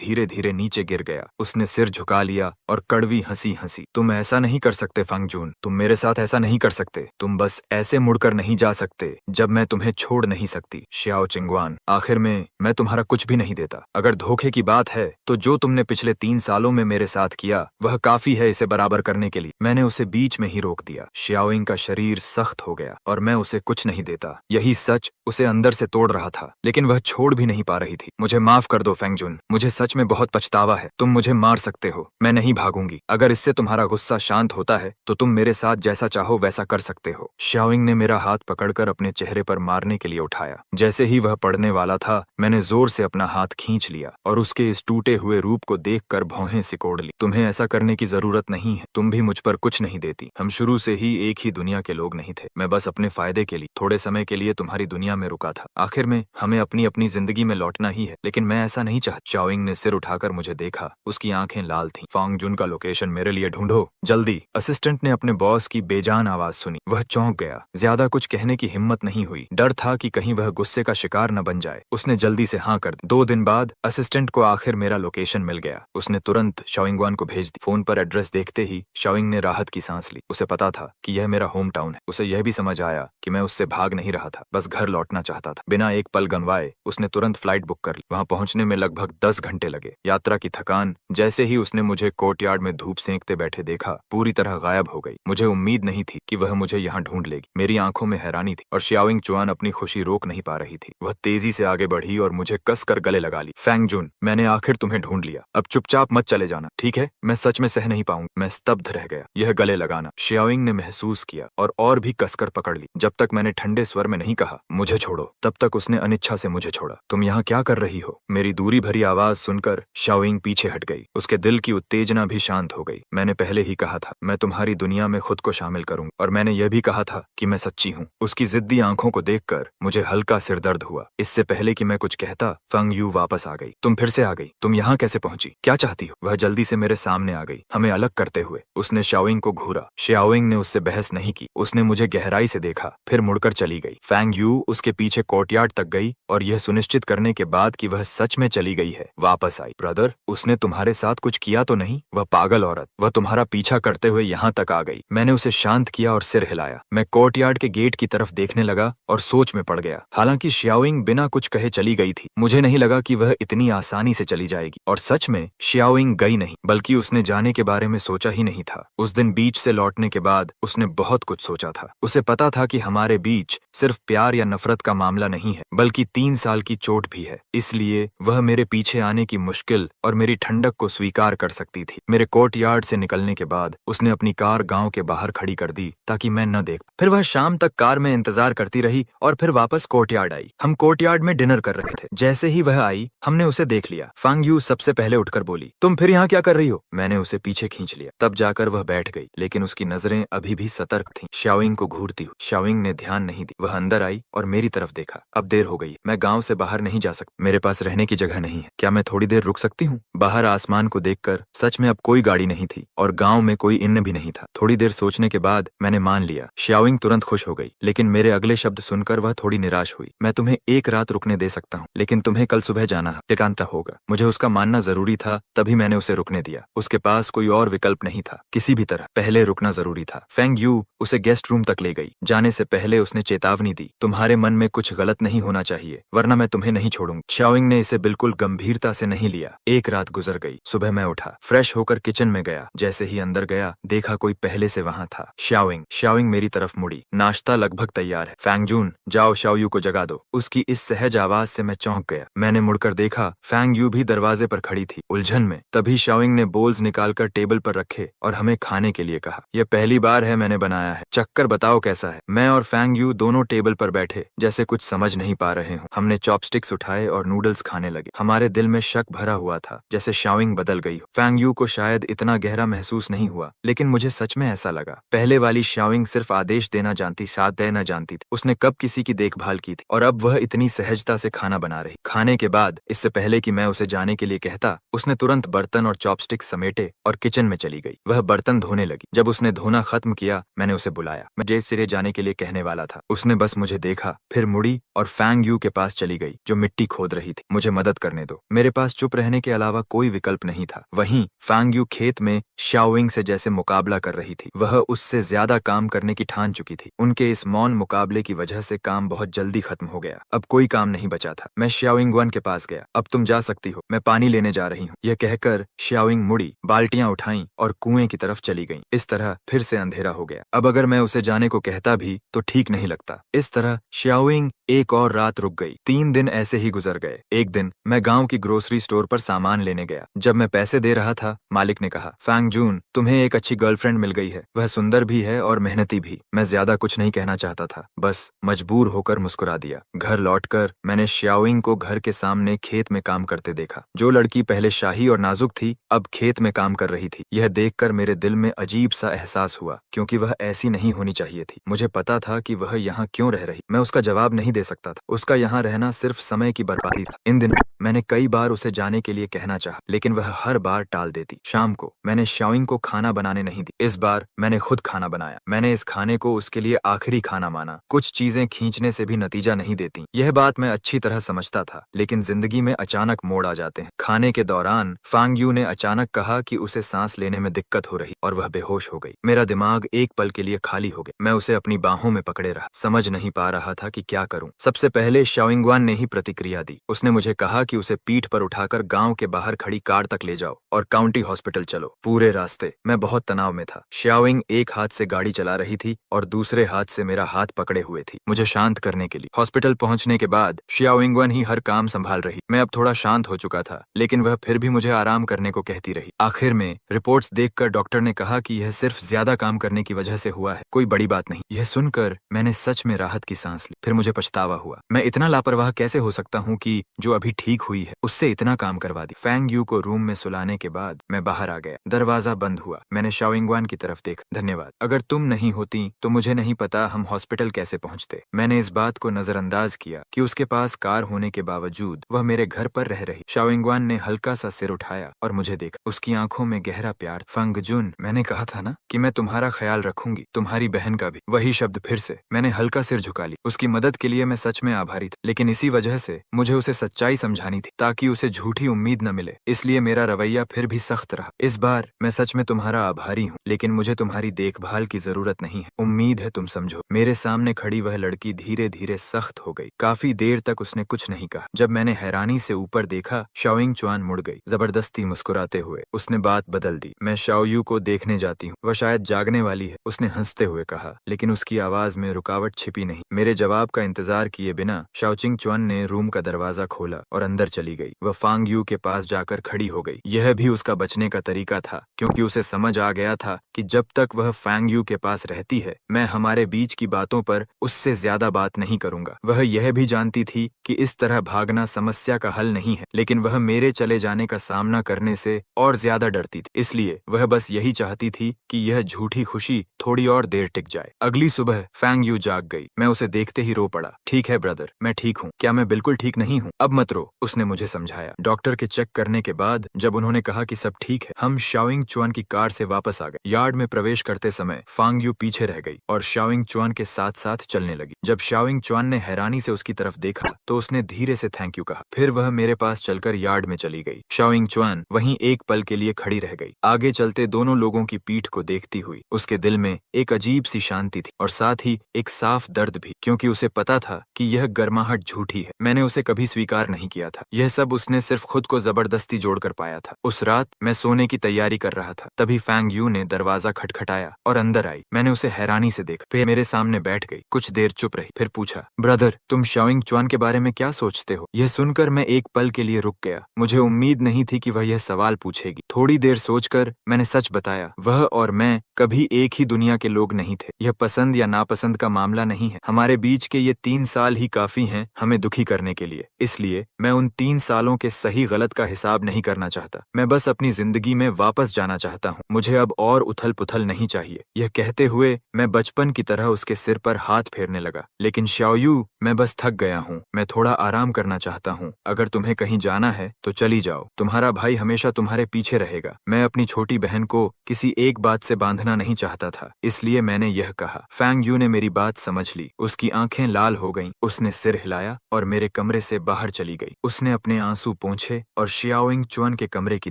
धीरे धीरे नीचे गिर गया। उसने सिर झुका लिया और कड़वी हंसी हंसी। तुम ऐसा नहीं कर सकते फांग जून। तुम मेरे साथ ऐसा नहीं कर सकते। तुम बस ऐसे मुड़कर नहीं जा सकते जब मैं तुम्हें छोड़ नहीं सकती। श्याओ चिंगवान, आखिर में मैं तुम्हारा कुछ भी नहीं देता। अगर धोखे की बात है तो जो तुमने पिछले 3 सालों में मेरे साथ किया वह काफी है इसे बराबर करने के लिए। मैंने उसे बीच में ही रोक दिया। शाओइंग का शरीर सख्त हो गया और मैं उसे कुछ नहीं देता। यही सच उसे अंदर से तोड़ रहा था, लेकिन वह छोड़ भी नहीं पा रही थी। मुझे माफ कर दो फैंग जुन। मुझे सच में बहुत पछतावा है। तुम मुझे मार सकते हो, मैं नहीं भागूंगी। अगर इससे तुम्हारा गुस्सा शांत होता है तो तुम मेरे साथ जैसा चाहो वैसा कर सकते हो। शाओइंग ने मेरा हाथ पकड़कर अपने चेहरे पर मारने के लिए उठाया। जैसे ही वह पड़ने वाला था, मैंने जोर से अपना हाथ खींच लिया और उसके इस टूटे हुए रूप को देखकर भौहें सिकोड़ ली। तुम्हें ऐसा करने की जरूरत नहीं है। तुम भी मुझ पर कुछ नहीं देती। हम शुरू से ही एक ही दुनिया के लोग नहीं थे। मैं बस अपने फायदे के लिए थोड़े समय के लिए तुम्हारी दुनिया में रुका था। आखिर में हमें अपनी अपनी जिंदगी में लौटना ही है, लेकिन मैं ऐसा नहीं चाहता। शाओइंग ने सिर उठाकर मुझे देखा। उसकी आंखें लाल थीं। फांग जुन का लोकेशन मेरे लिए ढूंढो, जल्दी। असिस्टेंट ने अपने बॉस की बेजान आवाज सुनी। वह चौंक गया। ज्यादा कुछ कहने की हिम्मत नहीं हुई। डर था कि कहीं वह गुस्से का शिकार न बन जाए। उसने जल्दी से हाँ कर दी। 2 दिन बाद असिस्टेंट को आखिर मेरा लोकेशन मिल गया। उसने तुरंत शाओइंगवान को भेज दी। फोन पर एड्रेस देखते ही शाओइंग ने राहत की सांस ली। उसे पता था कि यह मेरा होम टाउन है। उसे यह भी समझ आया कि मैं उससे भाग नहीं रहा था, बस घर लौटना चाहता था। बिना एक पल गंवाए उसने तुरंत फ्लाइट बुक कर ली। वहां पहुंचने में लगभग 10 घंटे लगे। यात्रा की थकान जैसे ही उसने मुझे कोर्टयार्ड में धूप सेंकते बैठे देखा, पूरी तरह गायब हो गई। मुझे उम्मीद नहीं थी कि वह मुझे यहाँ ढूंढ लेगी। मेरी आंखों में हैरानी थी और शाओइंग चुआन अपनी खुशी रोक नहीं पा रही थी। वह तेजी से आगे बढ़ी और मुझे कसकर गले लगा ली। फैंग जुन, मैंने आखिर तुम्हें ढूंढ लिया। अब चुपचाप मत चले जाना, ठीक है? मैं सच में सह नहीं पाऊंगा। मैं स्तब्ध रह गया। यह गले लगाना शाओइंग ने महसूस किया और भी कसकर पकड़ ली। जब तक मैंने ठंडे स्वर में नहीं कहा मुझे छोड़ो, तब तक उसने अनिच्छा से मुझे छोड़ा। तुम यहाँ क्या कर रही हो? मेरी दूरी भरी आवाज सुनकर शाओइंग पीछे हट गई। उसके दिल की उत्तेजना भी शांत हो गई। मैंने पहले ही कहा था मैं तुम्हारी दुनिया में खुद को शामिल करूंगा, और मैंने यह भी कहा था कि मैं सच्ची हूँ। उसकी जिद्दी आंखों को देख देखकर मुझे हल्का सिर दर्द हुआ। इससे पहले कि मैं कुछ कहता, फंग यू वापस आ गई। तुम फिर से आ गई? तुम यहाँ कैसे पहुंची? क्या चाहती हो? वह जल्दी से मेरे सामने आ गई, हमें अलग करते हुए। उसने शाओइंग को घूरा। शाओइंग ने उससे बहस नहीं की, उसने मुझे गहराई से देखा, फिर मुड़कर चली गई। फैंग यू उसके पीछे कोर्टयार्ड तक गई और यह सुनिश्चित करने के बाद कि वह सच में चली गई है, वापस आई। ब्रदर, उसने तुम्हारे साथ कुछ किया तो नहीं? वह पागल औरत, वह तुम्हारा पीछा करते हुए यहाँ तक आ गई। मैंने उसे शांत किया और सिर हिलाया। मैं कोर्टयार्ड के गेट की तरफ देखने लगा और सोच में पड़ गया। हालांकि शाओइंग बिना कुछ कहे चली गई थी, मुझे नहीं लगा कि वह इतनी आसानी से चली जाएगी। और सच में शाओइंग गई नहीं, बल्कि उसने जाने के बारे में सोचा ही नहीं था। उस दिन बीच से लौटने के बाद उसने बहुत कुछ सोचा था। उसे पता था कि हमारे बीच सिर्फ प्यार या नफरत का मामला नहीं है, बल्कि 3 साल की चोट भी है। इसलिए वह मेरे पीछे आने की मुश्किल और मेरी ठंडक को स्वीकार कर सकती थी। मेरे कोर्टयार्ड से निकलने के बाद उसने अपनी कार गांव के बाहर खड़ी कर दी ताकि मैं न देख। फिर वह शाम तक कार में इंतजार करती रही और फिर वापस कोर्टयार्ड आई। हम कोर्टयार्ड में डिनर कर रहे थे। जैसे ही वह आई, हमने उसे देख लिया। फंग यू सबसे पहले उठकर बोली, तुम फिर यहाँ क्या कर रही हो? मैंने उसे पीछे खींच लिया। तब जाकर वह बैठ गई, लेकिन उसकी नजरें अभी भी सतर्क थीं, शाओइंग को घूरती हुई। शाओइंग ने ध्यान नहीं दी। वह अंदर आई और मेरी तरफ देखा। अब देर हो गई, मैं गाँव से बाहर नहीं जा सकती, मेरे पास रहने की जगह नहीं है। क्या मैं थोड़ी देर रुक सकती हूँ? बाहर आसमान को देखकर सच में अब कोई गाड़ी नहीं थी और गाँव में कोई इन भी नहीं था। थोड़ी देर सोचने के बाद मैंने मान लिया। शाओइंग तुरंत खुश हो गई, लेकिन मेरे अगले शब्द सुनकर वह थोड़ी निराश हुई। मैं तुम्हें एक रात रुकने दे सकता हूँ, लेकिन तुम्हें कल सुबह जाना एकांत होगा। मुझे उसका मानना जरूरी था, तभी मैंने उसे रुकने दिया। उसके पास कोई और विकल्प नहीं था। किसी भी तरह पहले रुकना जरूरी था। फेंग यू उसे गेस्ट रूम तक ले गई। जाने से पहले उसने चेतावनी दी, तुम्हारे मन में कुछ गलत नहीं होना चाहिए, वरना मैं तुम्हें नहीं छोड़ूंगी। शाओइंग ने इसे बिल्कुल गंभीरता से नहीं लिया। एक रात गुजर गई। सुबह मैं उठा, फ्रेश होकर किचन में गया। जैसे ही अंदर गया, देखा कोई पहले से वहाँ था। शाओइंग मेरी तरफ मुड़ी। नाश्ता लगभग तैयार है। फैंग जून, जाओ शाओयू को जगा दो। उसकी इस सहज आवाज से मैं चौंक गया। मैंने मुड़कर देखा, फैंग यू भी दरवाजे पर खड़ी थी, उलझन में। तभी शाओइंग ने बोल्स निकालकर टेबल पर रखे और हमें खाने के लिए कहा। यह पहली बार है मैंने बनाया है, चक्कर बताओ कैसा है। मैं और फैंग यू दोनों टेबल पर बैठे, जैसे कुछ समझ नहीं पा रहे हों। हमने चॉपस्टिक्स उठाए और नूडल्स खाने लगे। हमारे दिल में शक भरा हुआ था, जैसे शाओइंग बदल गई हो। फैंग यू को शायद इतना गहरा महसूस नहीं हुआ, लेकिन मुझे सच में ऐसा लगा। पहले वाली शाओइंग सिर्फ आदेश देना जानती, साथ देना जानती थी। उसने कब किसी की देखभाल की थी, और अब वह इतनी सहजता से खाना बना रही। खाने के बाद, इससे पहले कि मैं उसे जाने के लिए कहता, उसने तुरंत बर्तन और चॉपस्टिक्स समेटे और किचन में चली गई। वह बर्तन धोने लगी। जब उसने धोना खत्म किया, मैंने उसे बुलाया। मैं जेल सिरे जाने के लिए कहने वाला था। उसने बस मुझे देखा, फिर मुड़ी और फैंग यू के पास चली गई, जो मिट्टी खोद रही थी। मुझे मदद करने दो। मेरे पास चुप रहने के अलावा कोई विकल्प नहीं था। वहीं फैंग यू खेत में शाओइंग से जैसे मुकाबला कर रही थी। वह उससे ज्यादा काम करने की ठान चुकी थी। उनके इस मौन मुकाबले की वजह से काम बहुत जल्दी खत्म हो गया। अब कोई काम नहीं बचा था। मैं शाओइंग वन के पास गया। अब तुम जा सकती हो, मैं पानी लेने जा रही हूँ। यह कहकर शाओइंग मुड़ी, बाल्टियां उठाईं और कुएं की तरफ चली गईं। इस तरह फिर से अंधेरा हो गया। अब अगर मैं उसे जाने को कहता भी तो ठीक नहीं लगता। इस तरह शाओइंग एक और रात रुक गई। 3 दिन ऐसे ही गुजर गए। एक दिन मैं गांव की ग्रोसरी स्टोर पर सामान लेने गया। जब मैं पैसे दे रहा था, मालिक ने कहा, फैंग जून, तुम्हें एक अच्छी गर्लफ्रेंड मिल गई है। वह सुंदर भी है और मेहनती भी। मैं ज्यादा कुछ नहीं कहना चाहता था, बस मजबूर होकर मुस्कुरा दिया। घर लौटकर मैंने शाओइंग को घर के सामने खेत में काम करते देखा। जो लड़की पहले शाही और नाजुक थी, अब खेत में काम कर रही थी। यह देखकर मेरे दिल में अजीब सा एहसास हुआ, क्योंकि वह ऐसी नहीं होनी चाहिए थी। मुझे पता था कि वह यहाँ क्यों रह रही। मैं उसका जवाब नहीं दे सकता था। उसका यहाँ रहना सिर्फ समय की बर्बादी था। इन दिनों मैंने कई बार उसे जाने के लिए कहना चाहा, लेकिन वह हर बार टाल देती। शाम को मैंने शाओइंग को खाना बनाने नहीं दी। इस बार मैंने खुद खाना बनाया। मैंने इस खाने को उसके लिए आखिरी खाना माना। कुछ चीजें खींचने से भी नतीजा नहीं देती, यह बात मैं अच्छी तरह समझता था, लेकिन जिंदगी में अचानक मोड़ आ जाते हैं। खाने के दौरान फैंग यू ने अचानक कहा कि उसे सांस लेने में दिक्कत हो रही और वह बेहोश हो गई। मेरा दिमाग एक पल के लिए खाली हो गया। मैं उसे अपनी बाहों में पकड़े रहा, समझ नहीं पा रहा था कि क्या करूं। सबसे पहले शाओइंग वन ने ही प्रतिक्रिया दी। उसने मुझे कहा कि उसे पीठ पर उठाकर गांव के बाहर खड़ी कार तक ले जाओ और काउंटी हॉस्पिटल चलो। पूरे रास्ते मैं बहुत तनाव में था। शाओइंग एक हाथ से गाड़ी चला रही थी और दूसरे हाथ से मेरा हाथ पकड़े हुए थी, मुझे शांत करने के लिए। हॉस्पिटल पहुंचने के बाद शाओइंग वन ही हर काम संभाल रही। मैं अब थोड़ा शांत हो चुका था, लेकिन वह फिर भी मुझे आराम करने को कहती रही। आखिर में रिपोर्ट्स देखकर डॉक्टर ने कहा कि यह सिर्फ ज्यादा काम करने की वजह से हुआ है, कोई बड़ी बात नहीं। यह सुनकर मैंने सच में राहत की सांस ली। फिर मुझे पछतावा हुआ। मैं इतना लापरवाह कैसे हो सकता हूँ कि जो अभी ठीक हुई है उससे इतना काम करवा दी। फैंग यू को रूम में सुलाने के बाद मैं बाहर आ गया। दरवाजा बंद हुआ। मैंने शाओइंग वन की तरफ देखा। धन्यवाद, अगर तुम नहीं होती तो मुझे नहीं पता हम हॉस्पिटल कैसे पहुंचते। मैंने इस बात को नजरअंदाज किया कि उसके पास कार होने के बावजूद वह मेरे घर पर रह रही। शाओइंगवान ने हल्का सा सिर उठाया और मुझे देखा। उसकी आंखों में गहरा प्यार। फंगजुन, मैंने कहा था ना कि मैं तुम्हारा ख्याल रखूंगी, तुम्हारी बहन का भी। वही शब्द फिर से। मैंने हल्का सिर झुका ली। उसकी मदद के लिए मैं सच में आभारी था, लेकिन इसी वजह से मुझे उसे सच्चाई समझानी थी ताकि उसे झूठी उम्मीद न मिले। इसलिए मेरा रवैया फिर भी सख्त रहा। इस बार मैं सच में तुम्हारा आभारी हूँ, लेकिन मुझे तुम्हारी देखभाल की जरूरत नहीं है। उम्मीद है तुम समझो। मेरे सामने खड़ी वह लड़की धीरे धीरे सख्त हो गई। काफी देर तक उसने कुछ नहीं कहा। जब मैंने हैरानी से ऊपर देखा, शाओइंगचुआन मुड़ गई, जबरदस्ती मुस्कुराते हुए। उसने बात बदल दी। मैं शाओयू को देखने जाती हूँ, वह शायद जागने वाली है, उसने हंसते हुए कहा, लेकिन उसकी आवाज में रुकावट छिपी नहीं। मेरे जवाब का इंतजार किए बिना शाओचिंगचुआन ने रूम का दरवाजा खोला और अंदर चली गई। वह फांग यू के पास जाकर खड़ी हो गई। यह भी उसका बचने का तरीका था, क्योंकि उसे समझ आ गया था कि जब तक वह फैंग यू के पास रहती है, मैं हमारे बीच की बातों पर उससे ज्यादा बात नहीं करूंगा। वह यह भी जानती थी कि इस तरह भागना समस्या का हल नहीं है, लेकिन वह मेरे चले जाने का सामना करने से और ज्यादा डरती थी। इसलिए वह बस यही चाहती थी कि यह झूठी खुशी थोड़ी और देर टिक जाए। अगली सुबह फैंग यू जाग गई। मैं उसे देखते ही रो पड़ा। ठीक है ब्रदर, मैं ठीक हूँ। क्या मैं बिल्कुल ठीक नहीं हूँ? अब मत रो, उसने मुझे समझाया। डॉक्टर के चेक करने के बाद जब उन्होंने कहा कि सब ठीक है, हम शाओइंगचुआन की कार से वापस आ गए। यार्ड में प्रवेश करते समय फांग यू पीछे रह गई और शाओइंगचुआन के साथ साथ चलने लगी। जब शाओइंगचुआन ने हैरानी से उसकी तरफ देखा तो उसने धीरे से थैंक यू कहा। फिर वह मेरे पास चलकर यार्ड में चली गई। शाओइंगचुआन वहीं एक पल के लिए खड़ी रह गई, आगे चलते दोनों लोगों की पीठ को देखती हुई। उसके दिल में एक अजीब सी शांति थी और साथ ही एक साफ दर्द भी, क्योंकि उसे पता था कि यह गर्माहट झूठी है। मैंने उसे कभी स्वीकार नहीं किया था। यह सब उसने सिर्फ खुद को जबरदस्ती जोड़कर पाया था। उस रात मैं सोने की तैयारी कर रहा था, तभी फैंग यू ने दरवाजा खटखटाया और अंदर आई। मैंने उसे हैरानी से देखा। फिर मेरे सामने बैठ गई, कुछ देर चुप रही, फिर पूछा, ब्रदर, तुम शाओइंगचुआन के बारे में क्या सोचते हो? यह सुनकर मैं एक पल के लिए रुक गया। मुझे उम्मीद नहीं थी कि वह यह सवाल पूछेगी। थोड़ी देर सोचकर मैंने सच बताया, वह और मैं कभी एक ही दुनिया के लोग नहीं थे। यह पसंद या नापसंद का मामला नहीं है। हमारे बीच के ये 3 साल ही काफी हैं हमें दुखी करने के लिए। इसलिए मैं उन 3 सालों के सही गलत का हिसाब नहीं करना चाहता। मैं बस अपनी जिंदगी में वापस जाना चाहता हूँ। मुझे अब और उथल पुथल नहीं चाहिए। यह कहते हुए मैं बचपन की तरह उसके सिर पर हाथ फेरने लगा। लेकिन शाओयू, मैं बस थक गया हूँ। मैं थोड़ा आराम करना चाहता हूँ। अगर तुम्हें कहीं जाना है तो चली जाओ। तुम्हारा भाई हमेशा तुम्हारे पीछे रहेगा। मैं अपनी छोटी बहन को किसी एक बात से बांधना नहीं चाहता था, इसलिए मैंने यह कहा। फैंग यू ने मेरी बात समझ ली। उसकी आंखें लाल हो गईं। उसने सिर हिलाया और मेरे कमरे से बाहर चली गई। उसने अपने आंसू पोंछे और शाओइंगचुआन के कमरे की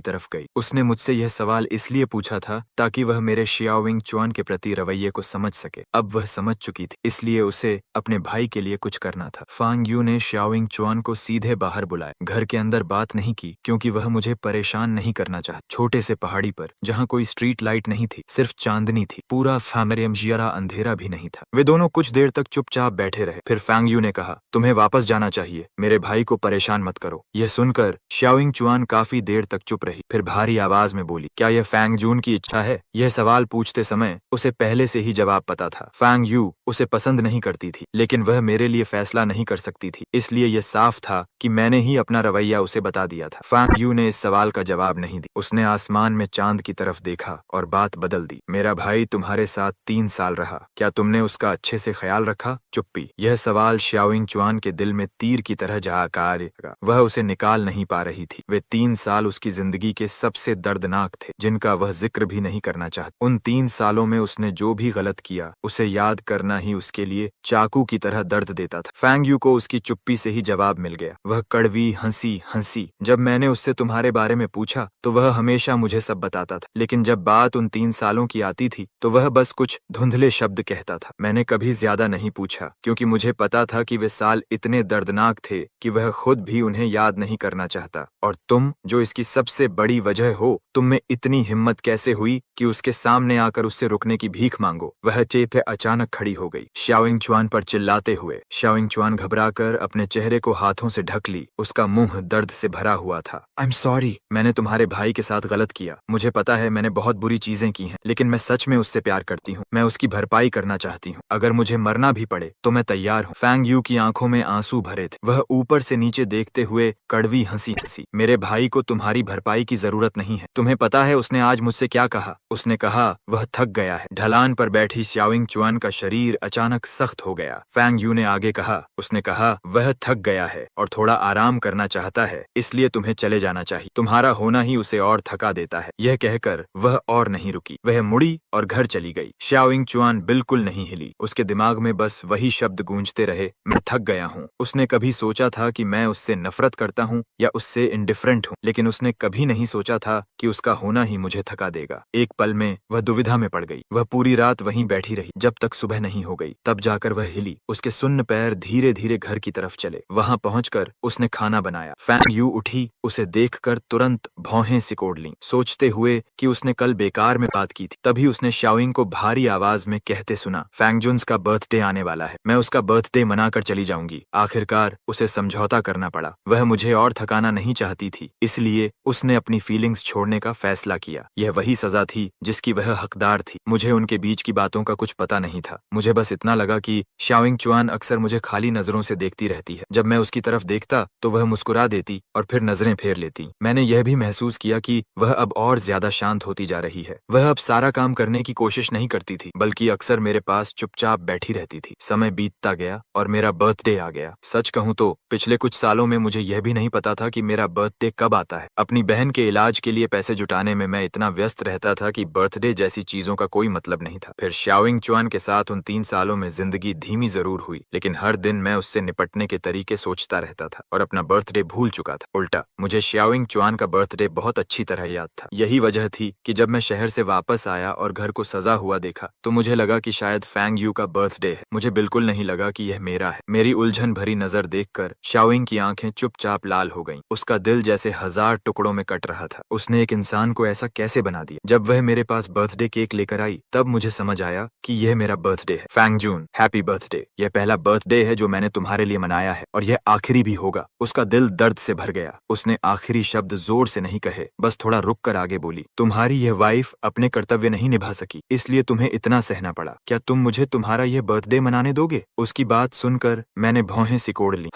तरफ गई। उसने मुझसे यह सवाल इसलिए पूछा था ताकि वह मेरे शाओइंगचुआन के प्रति रवैये को समझ सके। अब वह समझ चुकी थी, इसलिए उसे अपने भाई के लिए कुछ करना था। फांग यू ने शाओइंगचुआन को सीधे बाहर बुलाया। घर के अंदर बात नहीं की, क्योंकि वह मुझे परेशान नहीं करना चाहता। छोटे से पहाड़ी पर, जहाँ कोई स्ट्रीट लाइट नहीं थी, सिर्फ चांदनी थी। पूरा फैमरियमजियरा अंधेरा भी नहीं था। वे दोनों कुछ देर तक चुपचाप बैठे रहे। फिर फैंग यू ने कहा, तुम्हें वापस जाना चाहिए। मेरे भाई को परेशान मत करो। यह सुनकर शाओइंगचुआन काफी देर तक चुप रही, फिर भारी आवाज में बोली, क्या यह फैंग जून की इच्छा है? यह सवाल पूछते समय उसे पहले से ही जवाब पता था। फैंग यू उसे पसंद नहीं करती थी, लेकिन वह मेरे लिए फैसला नहीं कर सकती थी। इसलिए यह साफ था कि मैंने ही अपना रवैया उसे बता दिया था। फैंग यू ने इस सवाल का जवाब नहीं दिया। उसने आसमान में चांद की तरफ देखा और बात बदल दी। मेरा भाई तुम्हारे साथ 3 साल रहा, क्या तुमने उसका अच्छे से ख्याल रखा? चुप्पी। यह सवाल शाओइंगचुआन के दिल में तीर की तरह जा आकार लगा। वह उसे निकाल नहीं पा रही थी। वे 3 साल उसकी जिंदगी के सबसे दर्दनाक थे, जिनका वह जिक्र भी नहीं करना चाहता। उन 3 सालों में उसने जो भी गलत किया, उसे याद करना ही उसके लिए चाकू की तरह दर्द देता था। फैंग यू को उसकी चुप्पी से ही जवाब मिल गया। वह कड़वी हंसी। जब मैंने उससे तुम्हारे बारे में पूछा तो वह हमेशा मुझे सब बताता था, लेकिन जब बात उन 3 सालों की आती थी तो वह बस कुछ धुंधले शब्द कहता था। मैंने कभी ज्यादा नहीं पूछा, क्योंकि मुझे पता था कि वे साल इतने दर्दनाक थे कि वह खुद भी उन्हें याद नहीं करना चाहता। और तुम, जो इसकी सबसे बड़ी वजह हो, तुम में इतनी हिम्मत कैसे हुई कि उसके सामने आकर उससे रुकने की भीख मांगो? वह चेप अचानक खड़ी हो गई, शाओइंगचुआन पर चिल्लाते हुए। शाओइंगचुआन घबराकर अपने चेहरे को हाथों से ढक ली। उसका मुंह दर्द से भरा हुआ था। आई एम सॉरी, मैंने तुम्हारे भाई के साथ गलत किया। मुझे पता है मैंने बहुत बुरी चीजें की हैं, लेकिन मैं सच में उससे प्यार करती हूँ। मैं उसकी भरपाई करना चाहती हूँ। अगर मुझे मरना भी पड़े तो मैं तैयार हूँ। फैंग यू की आंखों में आंसू भरे थे। वह ऊपर से नीचे देखते हुए कड़वी हंसी। मेरे भाई को तुम्हारी भरपाई की जरूरत नहीं है। तुम्हें पता है उसने आज मुझसे क्या कहा? उसने कहा वह थक गया है। ढलान पर बैठी शाओइंगचुआन का शरीर अचानक सख्त हो हो गया। फैंग यू ने आगे कहा, उसने कहा, वह थक गया है और थोड़ा आराम करना चाहता है, इसलिए तुम्हें चले जाना चाहिए। तुम्हारा होना ही उसे और थका देता है। यह कहकर वह और नहीं रुकी, वह मुड़ी और घर चली गई। शाओइंग चुआन बिल्कुल नहीं हिली। उसके दिमाग में बस वही शब्द गूंजते रहे, मैं थक गया हूँ। उसने कभी सोचा था कि मैं उससे नफरत करता हूँ या उससे इंडिफरेंट हूँ, लेकिन उसने कभी नहीं सोचा था कि उसका होना ही मुझे थका देगा। एक पल में वह दुविधा में पड़ गई। वह पूरी रात वहीं बैठी रही जब तक सुबह नहीं हो गई, तब जाकर वह हिली। उसके सुन्न पैर धीरे धीरे घर की तरफ चले। वहां पहुंचकर उसने खाना बनाया। फैंग यू उठी, उसे देखकर तुरंत भौहें सिकोड़ लीं, सोचते हुए कि उसने कल बेकार में बात की थी। तभी उसने शाओइंग को भारी आवाज में कहते सुना, फैंग जुन्स का बर्थडे आने वाला है, मैं उसका बर्थडे मनाकर चली जाऊंगी। आखिरकार उसे समझौता करना पड़ा। वह मुझे और थकाना नहीं चाहती थी, इसलिए उसने अपनी फीलिंग्स छोड़ने का फैसला किया। यह वही सजा थी जिसकी वह हकदार थी। मुझे उनके बीच की बातों का कुछ पता नहीं था। मुझे बस इतना लगा कि शाओइंग चुआन अक्सर मुझे खाली नजरों से देखती रहती है। जब मैं उसकी तरफ देखता तो वह मुस्कुरा देती और फिर नजरें फेर लेती। मैंने यह भी महसूस किया कि वह अब और ज्यादा शांत होती जा रही है। वह अब सारा काम करने की कोशिश नहीं करती थी, बल्कि अक्सर मेरे पास चुपचाप बैठी रहती थी। समय बीतता गया और मेरा बर्थडे आ गया। सच कहूँ तो पिछले कुछ सालों में मुझे यह भी नहीं पता था कि मेरा बर्थडे कब आता है। अपनी बहन के इलाज के लिए पैसे जुटाने में मैं इतना व्यस्त रहता था कि बर्थडे जैसी चीजों का कोई मतलब नहीं था। फिर शाओइंग चुआन के साथ उन 3 सालों में जिंदगी धीमी जरूर हुई, लेकिन हर दिन मैं उससे निपटने के तरीके सोचता रहता था और अपना बर्थडे भूल चुका था। उल्टा मुझे शाओइंग चुआन का बर्थडे बहुत अच्छी तरह याद था। यही वजह थी कि जब मैं शहर से वापस आया और घर को सजा हुआ देखा तो मुझे लगा कि शायद फैंग यू का बर्थडे है। मुझे बिल्कुल नहीं लगा कि यह मेरा है। मेरी उलझन भरी नजर देखकर शाओइंग की आंखें चुपचाप लाल हो गईं। उसका दिल जैसे 1000 टुकड़ों में कट रहा था। उसने एक इंसान को ऐसा कैसे बना दिया? जब वह मेरे पास बर्थडे केक लेकर आई तब मुझे समझ आया कि यह मेरा बर्थडे है। फैंग जून, हैप्पी बर्थडे। यह पहला बर्थडे है जो मैंने तुम्हारे लिए मनाया है और यह आखिरी भी होगा। उसका दिल दर्द से भर गया। उसने आखिरी शब्द जोर से नहीं कहे, बस थोड़ा रुक कर आगे बोली, तुम्हारी यह वाइफ अपने कर्तव्य नहीं निभा सकी, इसलिए तुम्हें इतना सहना पड़ा। क्या तुम मुझे तुम्हारा यह बर्थडे मनाने दोगे? उसकी बात सुनकर मैंने भौहें सिकोड़ ली।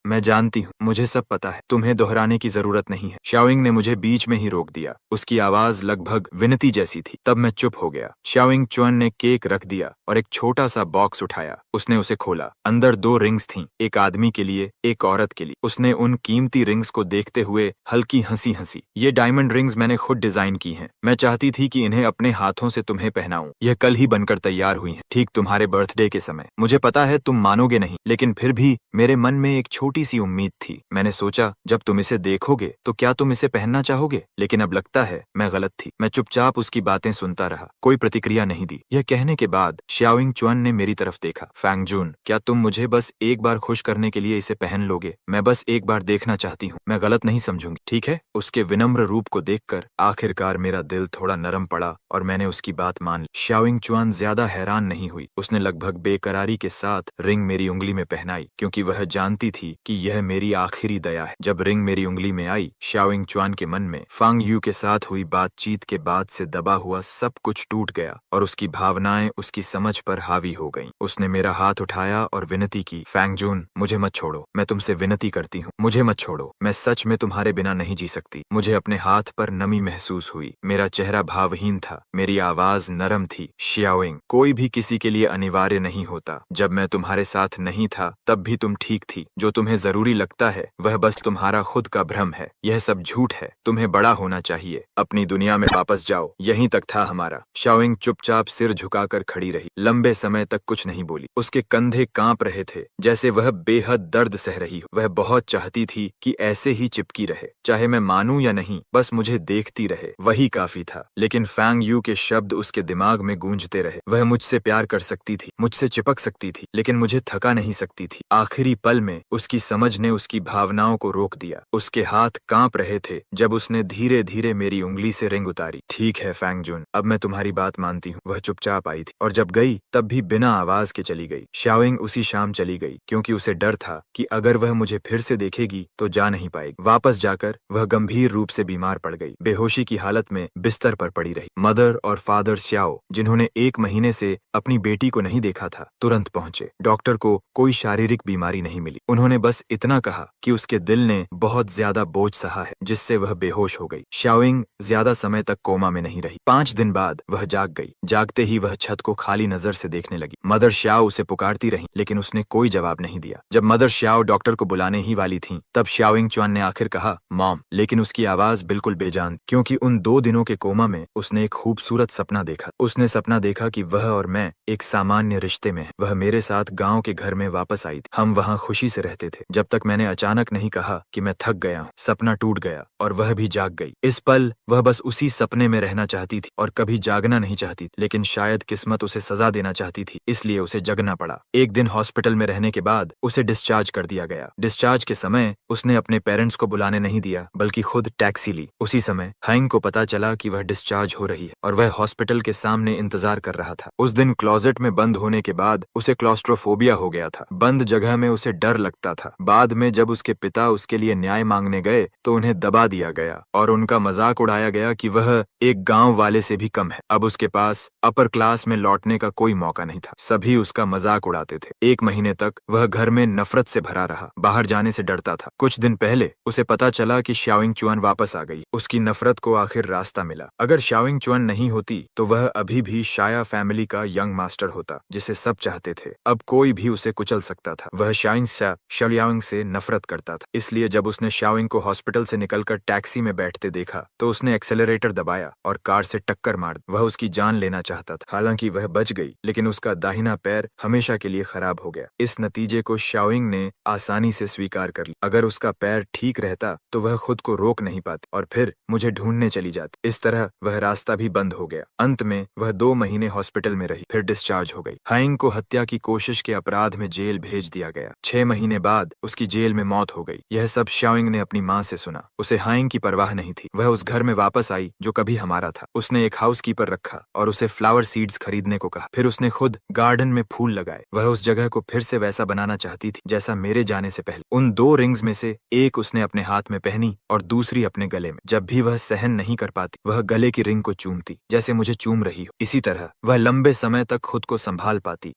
मैं जानती हूँ, मुझे सब पता है, तुम्हें दोहराने की जरूरत नहीं है। शाओइंग ने मुझे बीच में ही रोक दिया। उसकी आवाज लगभग विनती जैसी थी। तब मैं चुप हो गया। शाओइंग चुआन ने केक रख दिया और एक छोटा सा बॉक्स उठाया। उसने उसे खोला। अंदर 2 रिंग्स थीं, एक आदमी के लिए, एक औरत के लिए। उसने उन कीमती रिंग्स को देखते हुए हल्की हंसी हंसी। ये डायमंड रिंग्स मैंने खुद डिजाइन की हैं। मैं चाहती थी कि इन्हें अपने हाथों से तुम्हें पहनाऊं। यह कल ही बनकर तैयार हुई हैं, ठीक तुम्हारे बर्थडे के समय। मुझे पता है तुम मानोगे नहीं, लेकिन फिर भी मेरे मन में एक छोटी सी उम्मीद थी। मैंने सोचा जब तुम इसे देखोगे तो क्या तुम इसे पहनना चाहोगे? लेकिन अब लगता है मैं गलत थी। मैं चुपचाप उसकी बातें सुनता रहा, कोई प्रतिक्रिया नहीं दी। यह कहने के बाद शाओइंग चुआन ने मेरी तरफ देखा। फैंग जून, क्या तुम मुझे बस एक बार खुश करने के लिए इसे पहन लोगे? मैं बस एक बार देखना चाहती हूँ, मैं गलत नहीं समझूंगी, ठीक है? उसके विनम्र रूप को देखकर आखिरकार मेरा दिल थोड़ा नरम पड़ा और मैंने उसकी बात मान ली। शाओइंग चुआन ज्यादा हैरान नहीं हुई। उसने लगभग बेकरारी के साथ रिंग मेरी उंगली में पहनाई, क्योंकि वह जानती थी कि यह मेरी आखिरी दया है। जब रिंग मेरी उंगली में आई, शाओइंग चुआन के मन में फैंग यू के साथ हुई बातचीत के बाद से दबा हुआ सब कुछ टूट गया और उसकी भावनाएं उसकी समझ पर हावी हो गईं। उसने मेरा हाथ उठाया और विनती की, फैंग जून, मुझे मत छोड़ो, मैं तुमसे विनती करती हूँ, मुझे मत छोड़ो। मैं सच में तुम्हारे बिना नहीं जी सकती। मुझे अपने हाथ पर नमी महसूस हुई। मेरा चेहरा भावहीन था, मेरी आवाज नरम थी। शाओइंग, कोई भी किसी के लिए अनिवार्य नहीं होता। जब मैं तुम्हारे साथ नहीं था तब भी तुम ठीक थी। जो तुम्हें जरूरी लगता है वह बस तुम्हारा खुद का भ्रम है। यह सब झूठ है। तुम्हें बड़ा होना चाहिए। अपनी दुनिया में वापस जाओ। यहीं तक था हमारा। शाओइंग चुपचाप सिर झुकाकर खड़ी रही। लंबे समय तक कुछ नहीं बोली। उसके कंधे कांप रहे थे, जैसे वह बेहद दर्द सह रही हो। वह बहुत चाहती थी कि ऐसे ही चिपकी रहे, चाहे मैं मानूं या नहीं, बस मुझे देखती रहे, वही काफी था। लेकिन फैंग यू के शब्द उसके दिमाग में गूंजते रहे। वह मुझसे प्यार कर सकती थी, मुझसे चिपक सकती थी, लेकिन मुझे थका नहीं सकती थी। आखिरी पल में उसकी समझ ने उसकी भावनाओं को रोक दिया। उसके हाथ कांप रहे थे जब उसने धीरे धीरे मेरी उंगली से रिंग उतारी। ठीक है फैंग जून, अब मैं तुम्हारी बात मानती हूँ। वह चुपचाप आई थी और जब गई तब भी बिना आवाज के चली गई। शाओइंग उसी शाम चली गई, क्योंकि उसे डर था कि अगर वह मुझे फिर से देखेगी तो जा नहीं पाएगी। वापस जाकर वह गंभीर रूप से बीमार पड़ गई। बेहोशी की हालत में बिस्तर पर पड़ी रही। मदर और फादर श्याओ, जिन्होंने 1 महीने से अपनी बेटी को नहीं देखा था, तुरंत पहुंचे। डॉक्टर को कोई शारीरिक बीमारी नहीं मिली। उन्होंने बस इतना कहा कि उसके दिल ने बहुत ज्यादा बोझ सहा है, जिससे वह बेहोश हो गई। शाओइंग ज्यादा समय तक कोमा में नहीं रही। 5 दिन बाद वह जाग गई। जागते ही वह छत को खाली नजर से देखने लगी। मदर श्याओ उसे उसे पुकारती रही, लेकिन उसने कोई जवाब नहीं दिया। जब मदर श्याओ डॉक्टर को बुलाने ही वाली थी, तब शाओइंग च्वान ने आखिर कहा, मॉम, लेकिन उसकी आवाज बिल्कुल बेजान, क्योंकि उन 2 दिनों के कोमा में उसने एक खूबसूरत सपना देखा। उसने सपना देखा कि वह और मैं एक सामान्य रिश्ते में हैं। वह मेरे साथ गांव के घर में वापस आई थी। हम वहां खुशी से रहते थे, जब तक मैंने अचानक नहीं कहा कि मैं थक गया हूँ। सपना टूट गया और वह भी जाग गई। इस पल वह बस उसी सपने में रहना चाहती थी और कभी जागना नहीं चाहती, लेकिन शायद किस्मत उसे सजा देना चाहती थी, इसलिए उसे जगना पड़ा। एक दिन हॉस्पिटल में रहने के बाद उसे डिस्चार्ज कर दिया गया। डिस्चार्ज के समय उसने अपने पेरेंट्स को बुलाने नहीं दिया, बल्कि खुद टैक्सी ली। उसी समय हाइंग को पता चला कि वह डिस्चार्ज हो रही है और वह हॉस्पिटल के सामने इंतजार कर रहा था। उस दिन क्लोजेट में बंद होने के बाद उसे क्लॉस्ट्रोफोबिया हो गया था। बंद जगह में उसे डर लगता था। बाद में जब उसके पिता उसके लिए न्याय मांगने गए तो उन्हें दबा दिया गया और उनका मजाक उड़ाया गया कि वह एक गांव वाले से भी कम है। अब उसके पास अपर क्लास में लौटने का कोई मौका नहीं था। सभी उसका मजाक उड़ाते थे। 1 महीने तक वह घर में नफरत से भरा रहा, बाहर जाने से डरता था। कुछ दिन पहले उसे पता चला कि शाओइंग च्वान वापस आ गई। उसकी नफरत को आखिर रास्ता मिला। अगर शाओइंग च्वान नहीं होती तो वह अभी भी शाया फैमिली का यंग मास्टर होता, जिसे सब चाहते थे। अब कोई भी उसे कुचल सकता था। वह शाओइंग से नफरत करता था। इसलिए जब उसने शाओइंग को हॉस्पिटल से निकलकर टैक्सी में बैठते देखा तो उसने एक्सेलरेटर दबाया और कार से टक्कर मार दी। वह उसकी जान लेना चाहता था। हालांकि वह बच गई, लेकिन उसका दाहिना पैर हमेशा के लिए खराब हो गया। इस नतीजे को शाओइंग ने आसानी से स्वीकार कर लिया। अगर उसका पैर ठीक रहता तो वह खुद को रोक नहीं पाती और फिर मुझे ढूंढने चली जाती। इस तरह वह रास्ता भी बंद हो गया। अंत में वह 2 महीने हॉस्पिटल में रही, फिर डिस्चार्ज हो गई। हाइंग को हत्या की कोशिश के अपराध में जेल भेज दिया गया। 6 महीने बाद उसकी जेल में मौत हो गई। यह सब शाओइंग ने अपनी माँ से सुना। उसे हाइंग की परवाह नहीं थी। वह उस घर में वापस आई जो कभी हमारा था। उसने एक हाउसकीपर रखा और उसे फ्लावर सीड्स खरीदने को कहा। फिर उसने खुद गार्डन में फूल लगाए। वह उस जगह को फिर से वैसा बनाना चाहती थी जैसा मेरे जाने से पहले। उन 2 रिंग्स में से एक उसने अपने हाथ में पहनी और दूसरी अपने गले में। जब भी वह सहन नहीं कर पाती, वह गले की रिंग को चूमती, जैसे मुझे चूम रही हो। इसी तरह वह लंबे समय तक खुद को संभाल पाती।